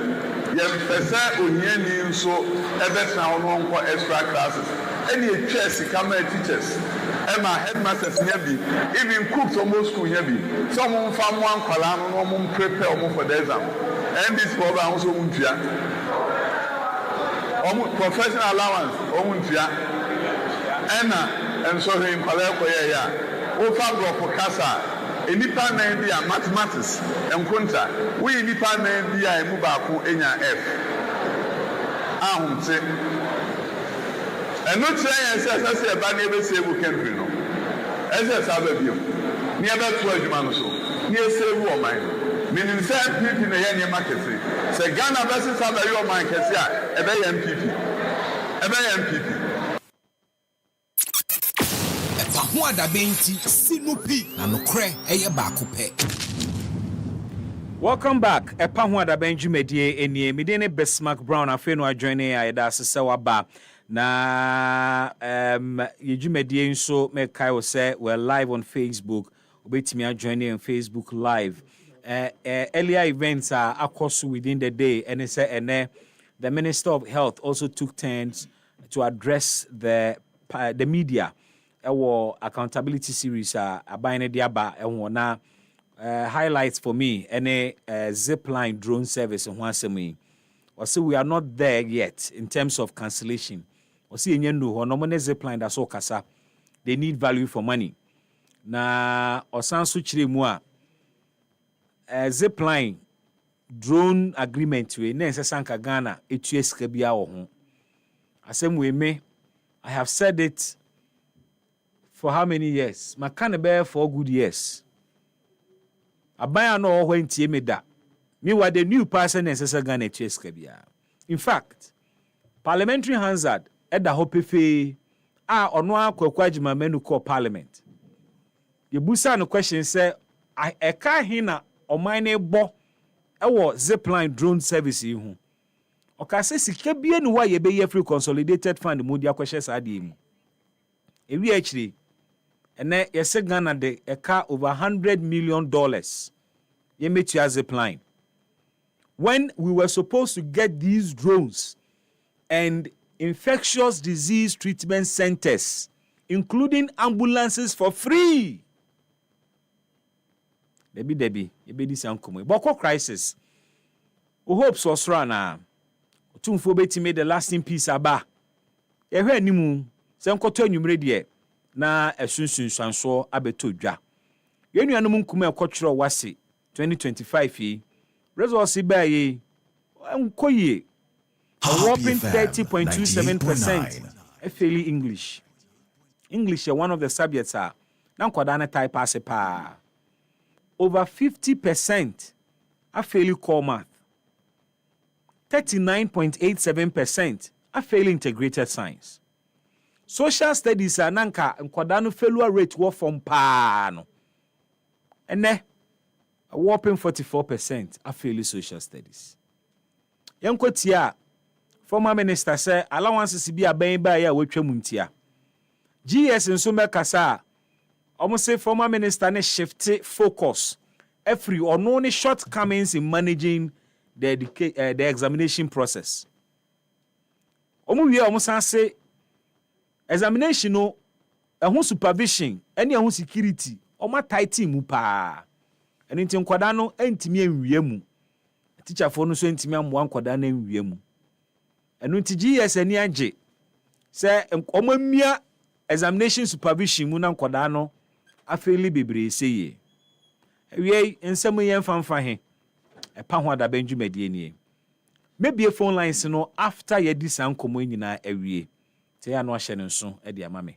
You pese onyeni nso ebe na ono for extra classes. Any chess camera teachers. Emma headmasters here be. Even cooks almost school here be. Some fam one kwala no prepare for the exam. NDC for ba also muntua professional allowance omuntua ena enso he nkwale koye ya o fa gro kasa enipa na bi a mathematics enkonta we enipa na bi a emu ba ko enya F ahumse eno tire yen se e ba na ebe se ebu country no ese sabe bio ni ebe to adwuma no so ni ese ebu o man meaning say PP na ye market say Ghana versus sabe yo man kese a ebe ye MPP Ho adabenti sinupi na nokre eye baako pe. Welcome back. Epa ho adabenju medie enie medene Bismarck Brown afeno adjoine ya eda sese waba na yejumedie nso mekai wo say we're live on Facebook. Obetimi adjoine on Facebook live. Earlier events are across within the day and it said the Minister of Health also took turns to address the media. Our accountability series abine diaba na highlights for me any zipline drone service in Wansemi. Or say we are not there yet in terms of cancellation. Or see no zipline that's all kasa. They need value for money. Na osan suchiri mua zipline drone agreement we na sanka Ghana etueska bia wo ho. Asem we me I have said it for how many years? Makane bear for good years. Abaya no when tie me da. Me wa the new person necessary Ghana etueska bia. In fact, parliamentary hazard eda hopefe ono akwa adwuma menu call parliament. The busa no question say eka hina omane bo ewo zipline drone service yi hu. Okase sika bia ni wa ye be ye free consolidated fund mu dia kwehye saade mu. Ewi akire ene yese Ghana de eka over $100 million ye metu zipline. When we were supposed to get these drones and infectious disease treatment centers, including ambulances for free. Debi, yebedi sankomo. Boko crisis. We hope so srana. Tumfo betime the lasting peace aba. Ehwe animu, se nkoto anwumre de na esunsun sanso abeto dwa. Yenu anum nkume ekotwero wase 2025 yi. Results ba yi enkoye. A whopping 30.27% fairly English. English is one of the subjects are na nkwada type as pa. Over 50% are fairly core math. 39.87% are fairly integrated science. Social studies are nanka nkwada failure rate wo from pa no. Ene a whopping 44% are fairly social studies. Yankotia former minister say allowances bi aban ba ya wotwa muntia. GS nso mekasa almost say former minister ne shift focus every or no shortcomings in managing the examination process. Omu wi almost say examination no ehun supervision ene ehun security oma tight mu pa. Eni nti nkwada no entimi enwie mu. Teacher for no so entimi amwa nkwada na enwie mu. Enu nti GS ani age say omamia examination supervision mu na nkwada no afeli bebre seye. Ewie nsem yen fanfa he. Epa ho ada benju medie nie. Maybe a phone lines no after ye di san komo nyina ewie. Te ya no ahye ne nso e de ama me.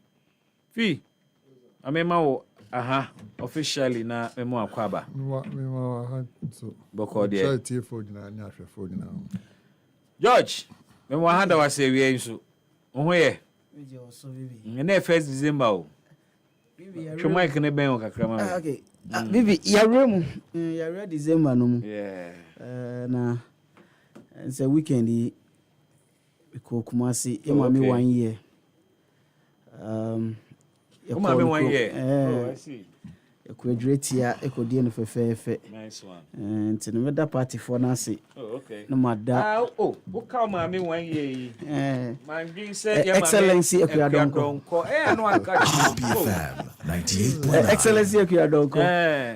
Fi amema wo aha officially na memo akwaba. Memo aha so. Boko de. Try tie phone na nya hwe phone na. George, memo aha da wase ewie nso. Wo ye? Meje oso bibi. Na 1st December o. Bibi ya. Twa mic ne ben o kakra ma. Okay. Bibi ya remu. Ya ready December no mu. Yeah. Na it's a weekend we ko Kumasi emami 1 year. Emami 1 year. Oh, I see. Equadratia, Ecodie no Fefe. Nice one. And to the party for Nancy. Oh, okay. No matter. What come on me 1 year? My being said, Excellency, Equadonco. Excellency, Equadonco.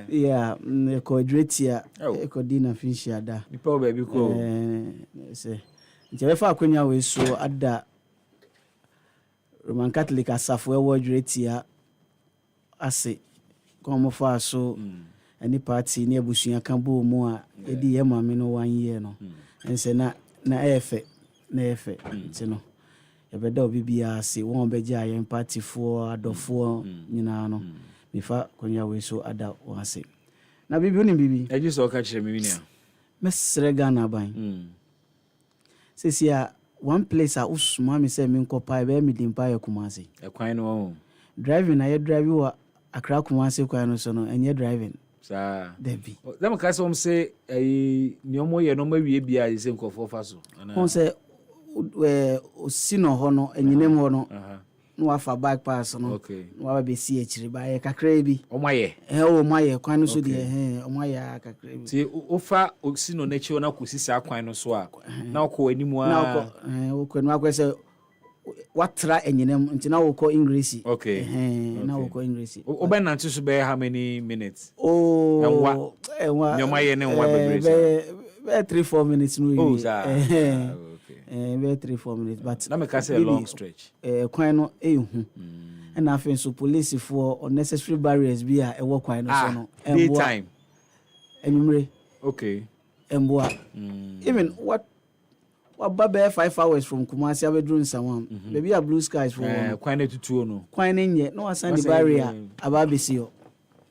Yeah, Equadratia, Ecodina Finchada. You probably go. Say, Jefa Quenya we so at the Roman Catholic Asafwe Wadratia. Ase come for so any party near Bushia Cambo Moa, Eddie Emma Mino 1 year no, and say na effect, na effect, you know. A better BBR say 1 beja and party 4 out of 4, you know, before Konya we so ada one say. Na bibi, I just saw catch me now. Miss Regana buying. Says here, one place I was mammy say Minko Pie, me Dimpire Kumasi. A quine home. Driving, I drive you. Accra Kumasi kwano so no enye driving sa Debbie dem ka se say nyomo ye no ma wie bia ye se nkofo fa so on say osino ho no enyinem ho no no afa back pass no no be si ekiri ba ye kakra bi omaye o maye kwano so de omaye kakra bi ti ofa osino na chi ona kosisi akwan no so a na okọ animu a na okọ no akwese watra enyinem nti na woko English na woko English oben nanti so be how many minutes enwa nyoma ye ne nwa bebre be 3-4 minutes no be 3-4 minutes but na me ka say long stretch kwan no ehu and afin so police for unnecessary barriers bi a ewo kwan no so no daytime enumre emboa even what Baba 5 hours from Kumasi abedrun Samam. Baby a blue skies for quite tutu no. Quite nye no asandi barrier ababisio.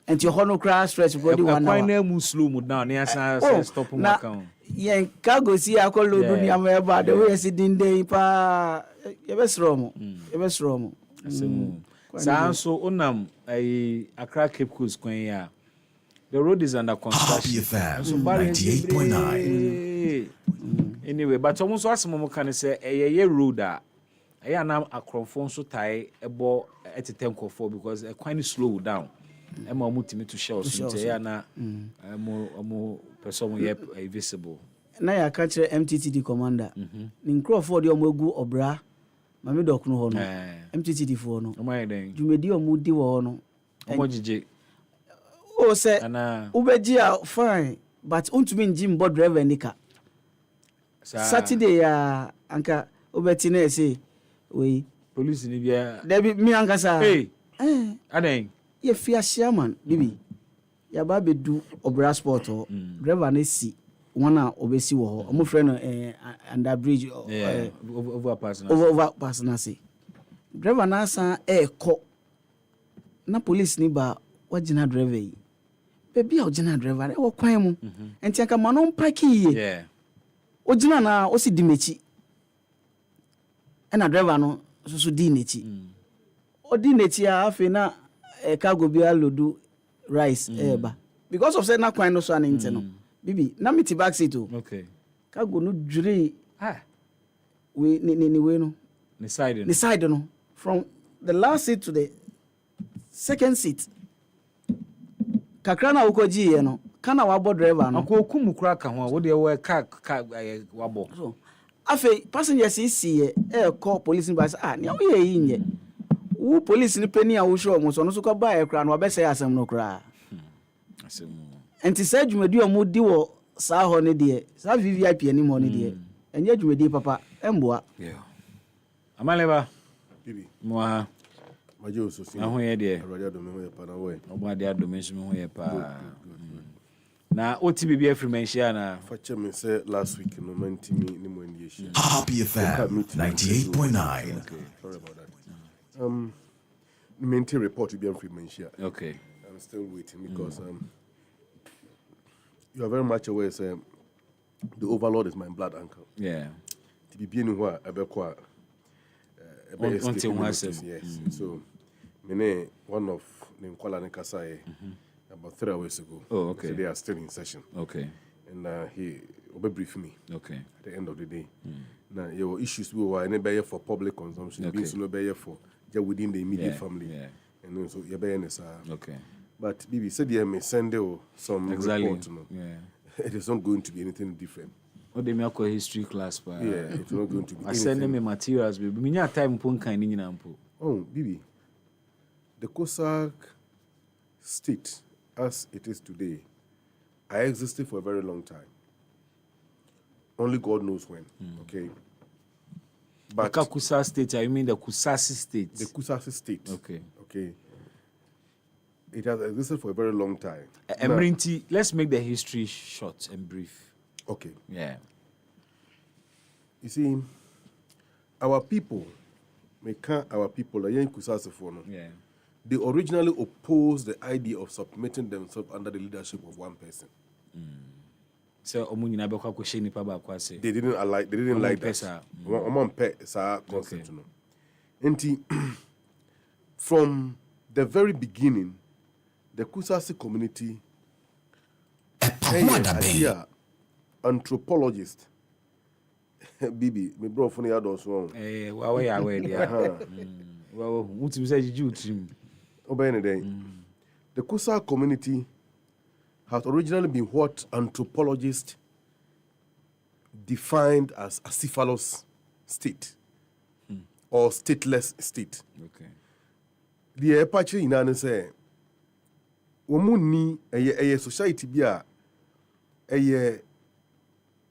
And your hono crash stretch body 1 hour. Quite mu slow mo down near stop mo account. Yen cargo see akolo do ni ameba the way see din dey pa yebesromo. Yebesromo. So onam Accra Cape Coast kwan ya. The road is under construction. So 98.9. Anyway, but almost as mom can say a road that I am now a cromphone so tie a ball at a tank for because a quite slow down. I'm more multi to show so na more person a visible. Na ya catch MTTD commander. Nin Crawford your mogu obra. Mami dok no hono. MTTD for no. My then. Jumedi o mudi wo no. Omojije. Oh say ubeji a fine but untumi njim board driver nika. Saturday ya anka obeti na say we police ni bia Debbie mi anka sa aden ye fia chairman bibi ya ba bedu obra sport driver na si wana obesi wo ho mo friend under bridge over pass na say driver na san ko na police ni ba wagina driver yi baby a wagina driver e wo kwan mu enti anka manon park yi ojina na o si dimechi na driver no so di nechi o di nechi afi na cargo bi alodu rice eba because of say na kwan no so an no bibi na miti back seat o cargo no jure we ni we no ni side no from the last seat to the second seat kakra na ukoji ye no kana wabo driver no akokum kura ka ho wo de we car wabo so afi passengers see call police bus ni o ye yinye wo police ni pani a wo show mo so no so ko ba e kura no obese asem no kura asem enti say dwumadi o mo di wo sa ho ne de sa VIP ani mo ne de enye dwumadi papa emboa amaleba bibi mo ha majo so sin ho ye de radio do me ho ye pa na we obo ade adome so me ho ye pa na OTB be free mention na fache me say last week no mantimi ni mo ndie shi Happy FM 98.9. Okay, sorry about that. Maintain report to be free mention. Okay. I'm still waiting because you are very much aware say the overlord is my blood uncle. Yeah. To be being who abekwa yes. So mene one of Ninkwala Nikasai about 3 hours ago. Oh, okay. So they are still in session. Okay. And he will brief me. Okay. At the end of the day. Now your issues we were never for public consumption. Okay. Being no better for just within the immediate Yeah, family. yeah. And so you're better okay. But Bibi said, yeah, may send you some report. No? Yeah. It is not going to be anything different. What they make a history class, yeah, it's not going to be. I send them materials, baby. Me nya time pon kan ni na mpo. Oh, Bibi, the COSAC state as it is today, I existed for a very long time. Only God knows when. Okay. But the COSAC state, I mean the Kusasi state. The Kusasi state. Okay. Okay. It has existed for a very long time. Emrinti, let's make the history short and brief. Okay. Yeah. You see, our people, yeah, they originally opposed the idea of submitting themselves under the leadership of one person. So they didn't like that. Concept. And from the very beginning, the Kusasi community, anthropologist, Bibi, my bro, funny adults wrong. The Kusa community has originally been what anthropologists defined as a cephalous state or stateless state. Okay. The Apache in an say, Womuni a society be a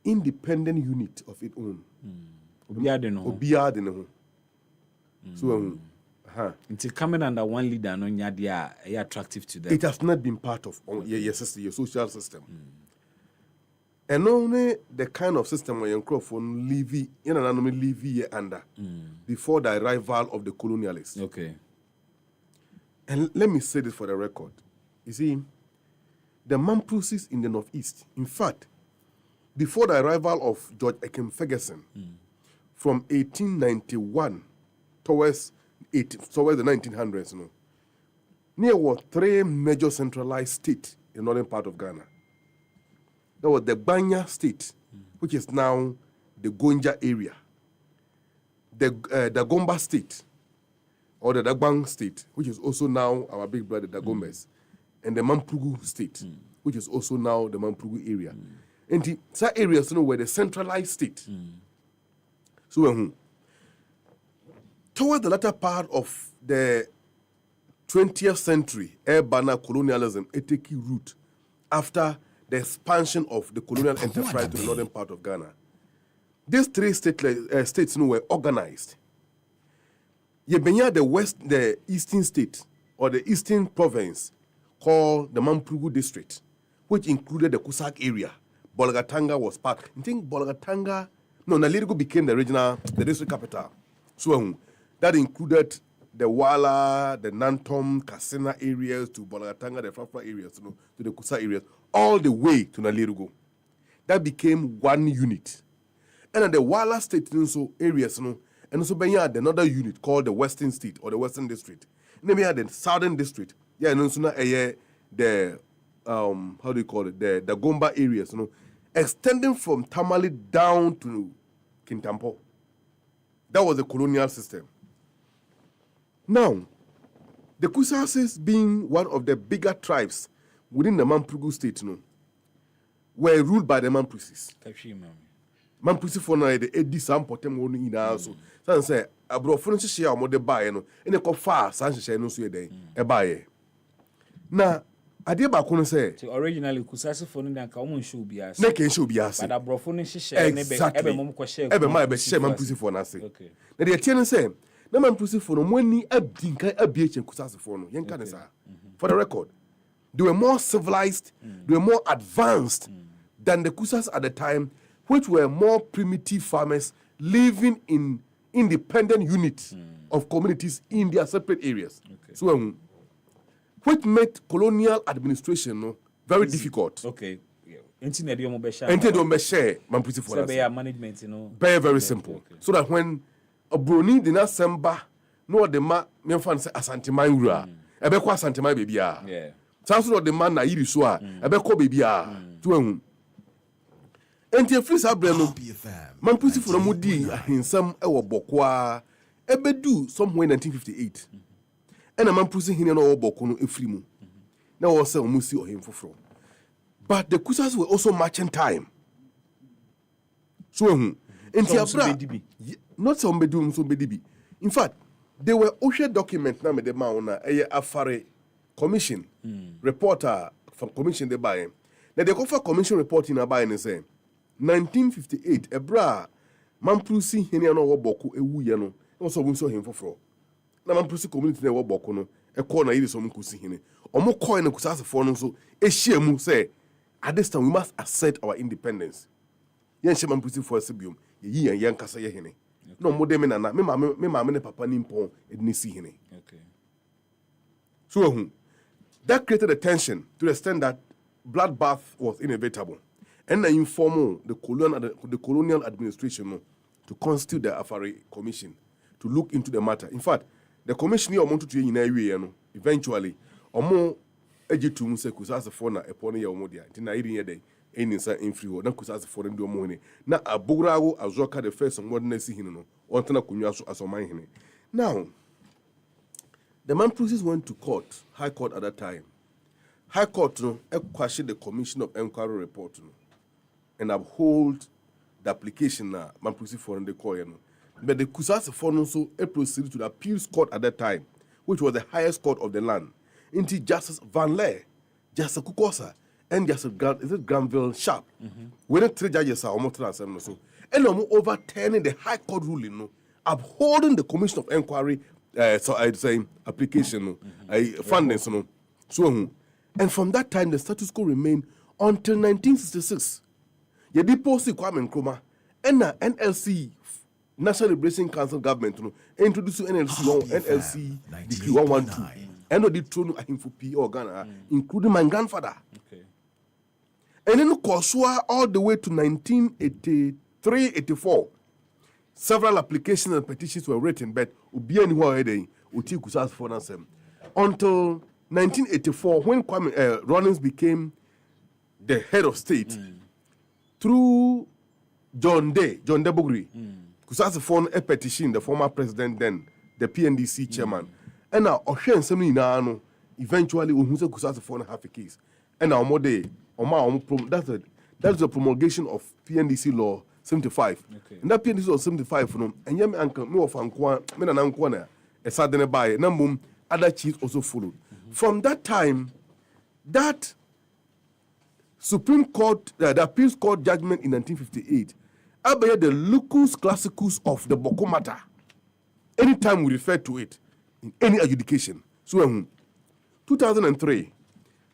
independent unit of its own. Obiade no. So, until coming under one leader, no nyadia attractive to them. It has not been part of your system, your social system. And only the kind of system where you live under before the arrival of the colonialists. Okay. And let me say this for the record. You see, the Mamprusis in the Northeast, in fact, before the arrival of George Ekim Ferguson, from 1891 towards the 1900s, there were 3 major centralized states in the northern part of Ghana. There was the Banya state, which is now the Gonja area, the Dagomba state, or the Dagbang state, which is also now our big brother Dagombes, and the Mamprugu state, which is also now the Mamprugu area. And the areas were the centralized state. So, towards the latter part of the 20th century, urban colonialism took root after the expansion of the colonial enterprise to the northern part of Ghana. These 3 states were organized. The eastern state, or the eastern province, called the Mamprugu district, which included the Kusak area. Bolgatanga was part. I think Nalirigo became the district capital. So that included the Wala, the Nantom, Kasena areas to Bolgatanga, the Frafra areas, to the Kusa areas, all the way to Nalirigo. That became one unit. And then the Wala state areas, and also we had another unit called the Western State or the Western District. And then we had the Southern District. Yeah, and also the how do you call it? The Gomba areas, extending from Tamale down to Kintampo. That was the colonial system. Now, the Kusasis, being one of the bigger tribes within the Mamprugu state, were ruled by the Mamprusis. Mamprusi for now the Eddie Sam Potem only in also. So say abrofo share mo de buy no e ko fa san share no so e buy. Na ade ba ko no say originally Kusasi for no dan ka mo show biasa. Na can show biasa. But abrofo no share ne be ebe mo ko share. Ebe ma be share Mamprusi for na say. Okay. Na de tie no say na Mamprusi for no mo ni abdinka abieche Kusasi for no. Yen ka ne sa. For the record, they were more civilized, they were more advanced than the Kusas at the time, which were more primitive farmers living in independent units of communities in their separate areas. Okay. So, which made colonial administration very difficult. Okay. Management, very simple. Okay. So that when a brony did not samba, no the man say asantiman ura, ebe kwa asantiman baby. Yeah. So the man na iri so ebe ko baby to enti efiri sabre no Mamprusi for no di ahensam e wo bokwa ebedu somewhere 1958 ena Mamprusi hine no wo bokko no efiri mu Now also Musi or him for. But the Kusas were also matching time. So not some bedum some bedibi. In fact, they were OSHA document na me de mauna afare commission reporter from commission they buy. Now they offer commission reporting about and say 1958 ebra Mamprusi hene no wo boku ewu ye no. No so so him for. Na Mamprusi community na wo boku no e call na yiri so mkusi hene. Omo coin na kusasefo no so ehia mu say at this time we must assert our independence. Yen she Mamprusi for sibium ye yen kasa ye hene. No mo de me nana me ma ne papa ni mpon edini si hene. Okay. So that created a tension to the extent that bloodbath was inevitable. And I informed the colonial administration to constitute the Afari Commission to look into the matter. In fact, the commission here wanted to eventually, omo ejitum se kusasa fona epone ya omodia. Tina iri yede eni sa infriwo na kusasa fona ndi omo hene. Na aburago azoka the first modern si hino no. Ontana kunwa so asoman hene. Now, the man process went to court, High Court at that time. High Court questioned the Commission of Inquiry report and uphold the application na Mamprusi for the court. But the Kusasa for also proceeded to the appeals court at that time, which was the highest court of the land. Into Justice Van Leer, Justice Kukosa, and Justice Granville Sharp. When the three judges are almost so, and overturning the High Court ruling, upholding the Commission of Inquiry. So I'd say application, funding, so and from that time the status quo remained until 1966. The deposit Kwame Nkrumah and NLC National Liberation Council government introduced NLC Decree 112 and the throne of P or Ghana, including my grandfather. Okay. And then Kosua all the way to 1983-84. Several applications and petitions were written, but until 1984, when Kwame Rawlings became the head of state, through John Debogri, Kusasifon a petition, the former president then, the PNDC chairman, and now Oshen Seminano eventually Kusasifon have a case. And now that's the promulgation of PNDC law 75. Okay. And that PNDC law 75 and yemi uncle me of Ankwa, me na Ankwana, a sudden by Namum, other chiefs also followed. From that time, that Supreme Court, the Appeals Court judgment in 1958, abaya the lucus classicus of the Boko matter. Anytime we refer to it in any adjudication. So, 2003,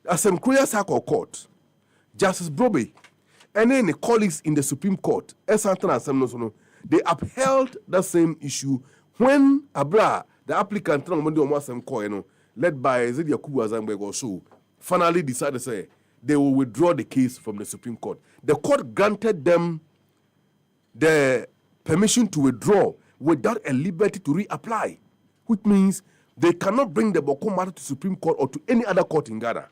Assam Korea Circle Court, Justice Brobe, and then the colleagues in the Supreme Court, they upheld the same issue when Abra, the applicant, led by Zidia Kubu Azambego, finally decided to say they will withdraw the case from the Supreme Court. The court granted them the permission to withdraw without a liberty to reapply, which means they cannot bring the Boko matter to Supreme Court or to any other court in Ghana,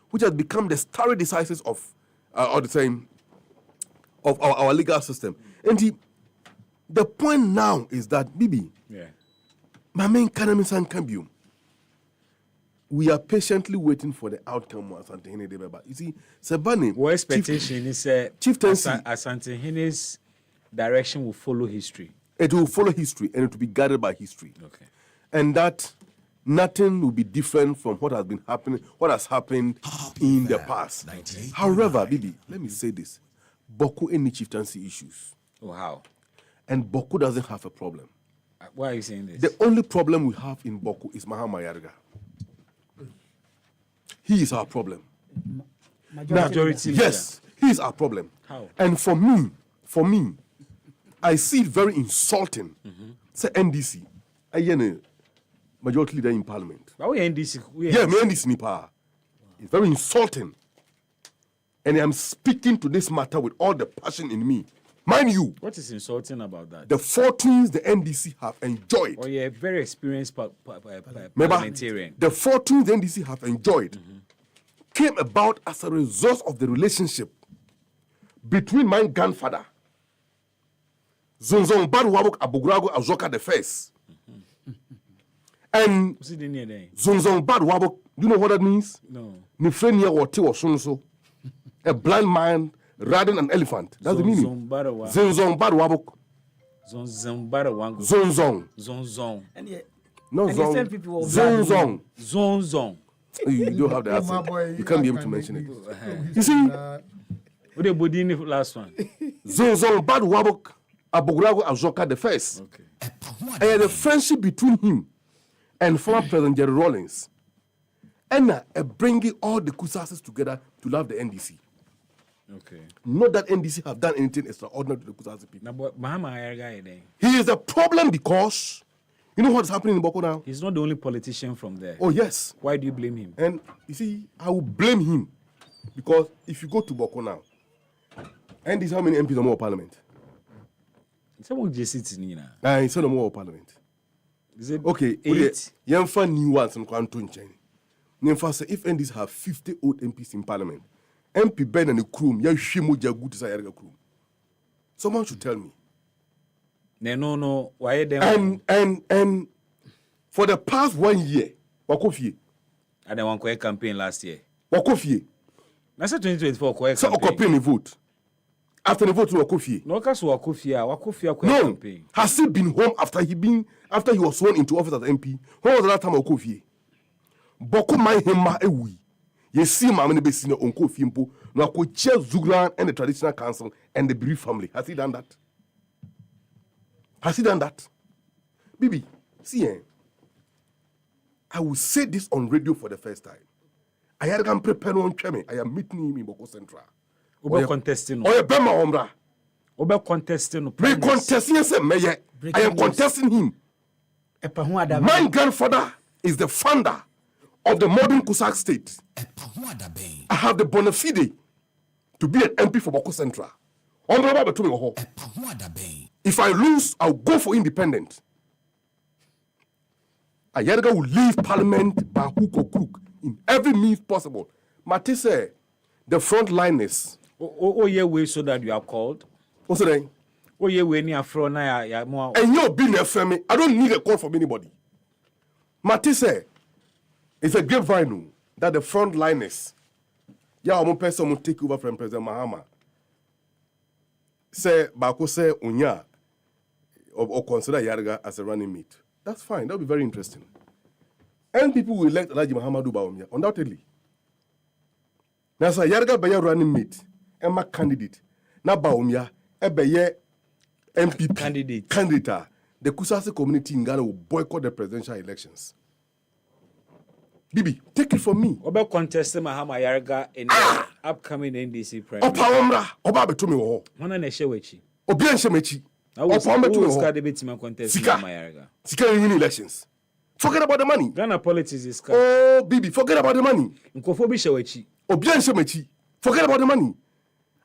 which has become the stare decisis of our legal system. And the point now is that, Bibi, my main Kanamisan we are patiently waiting for the outcome of Asante Hene Debeba. You see, Sebani, what expectation is chieftaincy Asante Hene's direction will follow history. It will follow history and it will be guided by history. Okay. And that nothing will be different from what has been happening, what has happened in the past. However, Bibi, let me say this. Boku any chieftaincy issues. Oh, how? And Boku doesn't have a problem. Why are you saying this? The only problem we have in Boku is Mahama Yarga. He is our problem. Majority yes, he is our problem. How? And for me, I see it very insulting. Say NDC, I am majority leader in parliament. But we NDC. Me NDC ni power. It's very insulting. And I'm speaking to this matter with all the passion in me. Mind you. What is insulting about that? The fortunes the NDC have enjoyed. Oh, yeah, very experienced parliamentarian. The fortunes the NDC have enjoyed came about as a result of the relationship between my grandfather, Zonzon Baruwabuk Abugrago Azoka the First, and Zonzon Baruwabuk Do you know what that means? No. Nifrenia or so. A blind man riding an elephant. That's the meaning. Zonzong Badwabok. Zonzong Badwang. Zonzong. Zonzong. No, Zonzong. Zonzong. You don't have the answer. You can't be able to mention it. You see? What the body in the last one? Zonzong Badwabok Abogurago Azoka the first. Okay. And the friendship between him and former President Jerry Rawlings. And bringing all the Kusases together to love the NDC. Okay. Not that NDC have done anything extraordinary to the Kusasi people. Now, he is a problem because you know what's happening in Boko now? He's not the only politician from there. Oh, yes. Why do you blame him? And you see, I will blame him because if you go to Boko now, NDC, how many MPs are more parliament? Someone just sits in here. It's not more parliament. Is it okay? 8? Yamfa new ones in Quantum Chain. Yamfa say if NDC have 50 old MPs in parliament, MP Ben and the crew, ya shimu jagu to say crew. Someone should tell me. No. Why them? And for the past 1 year, Wakofi. And then one campaign last year. Wakofi. That's a 2024 campaign. So Wakofi vote. After the vote, Wakofi. No, because Wakofi campaign. Has he been home after he was sworn into office as MP? When was the last time Wakofi? Boko mai hema ewi. You see, Mamma Bessina Uncle Fimpo, no chair Zugran and the traditional council and the Bereaved family. Has he done that? Has he done that? Bibi, see, I will say this on radio for the first time. I am preparing on Cheme. I am meeting him in Boko Central. Obe contesting. Oye Bema Ombra. Obe contesting. Me contesting yes, Mayor. I am contesting him. My grandfather is the founder of the modern Kusak state. I have the bona fide to be an MP for Boko Central. If I lose, I'll go for independent. Ayerga will leave parliament by hook or crook in every means possible. Matisse, the frontliners. Oh, yeah, way so that you are called. What's the name? Oh, yeah, way near front. And you're being a family. I don't need a call from anybody. Matisse, it's a grapevine that the frontliners, one person will take over from President Mahama. Say, Bako say, Unya, or consider Yarga as a running mate. That's fine. That'll be very interesting. And people will elect Alhaji Muhammadu Bawumia, undoubtedly. Now, say Yarga be running mate, Emma candidate. Now Bawumia, be MP candidate. The Kusasi community in Ghana will boycott the presidential elections. Bibi, take it from me. Oba contesting Mahama Yarga in the upcoming NDC primary. Opa Oba betumi wo. Wana na shewechi. Obi an shemechi. Opa betumi wo. Ska debate man contest Mahama Yarga. Sika win elections. Forget about the money. Ghana politics is scarce. Oh, Bibi, forget about the money. Nkofo bi shewechi. Obi an shemechi. Forget about the money.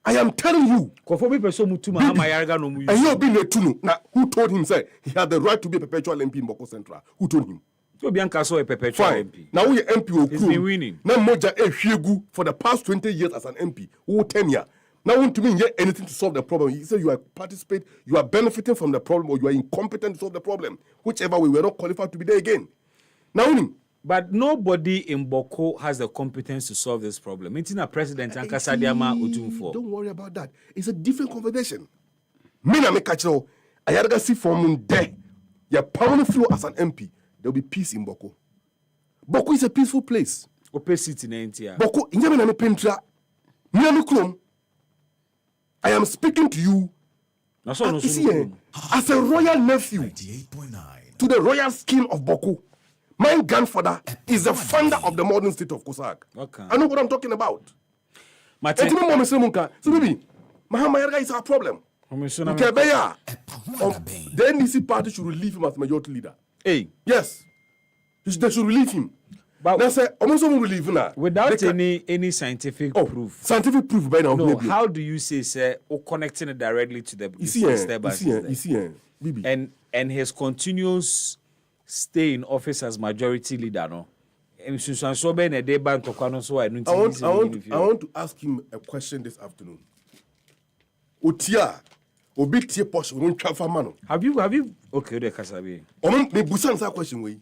I am telling you. Nkofo bi person mutu Mahama Yarga no mu use. And you be netuno. Now, who told him say he had the right to be a perpetual MP in Boko Central? Who told him? Bianca saw a perpetual MP. Now we MP He's been winning. Now Moja Eshegu for the past 20 years as an MP. Who tenure. Now want to mean yet anything to solve the problem. He said you are you are benefiting from the problem, or you are incompetent to solve the problem. Whichever way, we are not qualified to be there again. Now, but nobody in Boko has the competence to solve this problem. It's in a president and Kasadiama Utumfo. Don't worry about that. It's a different conversation. Mina me catch you. I had to see from there. Your permanent flow as an MP. There will be peace in Boko. Boko is a peaceful place. Opposite in NTR. Boko, Nyamina Pentra, Nyamukrum. I am speaking to you as a royal nephew to the royal skin of Boko. My grandfather is the founder of the modern state of Kosak. Okay. I know what I'm talking about. So maybe Mahama Yarga is our problem. The NDC party should relieve him as majority leader. Hey. Yes. They should relieve him. But they say, almost relieve now. Without any scientific proof. Scientific proof by now. No, how do you say connecting it directly to the and his continuous stay in office as majority leader, no? I want to ask him a question this afternoon. Otia. Have you okay, the Kasabi. Me busan sa question way.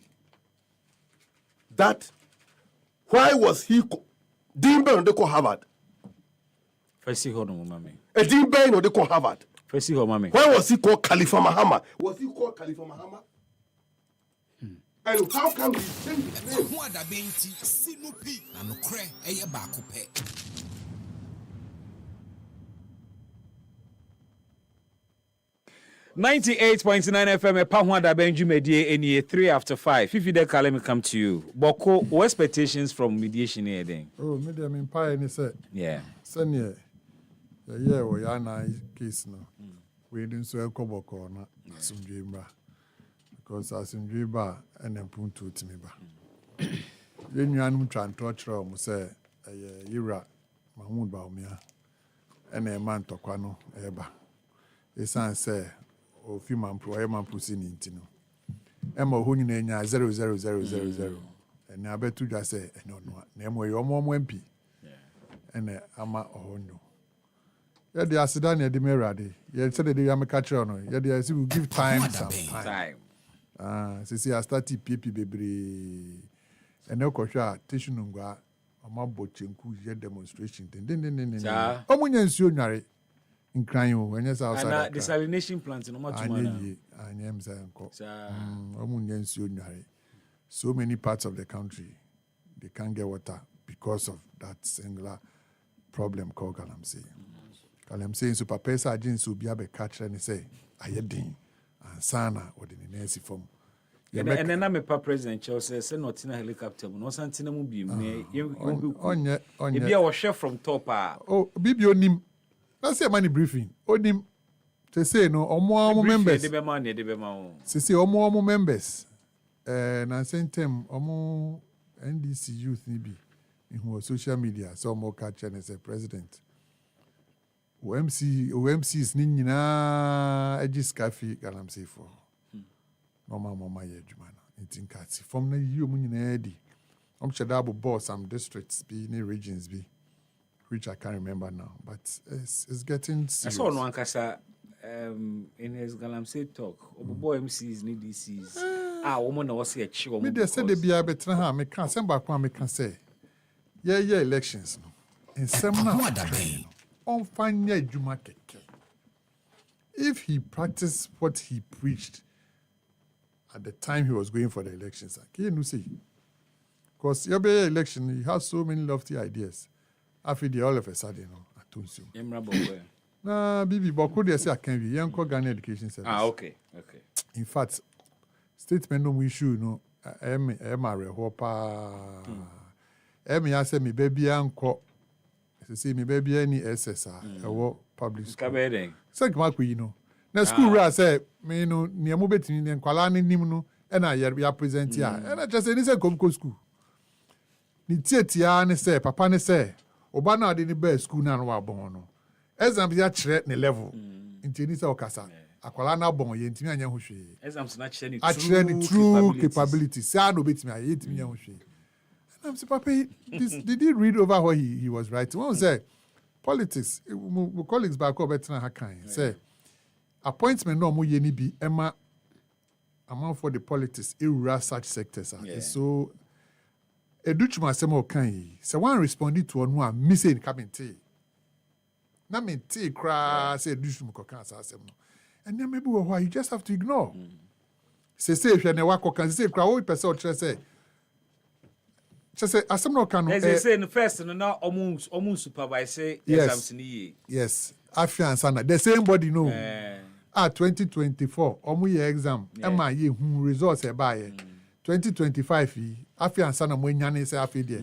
That Why was he Dean Ben they call Harvard? First see hold on, mommy. A Dean Ben or they call Harvard? First see hold mommy. Why was he called Khalifa Muhammad? Was he called Khalifa Muhammad? And how can we change his name? 98.9 FM, a pound that Benji Medie, any 3 after 5. If you there, let me come to you. Boko, what expectations from mediation here then? Oh, medium in pie, and he said, yeah. Senior, yeah, we are nice case no. We didn't so a coboko, not some dream bar. Because as in dream bar and then put to me bar. Then you are trying to touch room, say, a Ira, Mahmoud Baumia, and a man to Quano, Eba. A son say, o fi mampro e mampro si ni ntino e ma ho nyina nya 00000 ene abetu dwa se ene ono na e mo ye omo mp ene ama ohonyo ye de asida na e de merade ye se de ya meka kire no ye de we give time some time sisi a start pp bebre ene ko hwa tissue ngwa ama bochenku ye demonstration den omunya nsuo nware in crying when you're outside. And desalination plant no matter so many parts of the country they can't get water because of that singular problem called Galamsey. Galamsey super pesa agents will be able to catch and say, Ayedin and Sana or the Nancy form. And then I'm a president Chelsea say not in a helicopter, no Santina will be on chef from top. Oh, Bibi nim. That's a money briefing. Onim to say no omo members. Say omo members. Na same time omo NDC youth ni bi in social media so omo catch and say president. OMCs ni nyina agis cafe Galamsey for. Normal mama ye adwuma na. Ntin kati from na yi omo nyina edi. Om shadabo boss some districts be ni regions be. Which I can't remember now, but it's getting serious. I saw no Ankasa in his Galamsey talk. Obo MCs need DCs. Woman was here chill. Me they said they be a better ha me can send back one me can say. Yeah, elections no. In some now. On fanya juma keke. If he practiced what he preached at the time he was going for the elections, can you say? Because your election, he has so many lofty ideas. After the all of a sudden, I told you. Nah, Bibi, but could you say I can be young Ghana Education Service? Okay. In fact, statement no issue no. Em hopa. I say me baby uncle. Say me baby any SSR. Ewo public school. Kabedeng. Say kama you know. Na school ra say me no niamu betini ne nkwala ne nim no. E na ya present ya. E na just say ni say komko school. Ni tietia ne say papa ne say. Oba na de ni be school na no wa bon no. Exam ya kire ne level. Nti ni say okasa. Akwala na bon ye ntimi anya ho hwe. Exams na kire ni true capability. Say no betimi aye ntimi anya ho hwe. And I'm saying, Papa, did he read over what he was writing? One say politics. My colleagues back up better hakan. Say appointment no mo ye ni bi Emma amount for the politics rural such sectors. So educhuma semo kan yi. So one responded to one missing kabinte. Na mente kra say educhuma ko kan sa asem no. And then maybe why you just have to ignore. Say if you na wako kan say kra wo person o say just say asem no kan no. They say in the first no na omun supervise exams ni. Yes. Afian sana the same body no. 2024 omu ye exam ema ye hu results e ba ye. 2025 yi afian sana mo nya ne say afi there.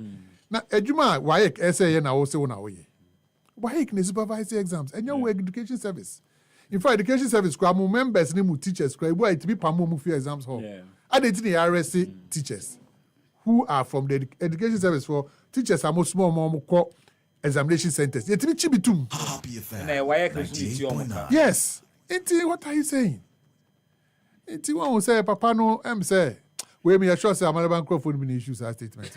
Na adwuma wayek essay na wo say wo na wo ye. Wayek ne supervise exams and your education service. In fact, education service kwa mo members ni mu teachers kwa ibu it be pamo mu fi exams hall. Adeti ni RSC teachers who are from the education service for teachers are more small more call examination centers. Yet me chibitum. Yes. What are you saying? One will say, Papa no, say, we may assure say Malaban Crawford many issues as statement.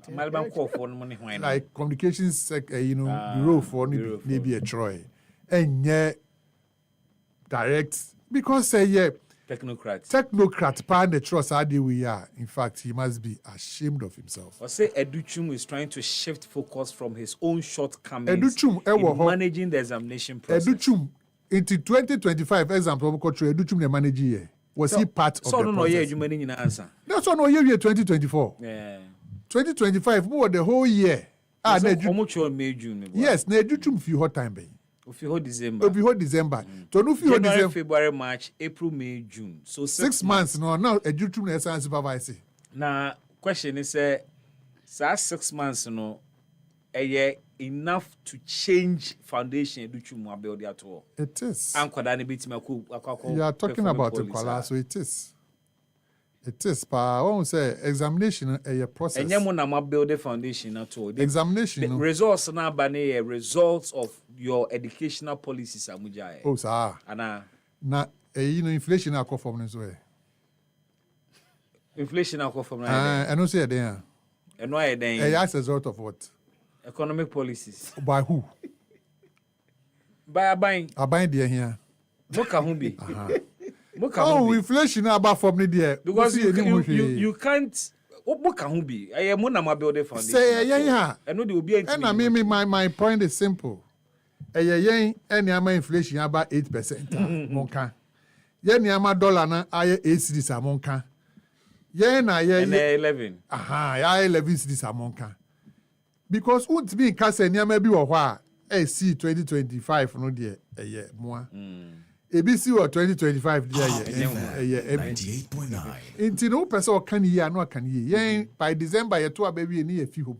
Malaban Crawford money like communications bureau for maybe a Troy. And yeah direct because say Technocrat, pan the trust idea we are. In fact, he must be ashamed of himself. I say Educhum is trying to shift focus from his own shortcomings Educhum, in managing the examination process. Educhum, into 2025 example, Educhum the manager here. Was he part of the process? That's what no year 2024. Yeah. 2025 more the whole year. How much you May June? Yes, na Educhum fi hot time be. If you hold December. To no fi hold December. February, March, April, May, June. So 6 months no now Educhum na essence supervise. Now question is 6 months no enough to change foundation Educhum build at all. It is. You are talking about Nkwala, so it is. It is. Pa, I say examination a process. And you na build the foundation at all. Examination. The results na bane results of your educational policies amuja. Oh, sir. Ana. Na inflation akọ from this way. Inflation akọ from na. I don't say there. And why then? As a result of what? Economic policies. By who? By buying. Buying there here. Moka humbi. Oh, inflation about from there. Because you can't. Moka humbi. I am one building foundation. Say yeah. I know there will be. And I mean my point is simple. Any inflation about 8%. Monka. Any dollar na aye 8 cedis a monka. Na 11. Ya 11 cedis a monka. Because won't be case nyama bi wo hɔ a see 2025 no de moa ABC or 2025 de 98.9 inti no person o kan yi ano kan yi yen by December ye to abawi ni ye fi home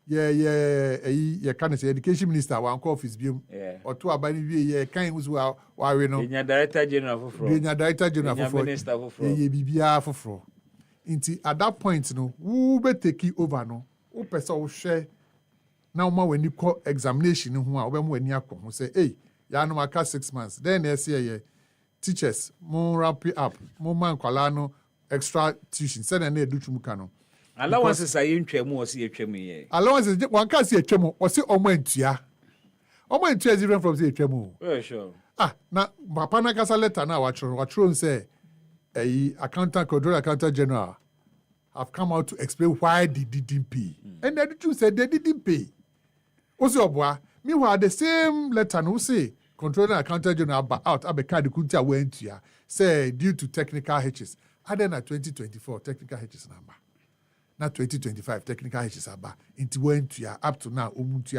ye kan say education minister wan call office bi o to abani wi ye kan wuzu wa we no nya director general foforo ye bibia foforo inti at that point no who be take over no o person o hwe na uma when you call examination ho a obem wani akọ ho say hey ya no maka 6 months then next year teachers mo wrap it up mo man kwala no extra tuition said na Educhum ka no allowances aye ntwamu o se yetwamu ye allowances one ka se yetwamu o se omo antua is different from se yetwamu sure na papa na kasa letter na wa choro say accountant control accountant general have come out to explain why they didn't pay. And Educhum said they didn't pay. Also, meanwhile, the same letter no say controller accountant general out abeka the kunti went to say due to technical hitches. Other than 2024 technical hitches number. Not 2025 technical hitches aba. Into went to up to now omuntu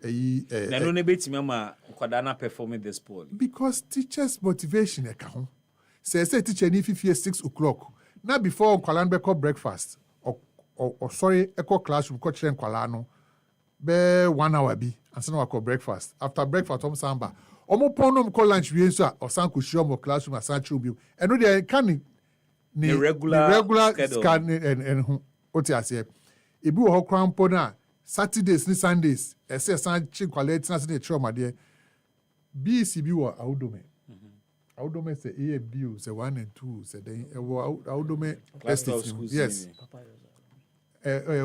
no nebeti mama kwadana performing this poll. Because teachers motivation e ka ho. Say teacher ni fifie 6 o'clock. Now before Kwalan beko breakfast or sorry echo classroom ko chere Kwala no be 1 hour bi and so no breakfast after breakfast samba omo ponom ko lunch we so o san ko shio mo classroom asan chere bi e no dey can ni regular scan and oti ase e bi wo krampo na Saturdays ni Sundays e say san chi quality na say chere ma de BC bi wo awdome Audome say AFBU say 1 and 2 say then Audome estate yes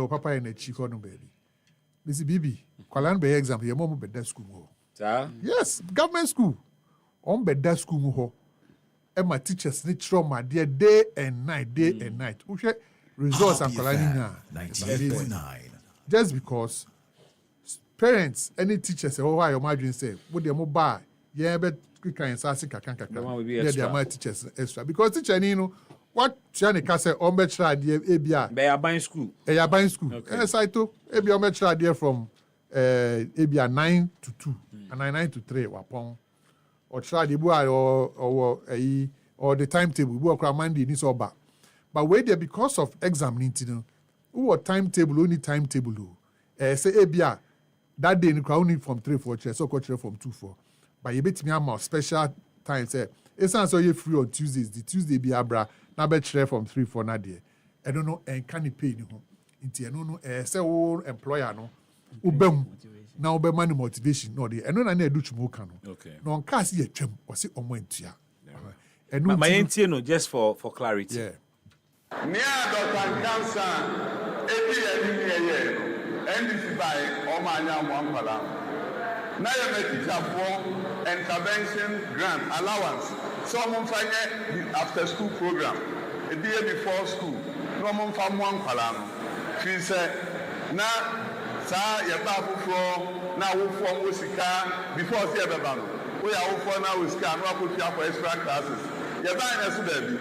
papa in a chico no baby Missy Bibi Kwalan be example your mom be that school yes government school on be that school ho and my teachers need trauma there day and night okay results and Kwalan 98.9 just because parents any teachers say why your margin say what they mobile yeah but can say kakran yeah my teachers extra because teacher ni no what Chani ka say on be try there ebia be aban school saito ebia on be try there from ebia 9 to 2 and 9 to 3 wapon or try the boy or the timetable we work Monday ni so ba but wait there because of exam ni who timetable only timetable say ebia that day ni kwa only from 3-4 so ko from 2-4 but you bet me am special time say it's not so you free on Tuesdays the Tuesday be abra na be share from 3-4 na there I don't know and can you pay ni ho nti I don't know say wo employer no ubem na ubem man motivation no there eno na na Educhum ka no no on cast ye twam o se omo antua eno my entie no just for clarity yeah me Dr. Cancer ebi ye no NDC by o ma nya mo ampala na ye me teacher for intervention grant allowance. Some find the after school program, a day before school. No one from one column. She said, "Now, sir, your babu for now from Wusika before the other band. We are for now with Scan, what put you for extra classes. Your band as baby.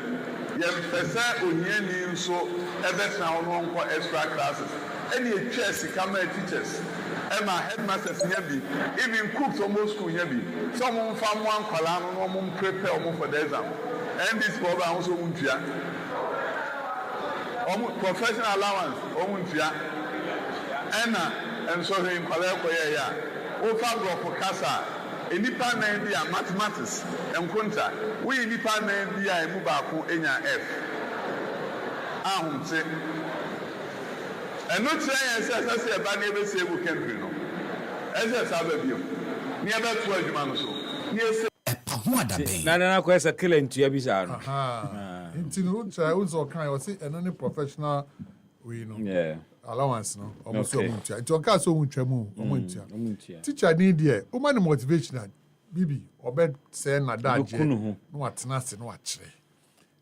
Your person union so ever now on for extra classes. Any chess, camera teachers." Emma headmasters here be even cooks almost school here be someone from one column no one prepare for the exam and this program also untia professional allowance untia Emma and so in Paleko ya o fabro for casa enipa na dia mathematics enkonta we enipa na dia emu ba ko enya F ahum se and not saying as I say about never say we can do no. As I said, you never 12 months so. Yes, na kwesa kile ntua bi sa no. Nti no try also kan o say any professional we know. Yeah. Allowance no. Almost so ntua. Nti o ka so ntua mu, o ntua. Teacher need there. O man motivational bibi obed say na daje. No atena se no akire.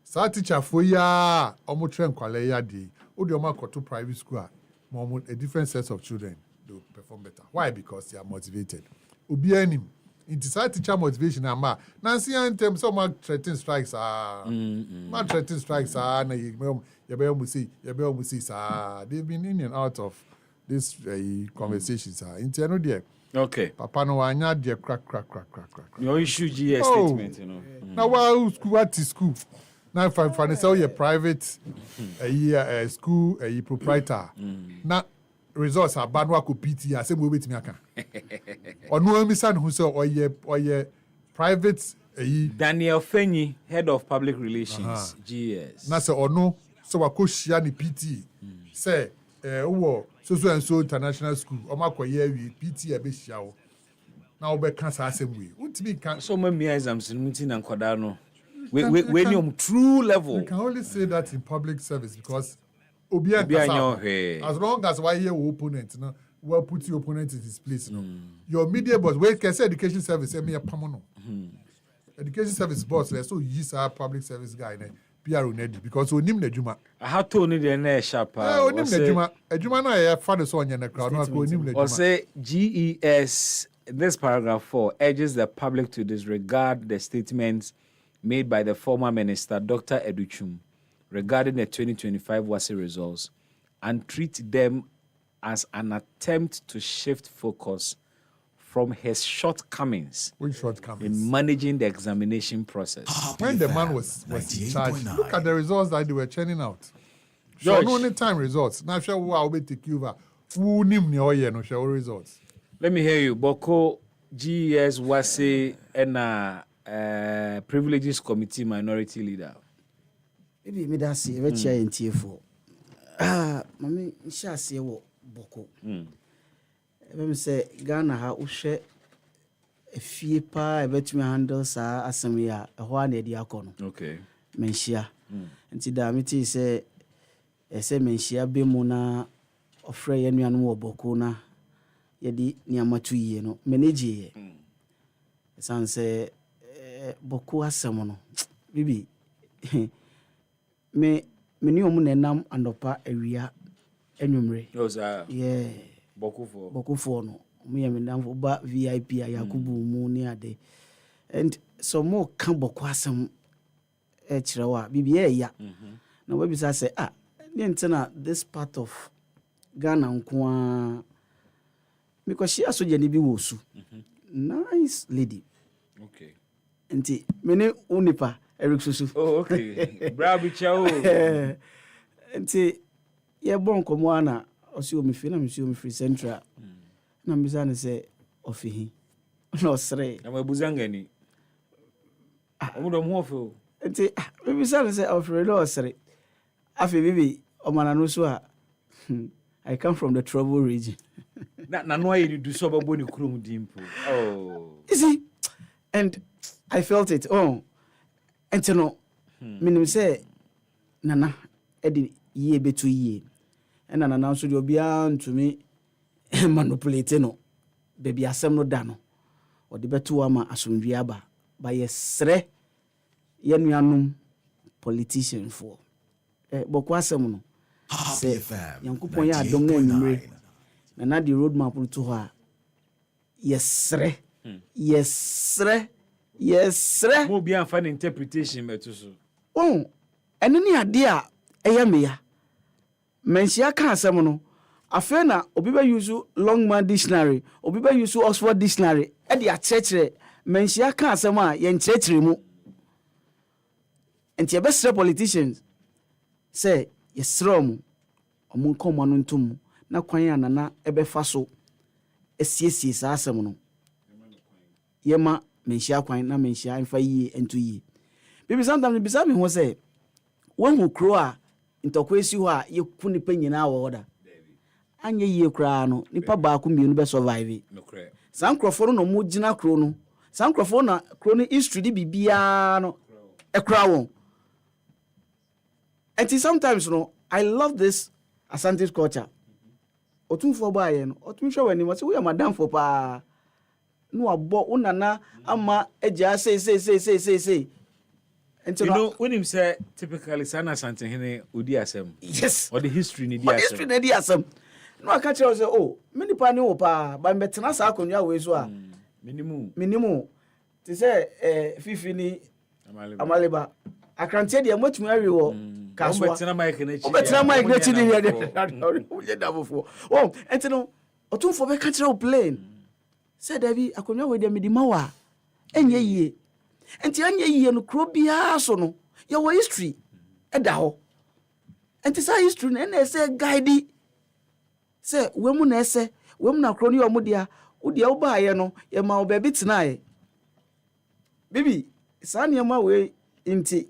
Sa teacher for ya omo tren kwale ya di. Odi omo akoto private school a different set of children do perform better. Why? Because they are motivated. Obi anim. In this teacher motivation ama. Nancy antem so ma threaten strikes ma threaten strikes na you say they've been in and out of this conversations into no there. Okay. Papa no anya there crack. Your issue GS statement, you know. Now why school at school? Now if I sell your private school proprietor. Now results are bad work PT I say we wait me aka. Or no me san who say or ye private Daniel Fenyi, head of public relations, GS. Na say or no so wa ko shia ni PT. Say wo so and so international school o ma koye wi PT e be shia wo. Na wo be kan sa asem we. Untimi kan so ma mi exams meeting and kwada no. When you're true level. You can only say that in public service because as long as why your opponent, you know, well put your opponent in his place, you know. Your media boss, where can say education service, me a pamono. Education service boss, so use our public service guy, PR unedi because we nim the juma. I have to need the sharp. We nim the juma. Juma na ya father so on the crowd. We nim the juma. Or say GES. This paragraph 4 urges the public to disregard the statements made by the former minister, Dr. Educhum, regarding the 2025 WASSE results and treat them as an attempt to shift focus from his shortcomings in managing the examination process. When the man was in charge, look at the results that they were churning out. So no only time results. Now sure I'll be take over. Who nim ni oye no show results. Let me hear you. Boko GES WASSE and Privileges Committee Minority Leader. Maybe me that say we chair in TF4. Mami sha say wo Boko. Me say Ghana ha uhwe efie pa e betumi handle sa asem ya ho na edi akono. Okay. Menhia. Nti da me ti say ese menhia be mu na ofre ye nuanu wo Boko na ye di niamatu yie no manage ye. San say Boko asem no bibi me ni omu nenam andopa awia enwumre. Yeah. Boko no. Me ya menam ba VIP ya Yakubu mu ni ade. And so more kan Boko asem kirewa bibi ya. Na we bisa say ntina this part of Ghana nko because she asoje ni bi wosu. Nice lady. Okay. Nti mene unipa Eric Susu. Oh, okay. Bravo, chao. Nti ye bon komo ana osi o mi free central. Na mbisa ne se ofihi. No sre. Na mabuzanga ni. Omudo mu ofo. Nti mbisa ne se ofre no sre. Afi bibi o mana no so a I come from the trouble region. Na no ayi do so babo ni kurom dimpo. Oh. You see? And I felt it. Oh. And you know, me say nana edi ye betu ye. And nana so do bia to me manipulate no. Baby asem no da no. ɔde bɛto ama asomdwe aba ba yɛsrɛ yɛnuanom politician for bɔkɔ asɛm no sɛ nyankopɔn yɛ adom no anwummere na de road map no to hɔ a yɛsrɛ mo bi amfa ne interpretation bɛto so ɛno ne adeɛ a ɛyɛ meya manhyia ka asɛm no afei na obi bɛ use Longman dictionary obi bɛ use Oxford dictionary ɛde akyerɛkyerɛ manhyia ka asɛm a yɛnkyerɛkyerɛ mu nti yɛbɛsrɛ politicians sɛ yɛsrɛ mu ɔmo nkɔmɔ no ntom na kwan a nana ɛbɛfa so asiesie saa asɛm no yɛma manhyia kwan na manhyia mfa yie nto yie bibi sometimes bisa me ho sɛ wɔn kuro a ntɔkwa esi hɔ a yɛku nipa nyinaa wɔ hɔ da anyɛ yie koraa no nipa baako mmienu bɛ survive saa nkurɔfoɔ no mo gyina kuro no saa nkurɔfoɔ na kuro no history de bibiara no ɛkora wɔn and sometimes no I love this Asante culture otumfoɔ baayɛ no ɔtum hwɛ wɔ anim ɔsɛ woyɛ madamfo paa no wabɔ wo nana ama agya sei you know when him say typically sana Asante hene odi asɛm yes or the history ne di asɛm no aka kyerɛ sɛ oh me nipa ne wo paa ba mbɛtena saa akonnwa wei so a minimu te sɛ fifi ni amaliba akranteɛ deɛ motumi awe wɔ kaswa obetena mic na chi ni yɛ dabofo oh enti no otumfo bɛka kyerɛ wo plane sɛ dabi akonnwa wei deɛ mede ma wa ɛnyɛ yie enti ɛnyɛ yie no kuro biara so no yɛwɔ history ɛda hɔ enti saa history no ɛna ɛsɛ guide sɛ wemu na ɛsɛ wemu na kuro no yɛ ɔmo dia wodia wobaayɛ no yɛma wo baabi tenaeɛ bibi saa nneɛma wei nti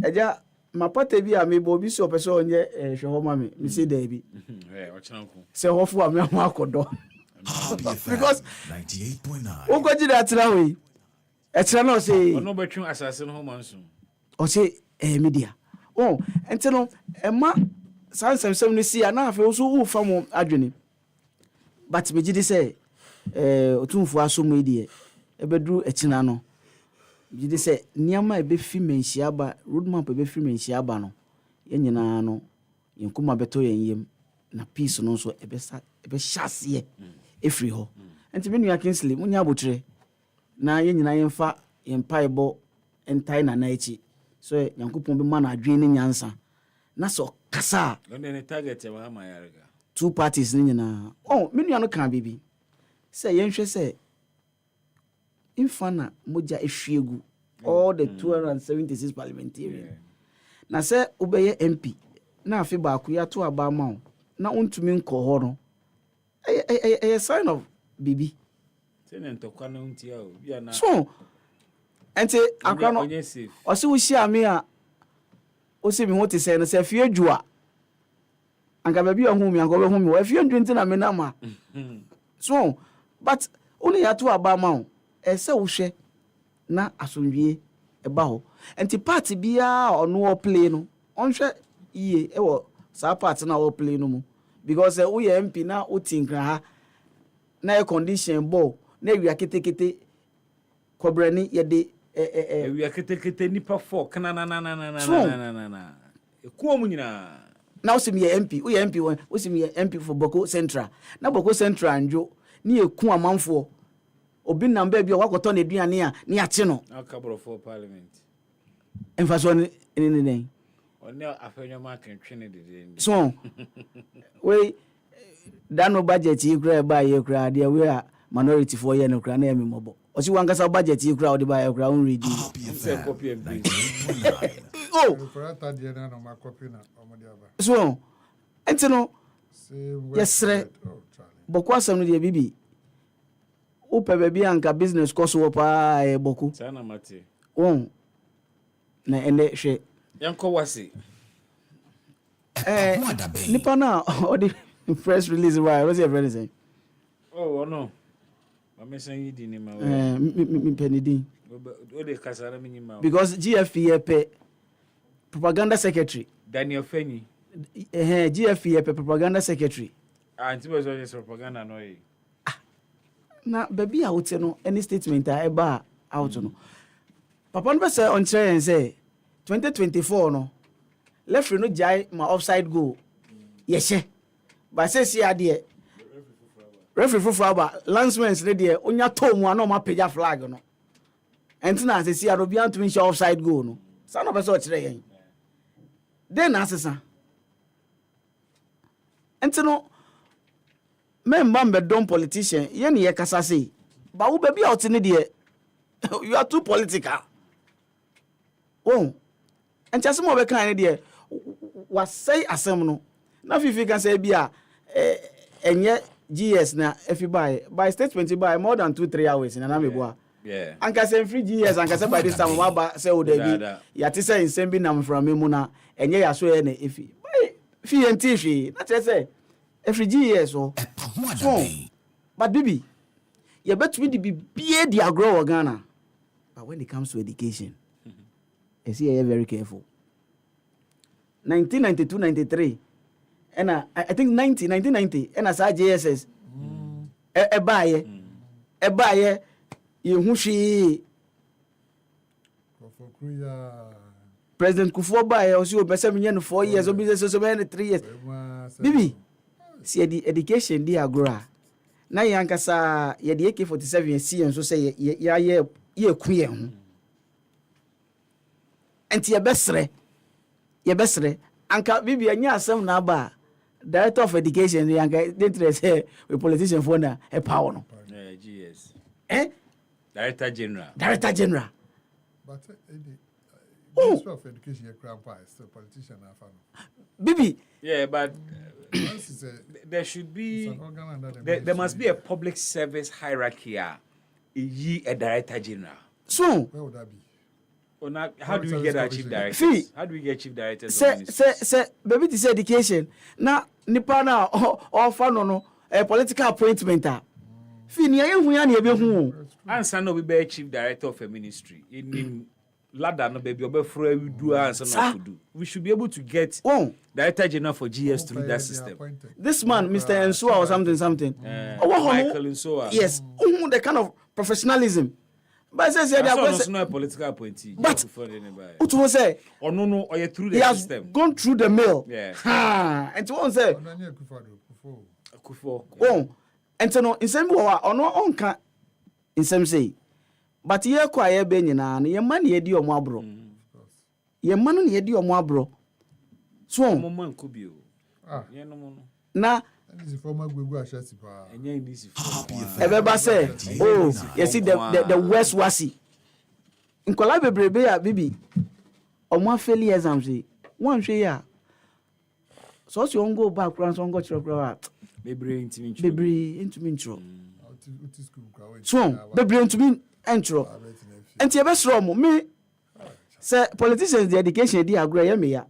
ɛgya mapata bi a mebɔ obi sɛ ɔpɛ sɛ ɔnyɛ hwɛ hɔ ma me mese daabi sɛ hɔfo a meamo akɔdɔ because 98.9 wokɔgye de atena hɔ yi ɛkyerɛ no ɔsɛ ɔno bɛtwe asase no ho ma nso ɔsɛ media ɛnti no ɛma saa nsɛmsɛm no si a na afei wo so wofa mo adwene but megye de sɛ ɔtumfoɔ asom yi deɛ ɛbɛduru akyina no megye de sɛ nneɛma a ɛbɛfi manhyia aba roadmap ɛbɛfi manhyia aba no yɛn nyinaa no yɛnkoma bɛtɔ yɛn yam na peace no nso ɛbɛhyɛ aseɛ ɛfiri hɔ ɛnti me nua Kingsley monya abotire na yɛn nyinaa yɛmfa yɛmpaebɔ ntae nana akyi so nyankopɔn bɛma no adwene ne nyansa na sɛ ɔkasa a two parties ne nyinaa me nua no ka biribi sɛ yɛnhwɛ sɛ mfa na mogya ehwie gu all the 276 parliamentarian na sɛ wobɛyɛ MP na afi baako yɛato aba ma wo na wontumi nkɔ hɔ no ɛyɛ sign of bibi so ɛnti akora no ɔse wohyia me a wosi me ho te sɛ no sɛ afie dwu a anka baabi a ɔho mi anka ɔbɛho mi wɔ afie ndwu nti na menam a so but wone yɛato aba ma wo ɛsɛ wohwɛ na asomdwie ɛba hɔ nti party biara ɔno wɔ play no ɔnhwɛ yie ɛwɔ saa party na wɔ play no mu because woyɛ MP na woti nkra ha na yɛ condition ball na awia ketekete kɔbrɛni yɛde awia ketekete nipa 4 kanananananananana ekuo mu nyinaa na wosim yɛ MP woyɛ MP wosim yɛ MP for Boko Central na Boko Central anjo ni eku amanfoɔ obi namba bi wakɔtɔ ne duane a ne akye no akabro for parliament emfaso ne ɔne afɛnyɔma kentwene de so we dano budget yi kura ba ye kura de we a minority for ye no kura na emi mobo ɔsi wankasa budget yi kura ɔde ba ye kura on ready so enti no yesre bɔkɔ asɛm no de bibi upe baby anka business cost wo pa boku sana mate na ende hwe yanko wase nipa na odi press release why what's your friend saying no mama say yi di ni ma me penidi o de kasara me nyima because GFP pe propaganda secretary Daniel Fenyi GFP pe propaganda secretary anti was propaganda no yi na baby out no any statement eba out no papa no be say on try and say 2024 no referee no jai ma offside goal yeshe ba say see ade referee fufura ba landsmen ne de onya tomu ana ma page flag no entina say see adobi antumi show offside goal no sa no be say o kire yen then asesa entino member bedon politician ye ne ye kasa say ba wo baby out ne de you are too political oh enti asem obe kan ne de was say asem no na fifi kan say bia enye GS na everybody by statement by more than 2-3 hours na me boa yeah anka say free GS anka say by this time ma ba say o da bi ya ti say nsem bi nam from me mu na enye ya so ye na efi fi enti fi na che say every GS so but baby you bet me the be the agro Ghana but when it comes to education you see you're very careful 1992-93 and I think 1990 and as JSS e buy you hu shi President Kufuor buy also o pese me 4 years o business so me 3 years bibi see education dey agro na yankasa ye dey AK47 see enso say ye kuye hu enti ye besre anka bibi anya asem na ba director of education yanka dey say we politician for na e power no GS Director General but Minister of Education your grandpa is still politician bibi yeah but there should be there must be a public service hierarchy a director general. So where would that be? How do we get our chief directors? How do we get chief directors? Say baby this education na nipa na offer no political appointment fi ni ayehu ya na ebe hu ansa no be chief director of a ministry in ladder no baby obefro we do answer not to do. We should be able to get director general for GS through that system. This man Mr. Ensua or something Michael Ensua. Yes the kind of professionalism. But says they are not a political appointee. But what was say? Or no, or you through the system. Gone through the mill. Yeah. And to one say. Oh, and to no in same way or no on can in some say. But ye kwa ye be nyina ye man ye di omo abro. Ye man no ye di omo abro. So mo man ko bi o. Ye no mo no. Na this is former Gugu Ashesi pa. Enye this Everybody say, oh, you see the West Wasi. In Kola bebrebe ya bibi. Omo fail exams e. One hwe ya. So you won't go back round so go chiro. Bebre intimi intro. So bebre intimi intro. Enti e be sro mo me say politicians the education dey agro ya me ya.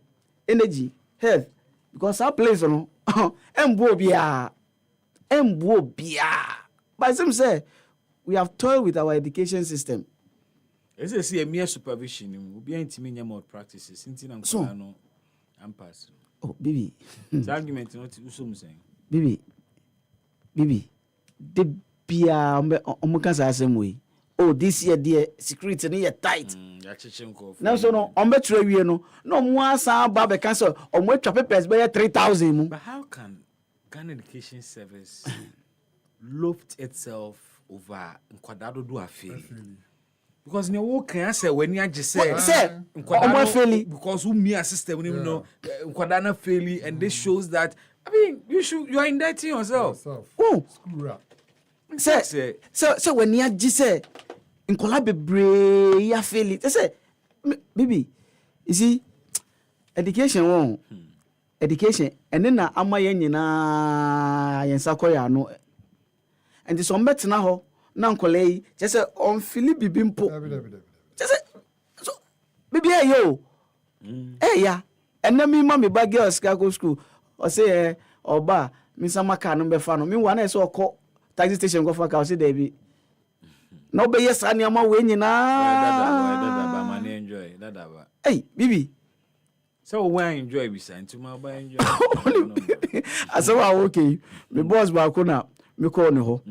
Energy, health because our place no embo bia. But some say we have toiled with our education system. As I see a mere supervision, we be intimi nya more practices. Inti na nkola no ampas. Oh, baby. The argument not usum saying. Baby. The bia omukasa asem way. Oh, this year dear security near tight. Now so no ombetre wie no mo asa ba be cancel omwe twa papers be 3,000 mu. But how can Ghana Education Service loft itself over nkwadado do afeli? Because ne wo kan say when you just say nkwadado because who me system we know nkwadana faili and this shows that I mean you are indicting yourself. Oh, screw up. Say when you just say nkola bebre ya faili. They say baby, you see education education and then na ama ye nyina yensa koya no and the some bet na ho na nkola yi just say on fili bibimpo just say so baby yo ya and na me mama ba girls ka go school o say oba mi sama ka no be fa no mi wa na say okọ taxi station go fa ka o say there be no be yes ani ama we nyina dada ba man enjoy dada ba hey bibi so when enjoy we say to my buy enjoy asawa okay me boss ba ko na me call ne ho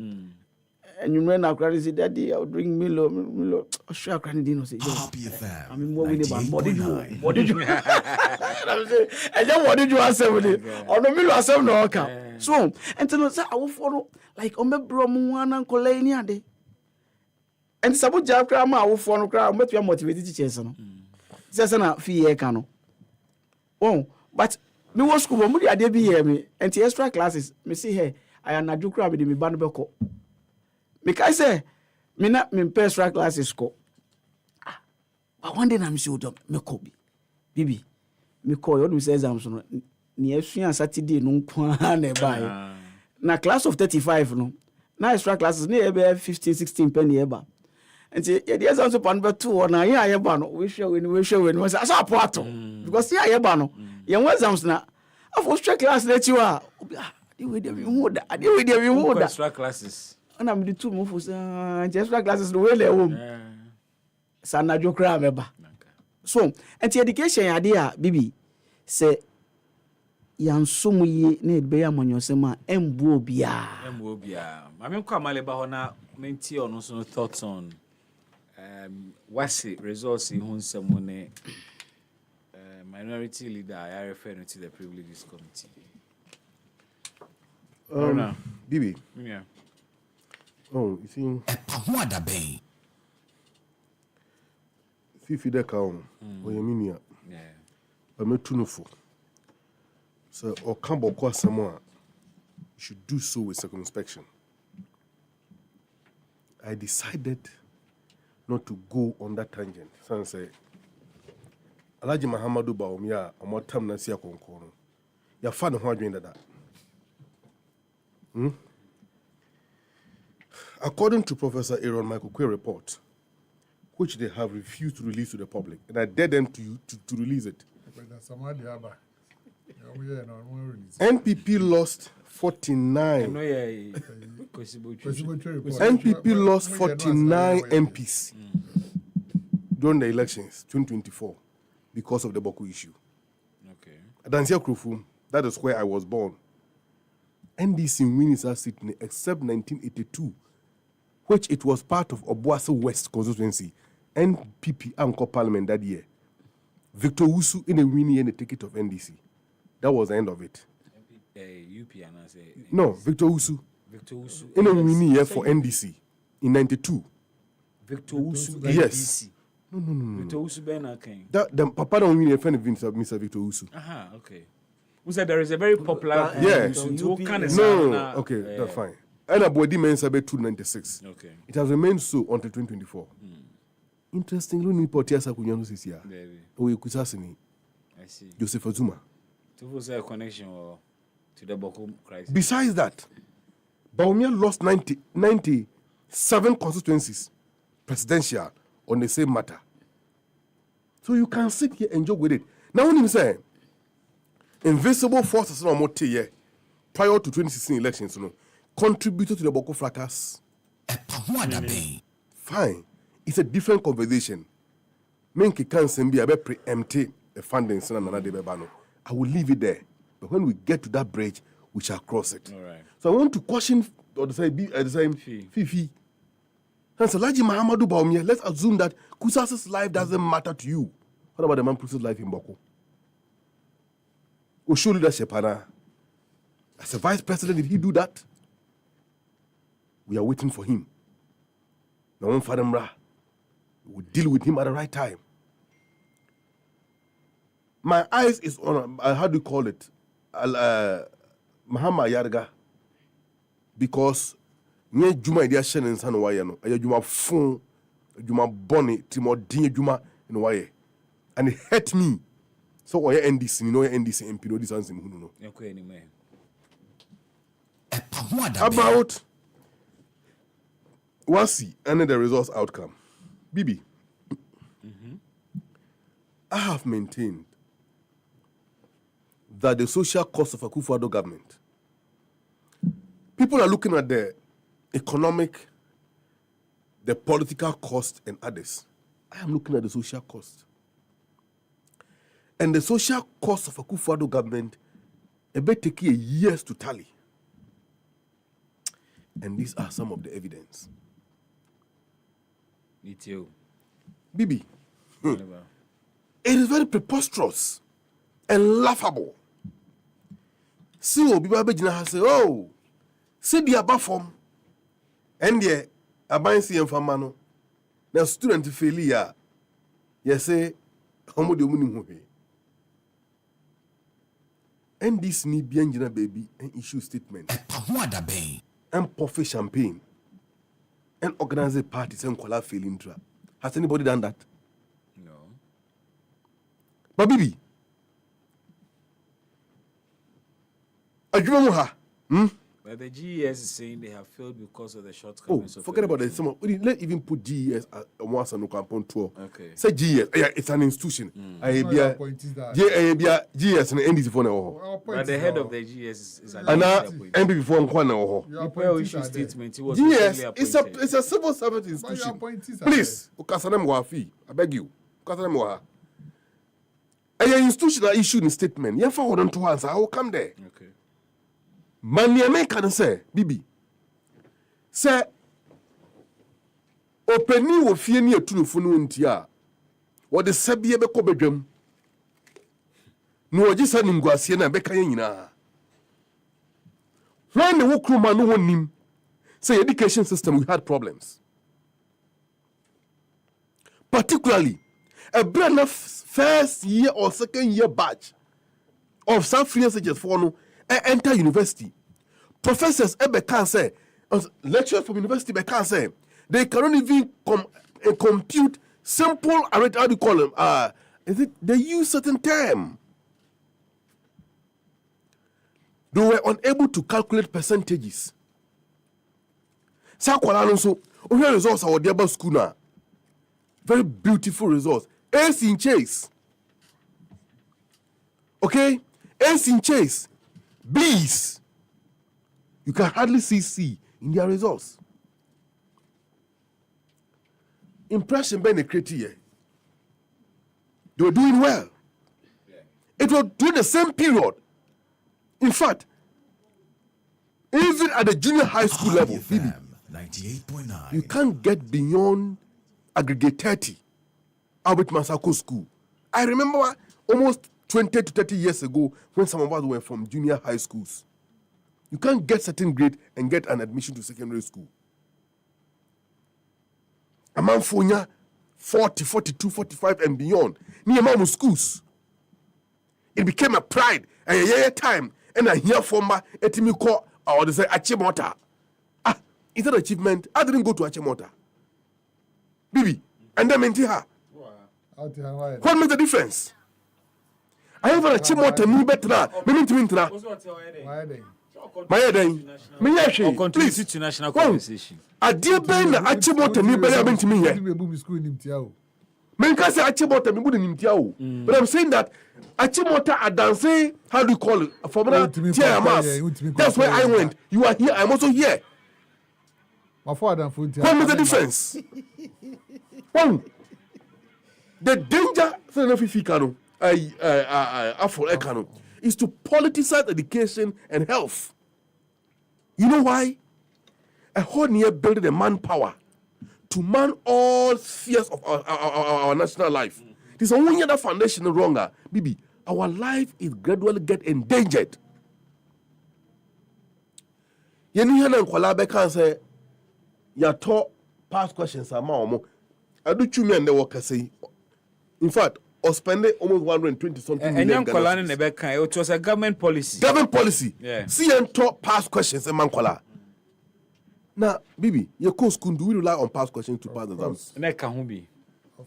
And you know, I cry, say, Daddy, I'll drink Milo. I'll show I didn't say, I mean, what did you? I'm saying, and then what did you answer with it? Or no Milo, I said, no, okay. So, and to know, I will follow, like, on the Bromuan and Colania day. And Sabu Jack Grandma, I will follow crowd, but you are motivated to chase on. Just an fee, cano. Oh, but me was school, but I did be here, me, and the extra classes, me see here, I am not do crab with me bandbeko. Because I say, me not me extra classes go. But one day I'm sure me kobi. Bibi, me call you, me say exams no. Ni esu Saturday no kwa na buy. Na class of 35 no. Na extra classes ni ebe 15 16 penny eba. Nti ye dey exams pan be 2 na ye ayeba no. We share when we say asa apoto. Because ye ayeba no. Ye exams na after extra class let you ah. Ade we dey we hold extra classes. And I'm the two moves extra classes the way they home. Sana jo kra meba. So, and education idea bibi say yan somu ye na be ya monyosema embu obia. Mame kwa maleba ho na menti ono so thoughts on what's resource in hunsemu ne minority leader I refer to the privileges committee. Bibi. Yeah. Oh, you see. Fifi de kaum. Oyeminia. Yeah. But me tunufo. So or kambo kwa someone should do so with circumspection. I decided not to go on that tangent. So say Alhaji Muhammadu Bawumia omotam na sia konkono. Ya fa ne ho adwen dada. According to Professor Aaron Michael Quay report, which they have refused to release to the public, and I dare them to release it. NPP lost 49. NPP lost 49 MPs during the elections 2024 because of the Boko issue. Okay. Adansia Krofum, that is where I was born. NDC wins our seat except 1982, which it was part of Obuasi West constituency. NPP Anchor Parliament that year. Victor Usu in a winning and a ticket of NDC. That was the end of it. No, Victor Usu. In a winning year for NDC in 92. Victor Usu. Yes. No. Victor Usu Benakane. The Papa don't win a friend of Mr. Victor Usu. Aha, okay. Who said there is a very popular okay, that's fine. And Abodi Mensa be 296. Okay. It has remained so until 2024. Interestingly, ni Potiasa Kunyano this year. We Kusasini. I see. Joseph Azuma. So was there a connection to the Boko crisis? Besides that, Bawumia lost 97 constituencies presidential on the same matter. So you can sit here and joke with it. Now when you say invisible forces no more prior to 2016 elections, contributed to the Boko fracas. Fine. It's a different conversation. Menki can be a preempt the funding. I will leave it there. But when we get to that bridge, we shall cross it. All right. So I want to caution or the same Fifi. And so Alhaji Muhammadu Bawumia, let's assume that Kusasa's life doesn't matter to you. What about the man Kusasa's life in Boko? Who show leadership, as a vice president, did he do that? We are waiting for him. No one for them. We will deal with him at the right time. My eyes is on, how do you call it? Mahama Yarga. Because nye juma idia shen in san waye no. Aya juma fun, juma boni, timo dinye juma in waye. And it hurt me. So why NDC, you know NDC MP no this answer no. Okay anyway. About Wasi and the results outcome. Bibi. I have maintained that the social cost of Akufo-Addo government, people are looking at the economic, the political cost and others. I am looking at the social cost. And the social cost of Akufo-Addo government, it may take years to tally. And these are some of the evidence. Me too. Bibi, it is very preposterous and laughable. See, Obi has say, oh, see the above form. And the abansi and famano. Now, student failure. Yes, say, homo de muni. And this need be engineer baby and issue statement. And puffy champagne. And organize parties and call feeling trap. Has anybody done that? No. But Bibi, But the GES is saying they have failed because of the shortcomings. Forget about it. Let's even put GES once and no campaign tour. Okay. Say GES, it's an institution. GES and NDC for now. But the head of the GES is an NDC for now. People issue statement. GES it's a civil service institution. Please, Ukasanem Wafi, I beg you. Ukasanem Waha. A institution that issued a statement. You have to to answer. I will come there. Okay. Many can say, Bibi, say, opening of fear near to the phone tia, or the Sabia Becobedrum. No, just an Inguasiana Becayina. When the workroom no one him, say, education system, we had problems. Particularly, a brand of first year or second year batch of some free messages for no. Enter university. Professors can say, lecturers from university can say, they cannot even compute simple arithmetic. How do you call them? They use certain term. They were unable to calculate percentages. So, results are the school now. Very beautiful results. Ace in chase. Okay, Ace in chase. B's. You can hardly see C in their results. Impression by the criteria. They were doing well. It was during the same period. In fact, even at the junior high school level, you can't get beyond aggregate 30 Albert Masako School. I remember almost 20 to 30 years ago when some of us were from junior high schools. You can't get certain grade and get an admission to secondary school. A man for 40, 42, 45 and beyond. Near Mamu schools. It became a pride and a year time. And I hear from my Etimiko or they say Achimota. Ah, is that achievement? I didn't go to Achimota. Bibi, and then Mentiha. What makes the difference? I have a Achimota ni betra. My head, contribute to national conversation. A dear Ben, Achimota ni better to me here. Men can say Achimota me wouldn't him. But I'm saying that Achimota are dancing, how do you call it? Formula TMS. That's where I went. You are here, I'm also here. What is the difference? One, the danger is to politicize education and health. You know why? A whole year building a manpower to man all spheres of our national life. This is only other foundation wronger. Bibi, our life is gradually get endangered. Yeni hana nkwala can say ya taught past questions ama omo. Adu chumi and the worker say. In fact, or spend almost 120 something million. It was a government policy. Government policy. Yeah. See and taught past questions and mankwala. Now, Bibi, your course could do we rely on past questions to pass the exams?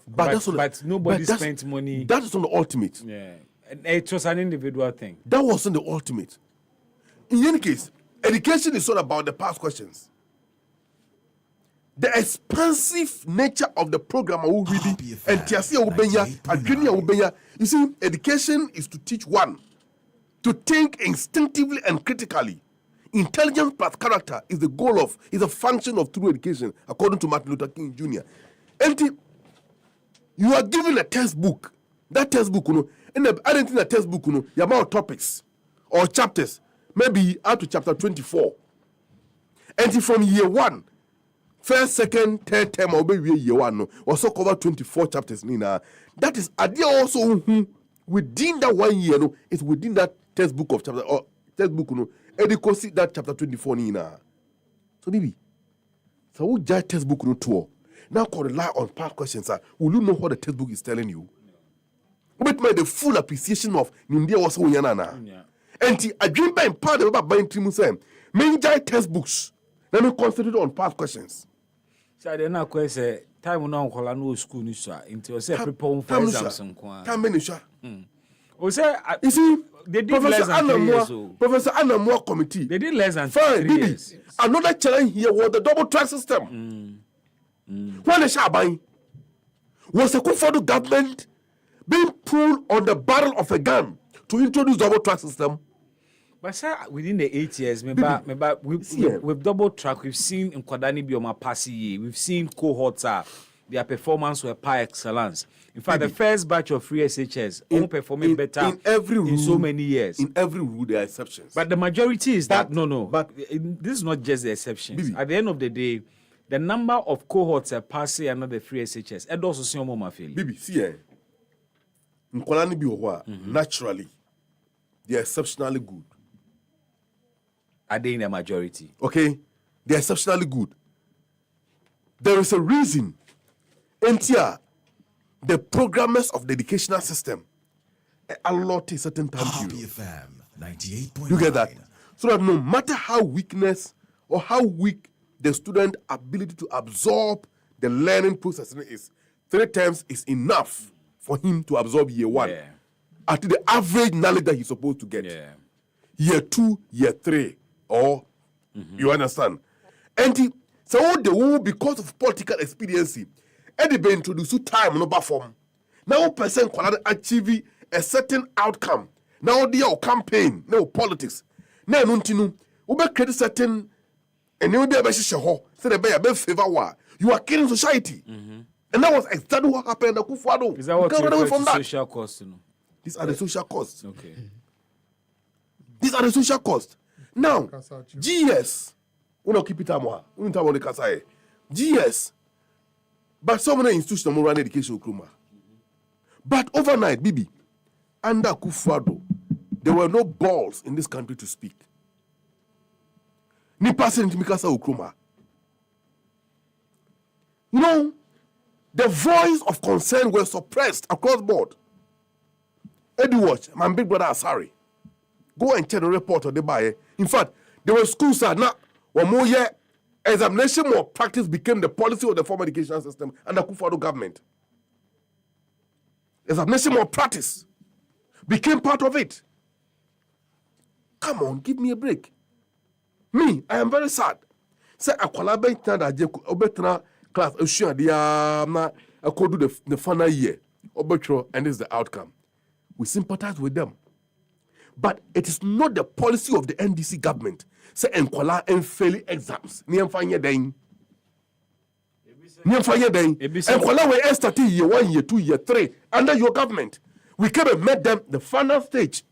But nobody spent money. That is not the ultimate. Yeah. It was an individual thing. That wasn't the ultimate. In any case, education is all about the past questions. The expansive nature of the program and you see, education is to teach one to think instinctively and critically. Intelligence plus character is the goal of, is a function of true education, according to Martin Luther King Jr. And you are given a textbook. That textbook, and I don't think a textbook, the amount of topics or chapters, maybe up to chapter 24. And from year 1, first, second, third term, I'll be year 1, no, also cover 24 chapters. Nina. That is, idea also within that 1 year, no, it's within that textbook of chapter, or textbook, no, and you consider that chapter 24, Nina. So, baby, so we judge textbook, no, tour. Now, could rely on past questions, sir. Will you know what the textbook is telling you? But my the full appreciation of Nindia was so yana. And I dream by part about buying Timusen. Many textbooks. Let me concentrate on past questions. So I didn't question time now no school ni sir. Into say prepare for exams nko. Time many sir. O say you see they did less than 3 years. Professor Anamwa committee. They did less than 3 years. Another challenge here was the double track system. When the Shabai was a Kufuor government being pulled on the barrel of a gun to introduce double track system. But sir, within the 8 years, with double track, we've seen in Kwadani Bioma Pasi, we've seen cohorts, their performance were par excellence. In fact, the first batch of free SHS all performing better in every rule, in so many years. In every rule, there are exceptions. But the majority is that But this is not just the exceptions. At the end of the day, the number of cohorts are passing another free SHS. And also see more feel. Bibi, see, naturally, they are exceptionally good. Are they in the majority? Okay, they are exceptionally good. There is a reason. NTR, the programmers of the educational system, allot a certain time period. You get that? So that no matter how weakness or how weak the student ability to absorb the learning process is, 3 terms is enough for him to absorb year 1 at the average knowledge that he's supposed to get. Year 2, year 3, or you understand? And so the whole because of political expediency, and they be introduced to time no form. Now person can achieve a certain outcome. Now they are campaign, no politics. Now nuntinu, we be create certain and you be a so they be a favor war. You are killing society. And that was exactly what happened at Kufuor. Is that what you refer to social costs? These are the social costs. Okay. These are the social costs. Now, GS, we don't keep it amwa. We don't talk about the Kasae. GS, but some of the institutions will run education. But overnight, Bibi, under Kufuor, there were no balls in this country to speak. Ni person to Mikasa Ukruma. You know, the voice of concern were suppressed across board. Eddie Watch, my big brother Asari. Go and check the report of the buyer. In fact, there were schools that now 1 more year examination more practice became the policy of the former education system under Kufuor government. Examination more practice became part of it. Come on, give me a break. Me, I am very sad. Say akwala be tanda je obetra class osua dia na akodu the final year obetro, and this is the outcome. We sympathize with them. But it is not the policy of the NDC government. Say enkwala and fail exams. Ni emfanye den. Enkwala we start year 1, year 2, year 3 under your government. We came and met them the final stage.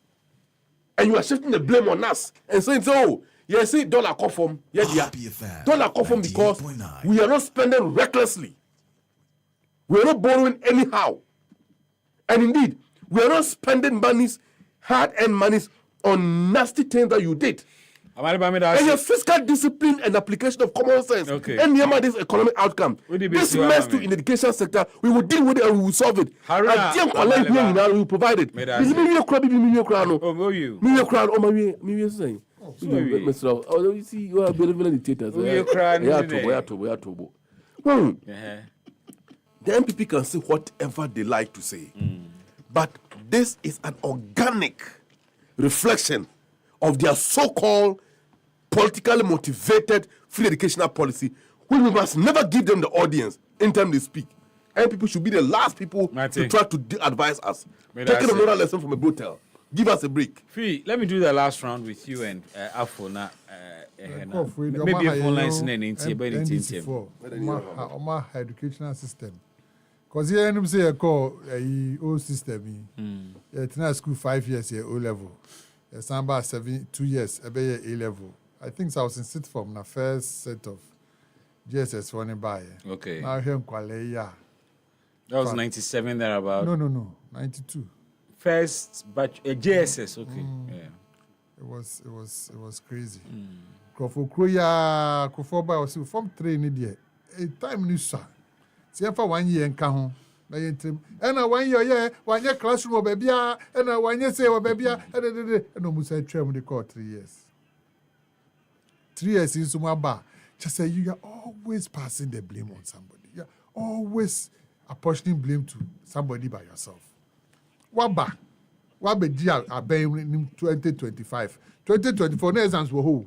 And you are shifting the blame on us and saying, oh, yes, see, dollar come from, dollar come from because we are not spending recklessly. We are not borrowing anyhow. And indeed, we are not spending monies, hard-earned monies on nasty things that you did. And your fiscal discipline and application of common sense and this economic outcome. This mess to in the education sector, we will deal with it and we will solve it. We will provide it. You see, you are very, very dictators. The MPP can say whatever they like to say. But this is an organic reflection of their so-called politically motivated free educational policy, which we must never give them the audience in time they speak. And people should be the last people to try to advise us. Taking a moral lesson from a brutal. Give us a break. Fee, let me do the last round with you and Afo now. Maybe phone lines in NDC4. Oma educational system. Because here I say I call a old system. It's not school 5 years here O level. Samba 2 years, a A level. I think I was in sixth form, the first set of GSS running by. Okay. Now here in Kwale, yeah. That was 97 thereabout. No, 92. First batch, JSS, okay. Yeah. It was crazy. Krofo Kroya, Kofoba was from 3 in the a time new sir. See for 1 year in Kahon. And 1 year, yeah, 1 year classroom of baby, and 1 year say, baby, and almost I travel the court 3 years. 3 years in Sumaba. Just say you are always passing the blame on somebody. You're always apportioning blame to somebody by yourself. Waba dear in 2025. 2024 no exams were who.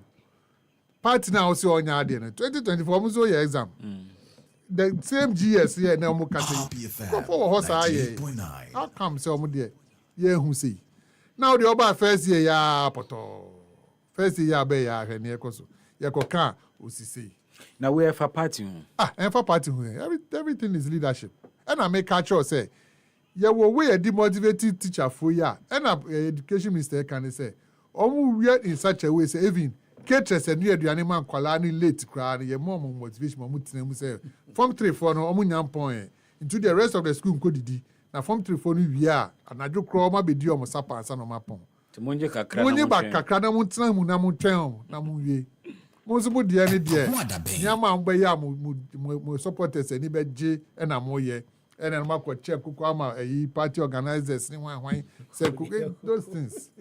Party now also on your 2024 was your exam. The same GS here now mo how come so mo there? Yeah, who say? Now the other first year ya poto. First year be ya hwene ekoso. Ya koka osisi. Now we have a party. And for party everything is leadership. And I make culture say yeah, we a demotivated teacher for ya. And education minister can say, we are in such a way, say, even catches and near the animal quality late crowd, your mom motivation, Mamutin say, from 3 4 no omunyam point into the rest of the school codidi. Now from 3 4 we are, and I do crow my video on Sapa and San on my pon. To Monja Kakra Muntina Munamu Namu. Most of the any dear, Yama Bayam, supporters, and J and Amoye. And then Marco check Kukama, a party organizers, why say those things.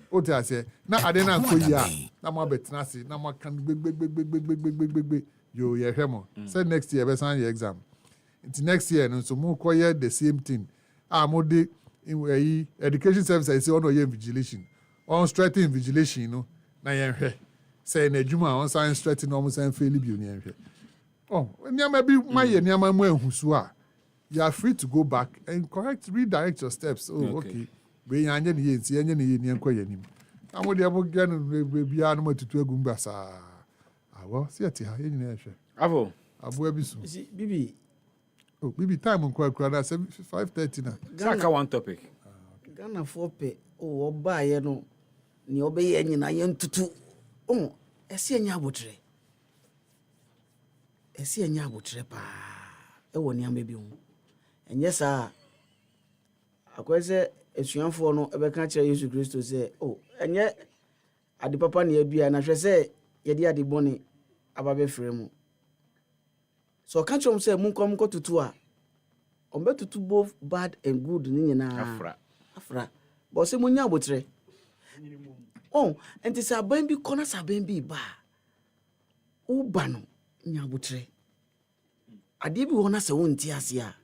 What I say, now I didn't go ya. Now my bet nasi, now my can big. You hear him. Say next year, we sign your exam. It's next year, and so more quiet the same thing. More the education service, I say, on your vigilation. On straighten vigilation, you know. Now you're say, Nejuma, on science straighten almost and fairly beauty. Oh, maybe my Yama who's you are free to go back and redirect your steps. Oh, okay. We are any see any inquiry. I'm going to get be animal to 2 gumbas. Well, see it here in Avo. Bibi. Oh, Bibi, time on quite 5:30 now. Saka one topic. Ghana 4 pay. Oh, buy you know. Ni obey any na yen tutu. Oh, esi enya botre. Esi enya botre pa. E woni amabi hu. Enye saa akwese esuanfo no ebeka kire Yesu Kristo say oh enye ade papa na adua na hwe say yede ade boni ababe fremu so ka chom say munkom kotutu a ombe tutu both bad and good ni nyina afra bo se munya abotre oh enti sa ban bi kona sa ban bi ba u ba no nya abotre ade bi wona se wonti ase a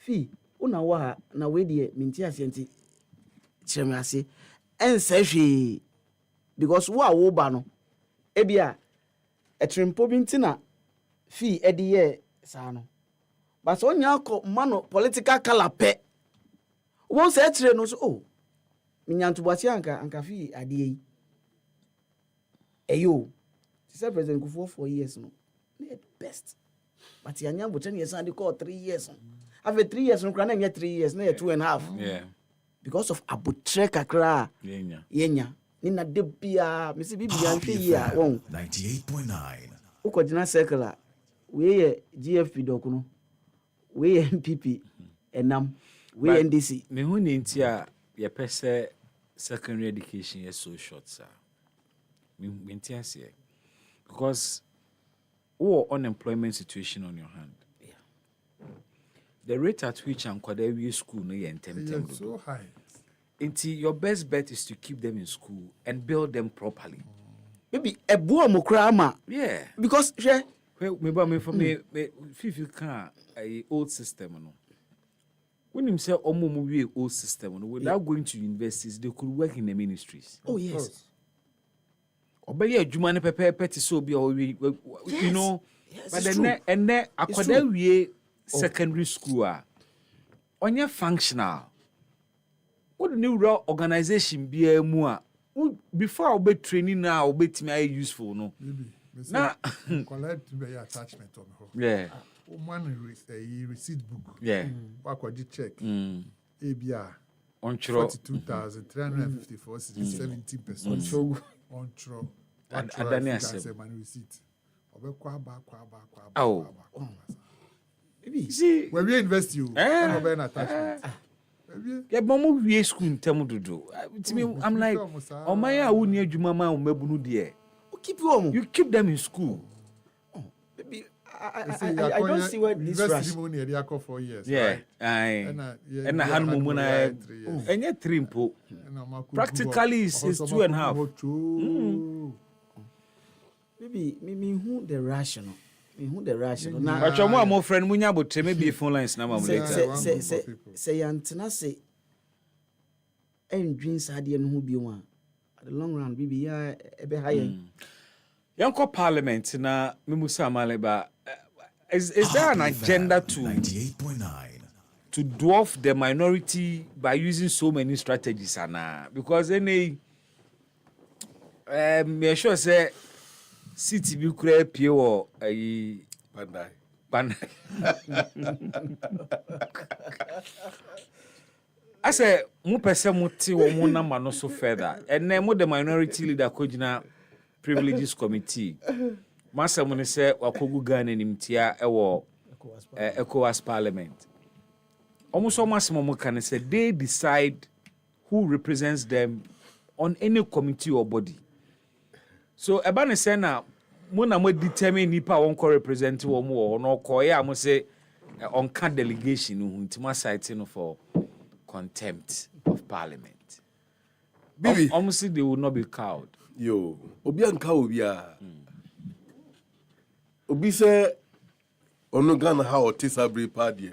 fi una wa na we die minti asienti cheme ase ense hwe because wo ba no ebia etrempo bi ntina fi ediye sa no but onya ko mano political color pe won se etre no so oh minyantubuase anka fi ade yi eyo ti say president Kufuor 4 years no the best but yanya boten yes and call 3 years no after 3 years, no 3 years, no 2.5. Yeah. Because of abutre kakra. Yenya. Nina debia, Missy Bibia, 98.9. Uko jina circular. We GFP dokuno. We MPP. Enam. We NDC. Me hu ni ntia ye pese secondary education is so short, sir. Me ntia say. Because unemployment situation on your hand. The rate at which Ankwadawi school no is so high. Until your best bet is to keep them in school and build them properly. Maybe a boy mokrama. Yeah. Because maybe for me, if you can a old system no. When you say omo old system no, without going to universities, they could work in the ministries. Oh yes. Obey a jumane pepe to so be you know. Yes, but then Ankwadawi secondary school onye functional what the new organization be mu a before we training now we be useful no na collect be attachment on her yeah man receipt book yeah wakwaji check abia on 42,354 70% on adane asem. Oh. See, when we invest you, yeah, mama we school in term dodo. I'm like, oh my, I wouldn't need you, mama, or mebunu dear. You keep them in school. Baby, I don't see where this rush. Money they are 4 years. Yeah, and I had mumuna and yet trimpo. Practically, it's 2.5. Baby, me who the rational. Who the rational. But your more friend Munya, but maybe phone lines now. Say, Antina say, and dreams had you who be one. At the long run, baby, yeah, a bit higher. Young Parliament na Mimusa Maleba. Is there an agenda to 98.9 to dwarf the minority by using so many strategies, Anna? Because any me sure say city be create pure Bandai. I say mu pese muti wo mu na no so further. And then mo the minority leader kojina privileges committee. Masa mo ne say wakogu Ghana nimtia ewo ECOWAS parliament. Almost mo can say they decide who represents them on any committee or body. So ebane say na mo na mo determine nipa won ko represent wo mo or no ko ya mo say on can delegation ntima site no for contempt of parliament. Bibi almost they will not be cowed. Yo, obi anka obia. Obi say ono Ghana how Tisabre party.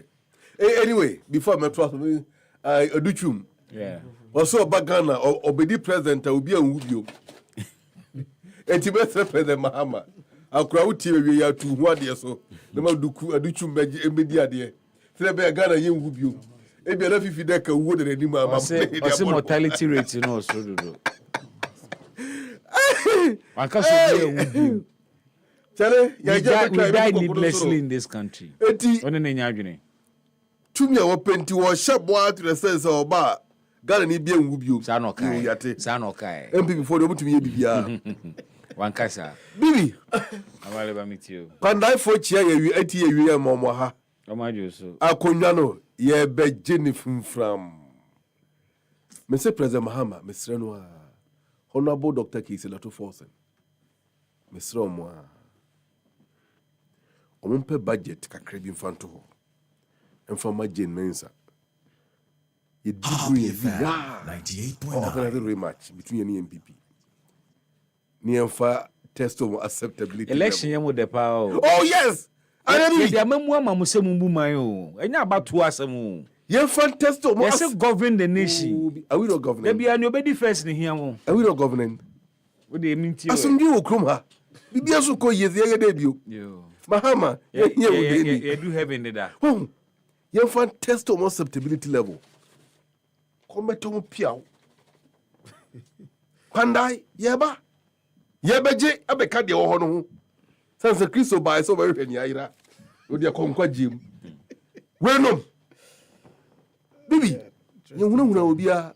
Anyway, before me trust me Oduchum. Yeah. Also ba Ghana obedi president obi anwubio. Enti be president Mahama. Akura wuti we ya tu hu ade so. Na ma duku Oduchum emedi ade. Say be Ghana yen wubio. Ebi na fifi de ka wo de ni ma ma. Say mortality rate no so do. I can't say we die needlessly in this country. Tumi a wapenti wo shabo to the sense of ba Ghana ni bia nwubio. Sa no kai. MPP for the mutumi ye bibia. Wan kasa. Bibi. Amale ba mitio. Pandai fo chia ye ati ye wi momo ha. Omajo so. Akonwa no ye be jeni fumfram. Mr. President Mahama, Mr. Noah. Honorable Dr. Kaseɛbɔ Forsen. Mr. Omwa. Omumpe budget kakra bi mfanto ho. Mfama Jane Mensa. You did bring 98.9. Very much between any MPP. Niamfa test of acceptability. Election yam with the power. Oh yes. I mean, the amemwa mamuse mumbumayo. Enya abatu asemu. You fantastic. Yes, govern the nation. Are we not governing? There be a nobody first in here. Are we not governing? What do you mean to you? Asum you kroma. Bibi aso ko yes ye debut. Yo. Mahama, you do have in that. Oh. You fantastic acceptability level. Come to piao. Pandai yeba. Yebeje abeka de ho no. Sanse Kristo ba so ba hwani ayira. O de konkwa jim. Wenom. Bibi, you huna obia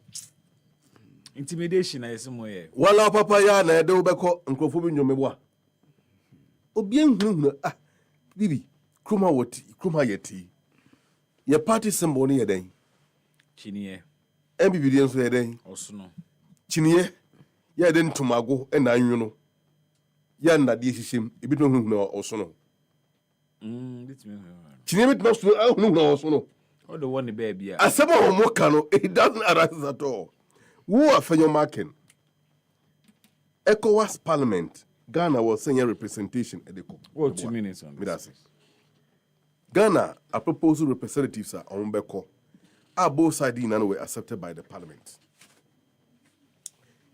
intimidation na yesimo ye. Wala papa ya na de obekọ nkrofo bi nwomebo. Obia huna Bibi, kroma yeti. Ye party symbol ni yeden. Chiniye. MPP di nso yeden. Osuno. Chiniye. Ye den tumago na anwuno. Ya na de hihim, ebi no huna osuno. Bitime. Chiniye bit no huna osuno. All the one the baby. Asaba homokano, it doesn't arise at all. Who are for your marking? ECOWAS Parliament, Ghana was senior representation at the COP. What 2 minutes on this? Ghana, a proposal representatives are on Beko. Are both sides in and were accepted by the Parliament.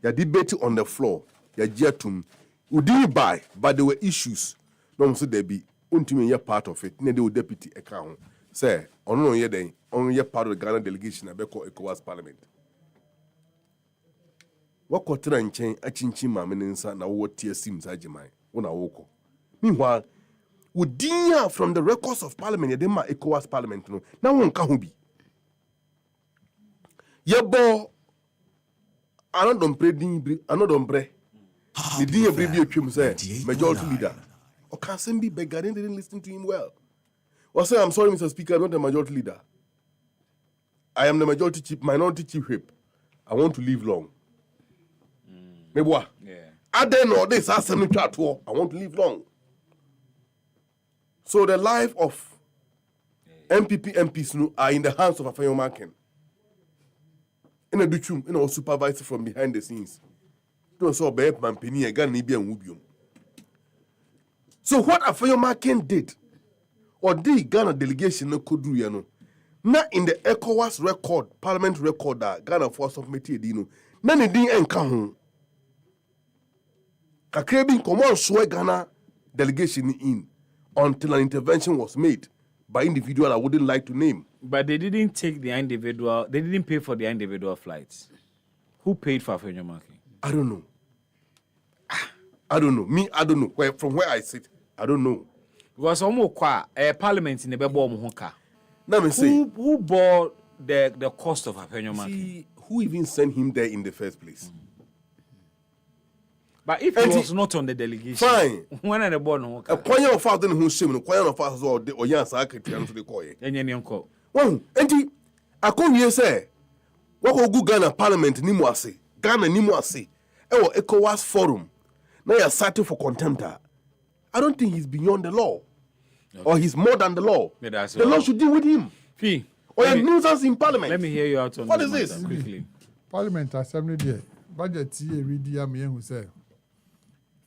The debate on the floor, the jetum, would didn't buy, but there were issues. No, so there be ultimately part of it. Neither would deputy account. Say, on ye day, only a part of the Ghana delegation at Beko ECOWAS Parliament. What quarter and chain a chinchima meninsa na what tear seems ajimai, when I woke. Meanwhile, would dear from the records of Parliament, Yedema ECOWAS Parliament, no, now one can't be. Yebo, another bre, The dear baby Kim said, majority leader. Or Kaseɛbɔ be begging, didn't listen to him well. Or say, I'm sorry, Mr. Speaker, I'm not the majority leader. I am the minority chief whip. I want to live long. Maybe what? Yeah. I don't know this. I want to live long. So the life of MPs are in the hands of Afenyo Markin. In a duchum, supervisor from behind the scenes. So what Afenyo Markin did, or the Ghana delegation could do, not in the ECOWAS record, Parliament record that Ghana for submitted, none of the encounter. Kakrebin come on swear Ghana delegation in until an intervention was made by individual I wouldn't like to name. But they didn't take the individual, they didn't pay for the individual flights. Who paid for Afenyo Markin? I don't know. I don't know. From where I sit, I don't know. Because almost Parliament in the Bebo. Let me say, who bore the cost of Afenyo Markin? Who even sent him there in the first place? But if he was not on the delegation, fine. When are the born? A choir of father who shame, a choir of us or young secretary to the coy. And your uncle. Well, and I come here say, what will go Ghana Parliament Nimwasi, Ghana Nimwasi, or ECOWAS Forum. Now you're cited for contempt. I don't think he's beyond the law. Okay. Or he's more than the law. Yeah, the law should deal with him. Fee. Or a nuisance in Parliament. Let me hear you out on what is this? Quickly. Parliament Assembly there. Budget here, read the who say.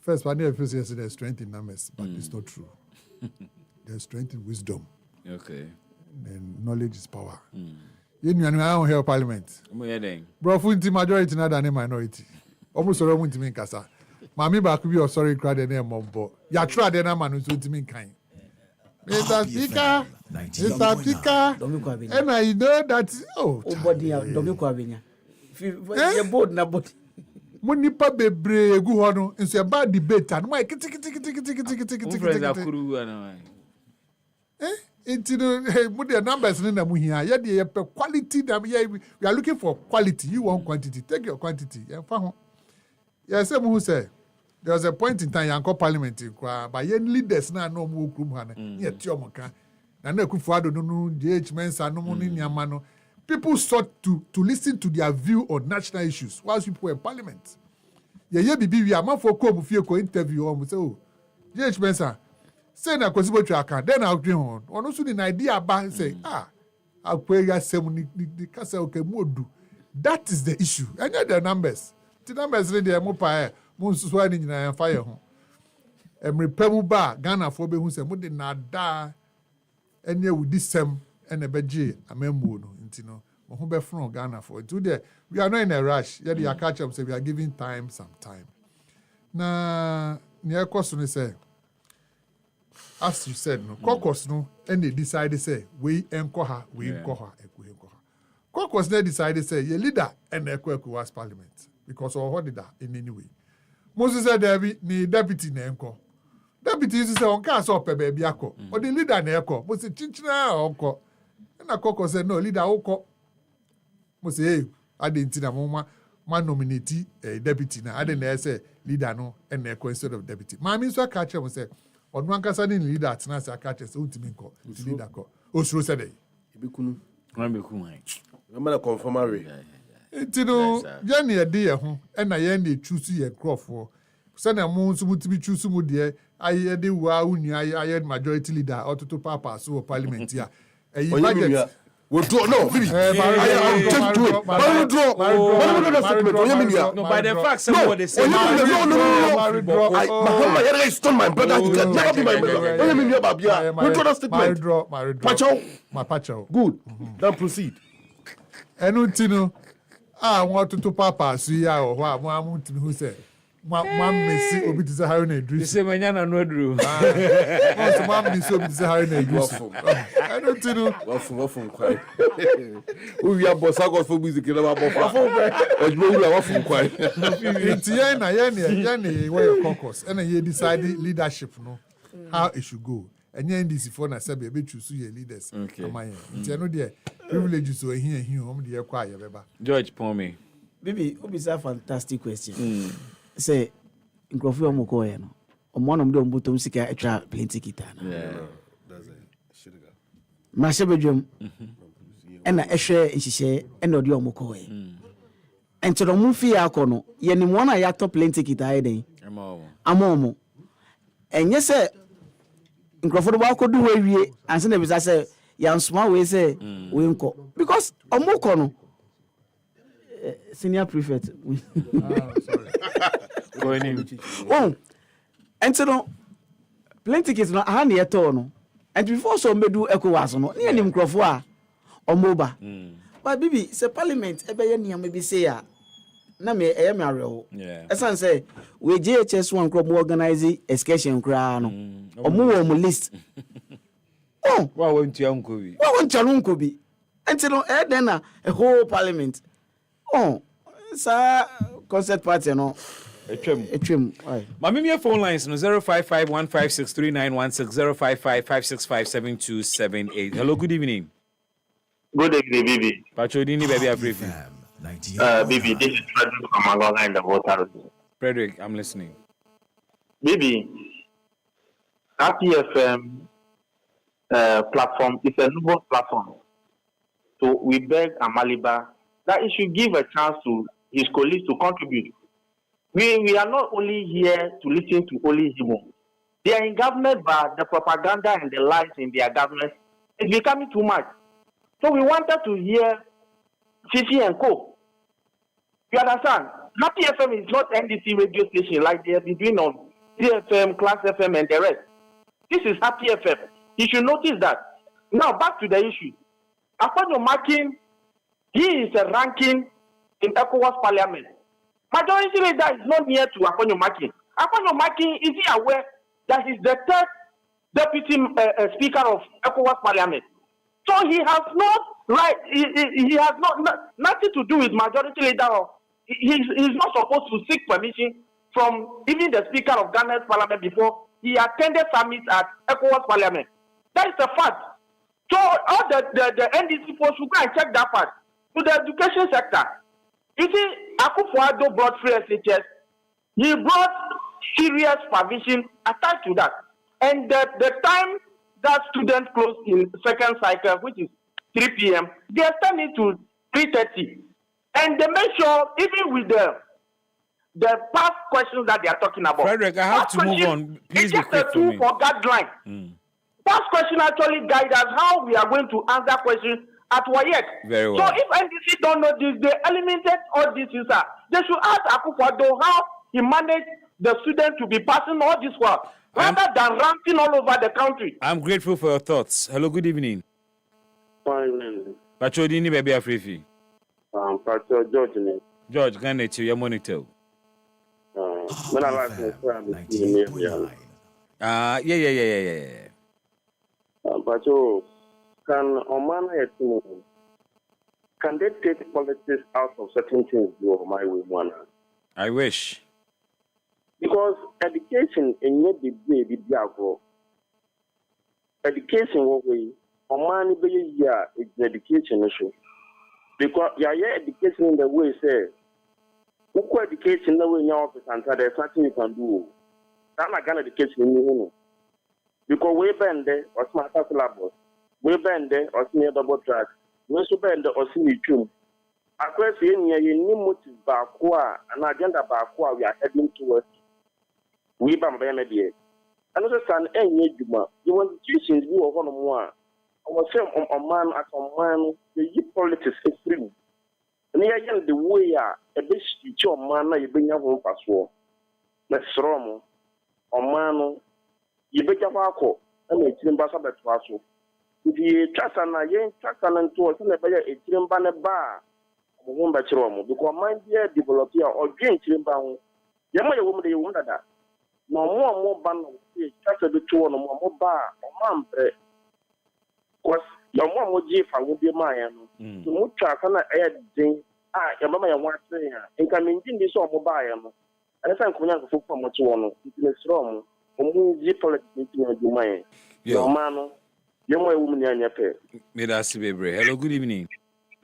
First, I never say there's strength in numbers, but it's not true. There's strength in wisdom. Okay. And knowledge is power. You know, I don't hear Parliament. Bro, funti majority not than a minority. Almost all want to mean Kasa. Mami back be sorry crowd the name of Bo. Ya try the name and so to mean kind. Mr. Speaker, and I know that body Domi Kwabinya. You board na body. Munipa bebre egu ho no nso e ba debate and why kiti mu the numbers na mu hia ye de ye pe quality we are looking for quality, you want quantity, take your quantity ye fa ho ye say mu say there was a point in time yanko parliament kwa ba ye leaders na no mu okrum ha na ye ti omoka na Akufo-Addo no DH Mensa no mu ni niama no. People sought to listen to their view on national issues whilst people were in parliament. Yeah, bibi we are man for come fie ko interview on say oh DH Mensa say na Kaseɛbɔ tracker then I'll dream on also the idea about say akweya sem ni kasa okay modu. That is the issue. And the numbers. The numbers ready mo pa mo nsusu ani nyina fire ho. Emrepemu ba Ghana for be hu say mo de na da enye with this sem and ebeje amembo no ntino mo ho be from Ghana for today we are not in a rush yet you catch up say we are giving time some time na near course no say as you said no caucus no and they decided say we enko ha caucus they decided say your leader and was parliament because of what did that in any way Moses said there be ni deputy na enko. Deputy is say on cast up a baby ako. Or the leader na eko. Mo say chinchina onko. Na Koko said no leader oko. Mo say hey, I didn't na mo man nominate deputy na. I didn't say leader no and eko instead of deputy. Ma mi so catch am say on one kasa ni leader atena say catch say untimi nko. Leader ko. Osuro said dey. Ibekunu. Wan beku han. Remember confirmatory. Tino Jenny a day ho and na ye na choose ye crofo. Sana mo nso mutimi choose mu de aye de wa unu aye majority leader ototo papa so parliament here. Budget withdraw no baby. I take to it. No, by the fact somebody they say no. Mahama here is stone my brother. You can never be my brother. What mean you babia? Withdraw that statement. Pacho. Good. Then proceed. Enutino want to papa so ya o ho amu ntimi who say Mam Messi obi to say how na Idris. Say manyana no adru. So mam Messi obi to say how na Idris. I don't know. Wafun kwai. We are bossa gospel music na ba bofa. Ojmo we wafun kwai. Nti yen na yen where your caucus and you decide leadership no how it should go. And yen this for na say be choose your leaders. Okay. Nti no there privileges so here dey kwa ye beba. George Pommy. Baby, it's a fantastic question. Say, nkrofo omo ko ye no omo no mde ombotom sika etwa plane ticket na ma se bedwam ena ehwe nhihye ena odi omo ko ye enti no mu fi akono ye ni mo na ya top plane ticket aye den amomo enye se nkrofo do ba ko du wawie anse na bisa se ya nsoma we se we nko because omo ko no senior prefect sorry going in oh enti no plane ticket no aha na yeto no and before so medu ECOWAS no ne anim nkrofo a omo ba but bibi se parliament ebe ye niam bi se ya na me eye me arewo esan say we GHS one crop organize excursion kra no omo wo mo list oh wa wontu anko bi until no then a whole parliament oh sa concert party no etwem mama me phone lines no 0551563916 0555657278. Hello, good evening. Good evening, Bibi. Pachodini baby Afrifi. Bibi, this is Frederick from Angola in the water. Frederick, I'm listening. Bibi, RPFM platform is a noble platform. So we beg Amaliba that he should give a chance to his colleagues to contribute. We are not only here to listen to only him. They are in government, but the propaganda and the lies in their government is becoming too much. So we wanted to hear Fifi and Co. You understand? Happy FM is not NDC radio station like they have been doing on CFM, Class FM, and the rest. This is Happy FM. You should notice that. Now back to the issue. Upon your marking, he is a ranking in ECOWAS Parliament. Majority leader is not near to Akonyo Makin. Akonyo Makin, is he aware that he's the third deputy speaker of ECOWAS Parliament? So he has not he has nothing to do with majority leader. He's not supposed to seek permission from even the speaker of Ghana's Parliament before he attended summit at ECOWAS Parliament. That is a fact. So all the NDC folks should go and check that part. To the education sector. You see, Akufo-Addo brought free SHS. He brought serious provision attached to that. And the time that students close in second cycle, which is 3 p.m., they extend it to 3:30. And they make sure, even with the past questions that they are talking about. Frederick, I have to move on. Please be quick for me. For guideline. Past question actually guide us how we are going to answer questions at WAEC. Very well. So if NDC don't know this, they eliminated all this. They should ask Akufo-Addo how he managed the students to be passing all this work rather than ranting all over the country. I'm grateful for your thoughts. Hello, good evening. Fine evening. Pachodini baby Afrifi. Pastor George. George, can I tell you monitor? When I like to yeah. Pacho, can they take politics out of certain things? My way, one. I wish. Because education in your baby, education what way? Oman be here is education issue. Because education in the way say, who education the way in your office and there's nothing you can do. That's not gonna education in you. Because we bend there or smart syllabus. We bend there or senior double track. We so bend or senior tune. Across the year, you need motive bakwa an agenda bakwa we are heading towards. We bambam dear. Another son, any juma. You want teachings you of one more. I was saying on man at a man, the politics is free. And here the way a bit teacher man, you bring your home password. Let's rom on man. You bet your barco and a timber to us. If you trust and I ain't trust and to us in a better a timber bar. Womba chiromo because mind dear develop here or drink chimba. Yama woman they wonder that. No more ban trust a bit to no more bar or man bread. Because your mom would give and would be mine. To mucha can I add thing. Your mamma want to say, and come in this or mobile. And if I'm coming for much one, it's wrong. Politics into your mind. Your man, young woman in your pay. Hello, good evening.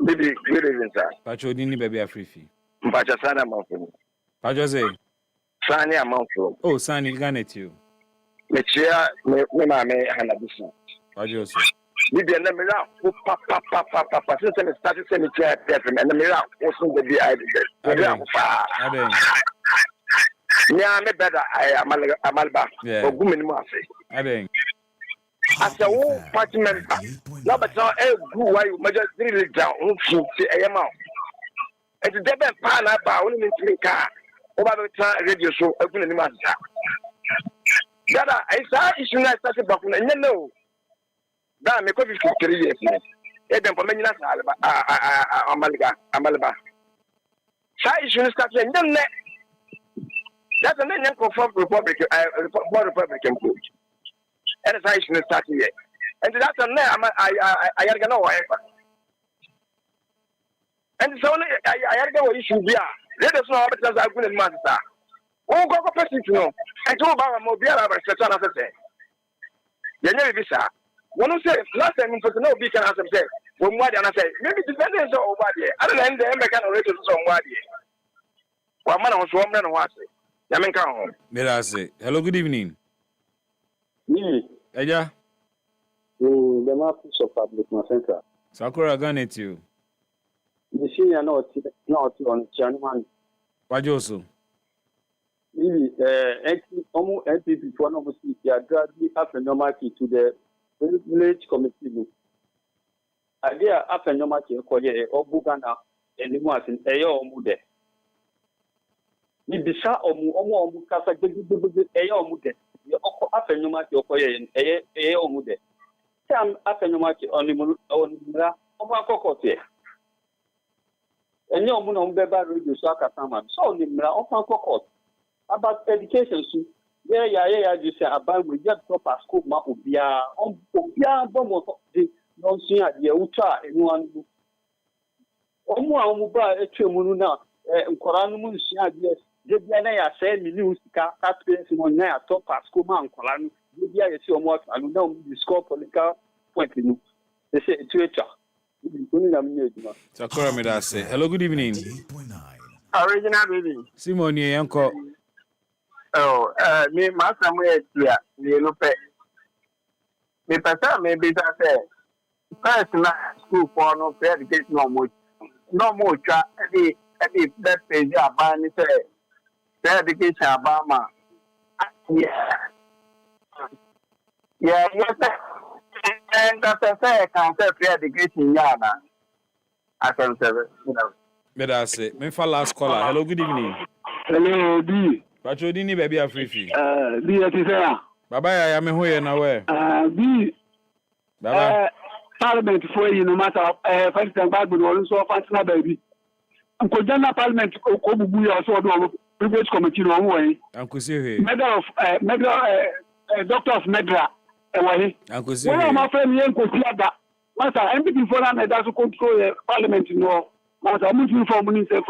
Good evening, sir. Pachodini baby Afrifi. Mpachasana mafuni. Pachose. Sani Amanfo. Oh, Sani, Ganet you. Me chia me mame Hanabisa. Adios. Maybe an emira, papa, since I started sending chair and the mirror wasn't the be I did. Yeah, me better. I am Amalba or Gumin Masi. I think. As a whole party member, no, but now why you measure really down to a amount. And the Deben Pana by only in car over the time radio show open in the master. That I saw issue I started back when I know that me coffee for 3 years. Even for many Amalba. Sai issue started and then that's a name for Republican coach. And the side is starting yet. And that's a name I gotta know. And so I gotta know issue here. Let us know how it does I win master. Oh, go person to know. And go about a mobile of a certain as I say. You never be sir. One who says last time for no beacon as I say, when what and I say, maybe depending on over there. I don't know the American races somewhere. One man was one man and was it. Hello, good evening. Yeah. The Marquis of Public Center. Sakura Ganet you. The senior not on January. Wajoso. Really, almost NPP for no see they are gradually up and normal to the village committee. Idea up and normal to or Bugana and the ones in Ayo Mude. Bisa omu kasa gbegbe mude oko afenuma ti okoye omude sam afenuma ti onimura omu akoko te enye omu na mbeba radio so akatama so onimura omu akoko about education so ya just say about we just proper school ma obia bomo di non sin ade uta enu anu omu ba etwemu na nkora no mu sin ade Debia na ya say million sika taxpayers mo na ya top pasco man kola no debia ya si omo anu na omo discover political point no they say etwa kuni na mnye eduma Sakura me da say hello good evening original baby Simon ye yanko me master mo etia me no pe me pesa me be say first na school for no education no mo twa e best page aban ni say education Obama. Yeah, and that's a fair concept education, Yana. I can say, you know. But I say, me for last caller. Hello, good evening. Hello, B. But you didn't baby a free fee. B, it is there. Bye-bye, I am here now. B. Bye-bye. Parliament for you, no matter, for instance, but also fancy baby. Uncle Jana Parliament, Obubu, also privilege committee no way. Uncle Siri. Medal of Doctor of Medra away. Uncle Siri. Well, my friend Yanko Siada. Master, MP for that does control the Parliament no. Master, I'm looking for money self.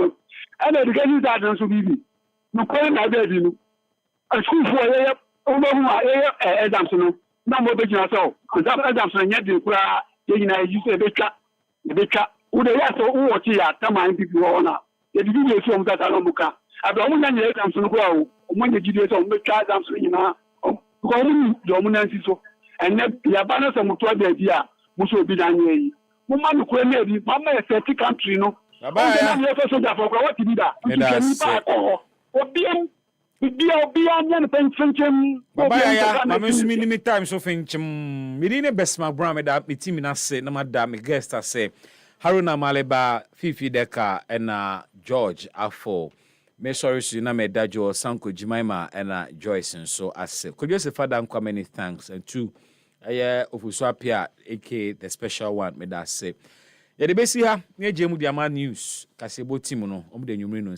And education that doesn't be. No calling my baby. A school for exams no. No more big yourself. Because that exams and yet you say better. Would they have to watch here? Tell my people honor. If you do some that I don't look at. I don't want to get some grow. When you do some make exams, you know, dominance so. And then the abundance of Mutua idea must be done here. Woman, maybe, Mamma, a 30 country, no. Bye-bye. What to do that? Bye-bye. I'm missing time so finchum. Me didn't best my brother that me team in a say, no madam, guest I say. Haruna Maleba, Fifi Deka, and George Afo. Me sorry to na me dajo Sanko Jimaima and Joyce and so I say. Could you say Father many thanks and two Ofuswapia, aka the special one, me that say. Yeah, the best here, near Jemu Diama News, Kaseɛbɔ team no, the numerous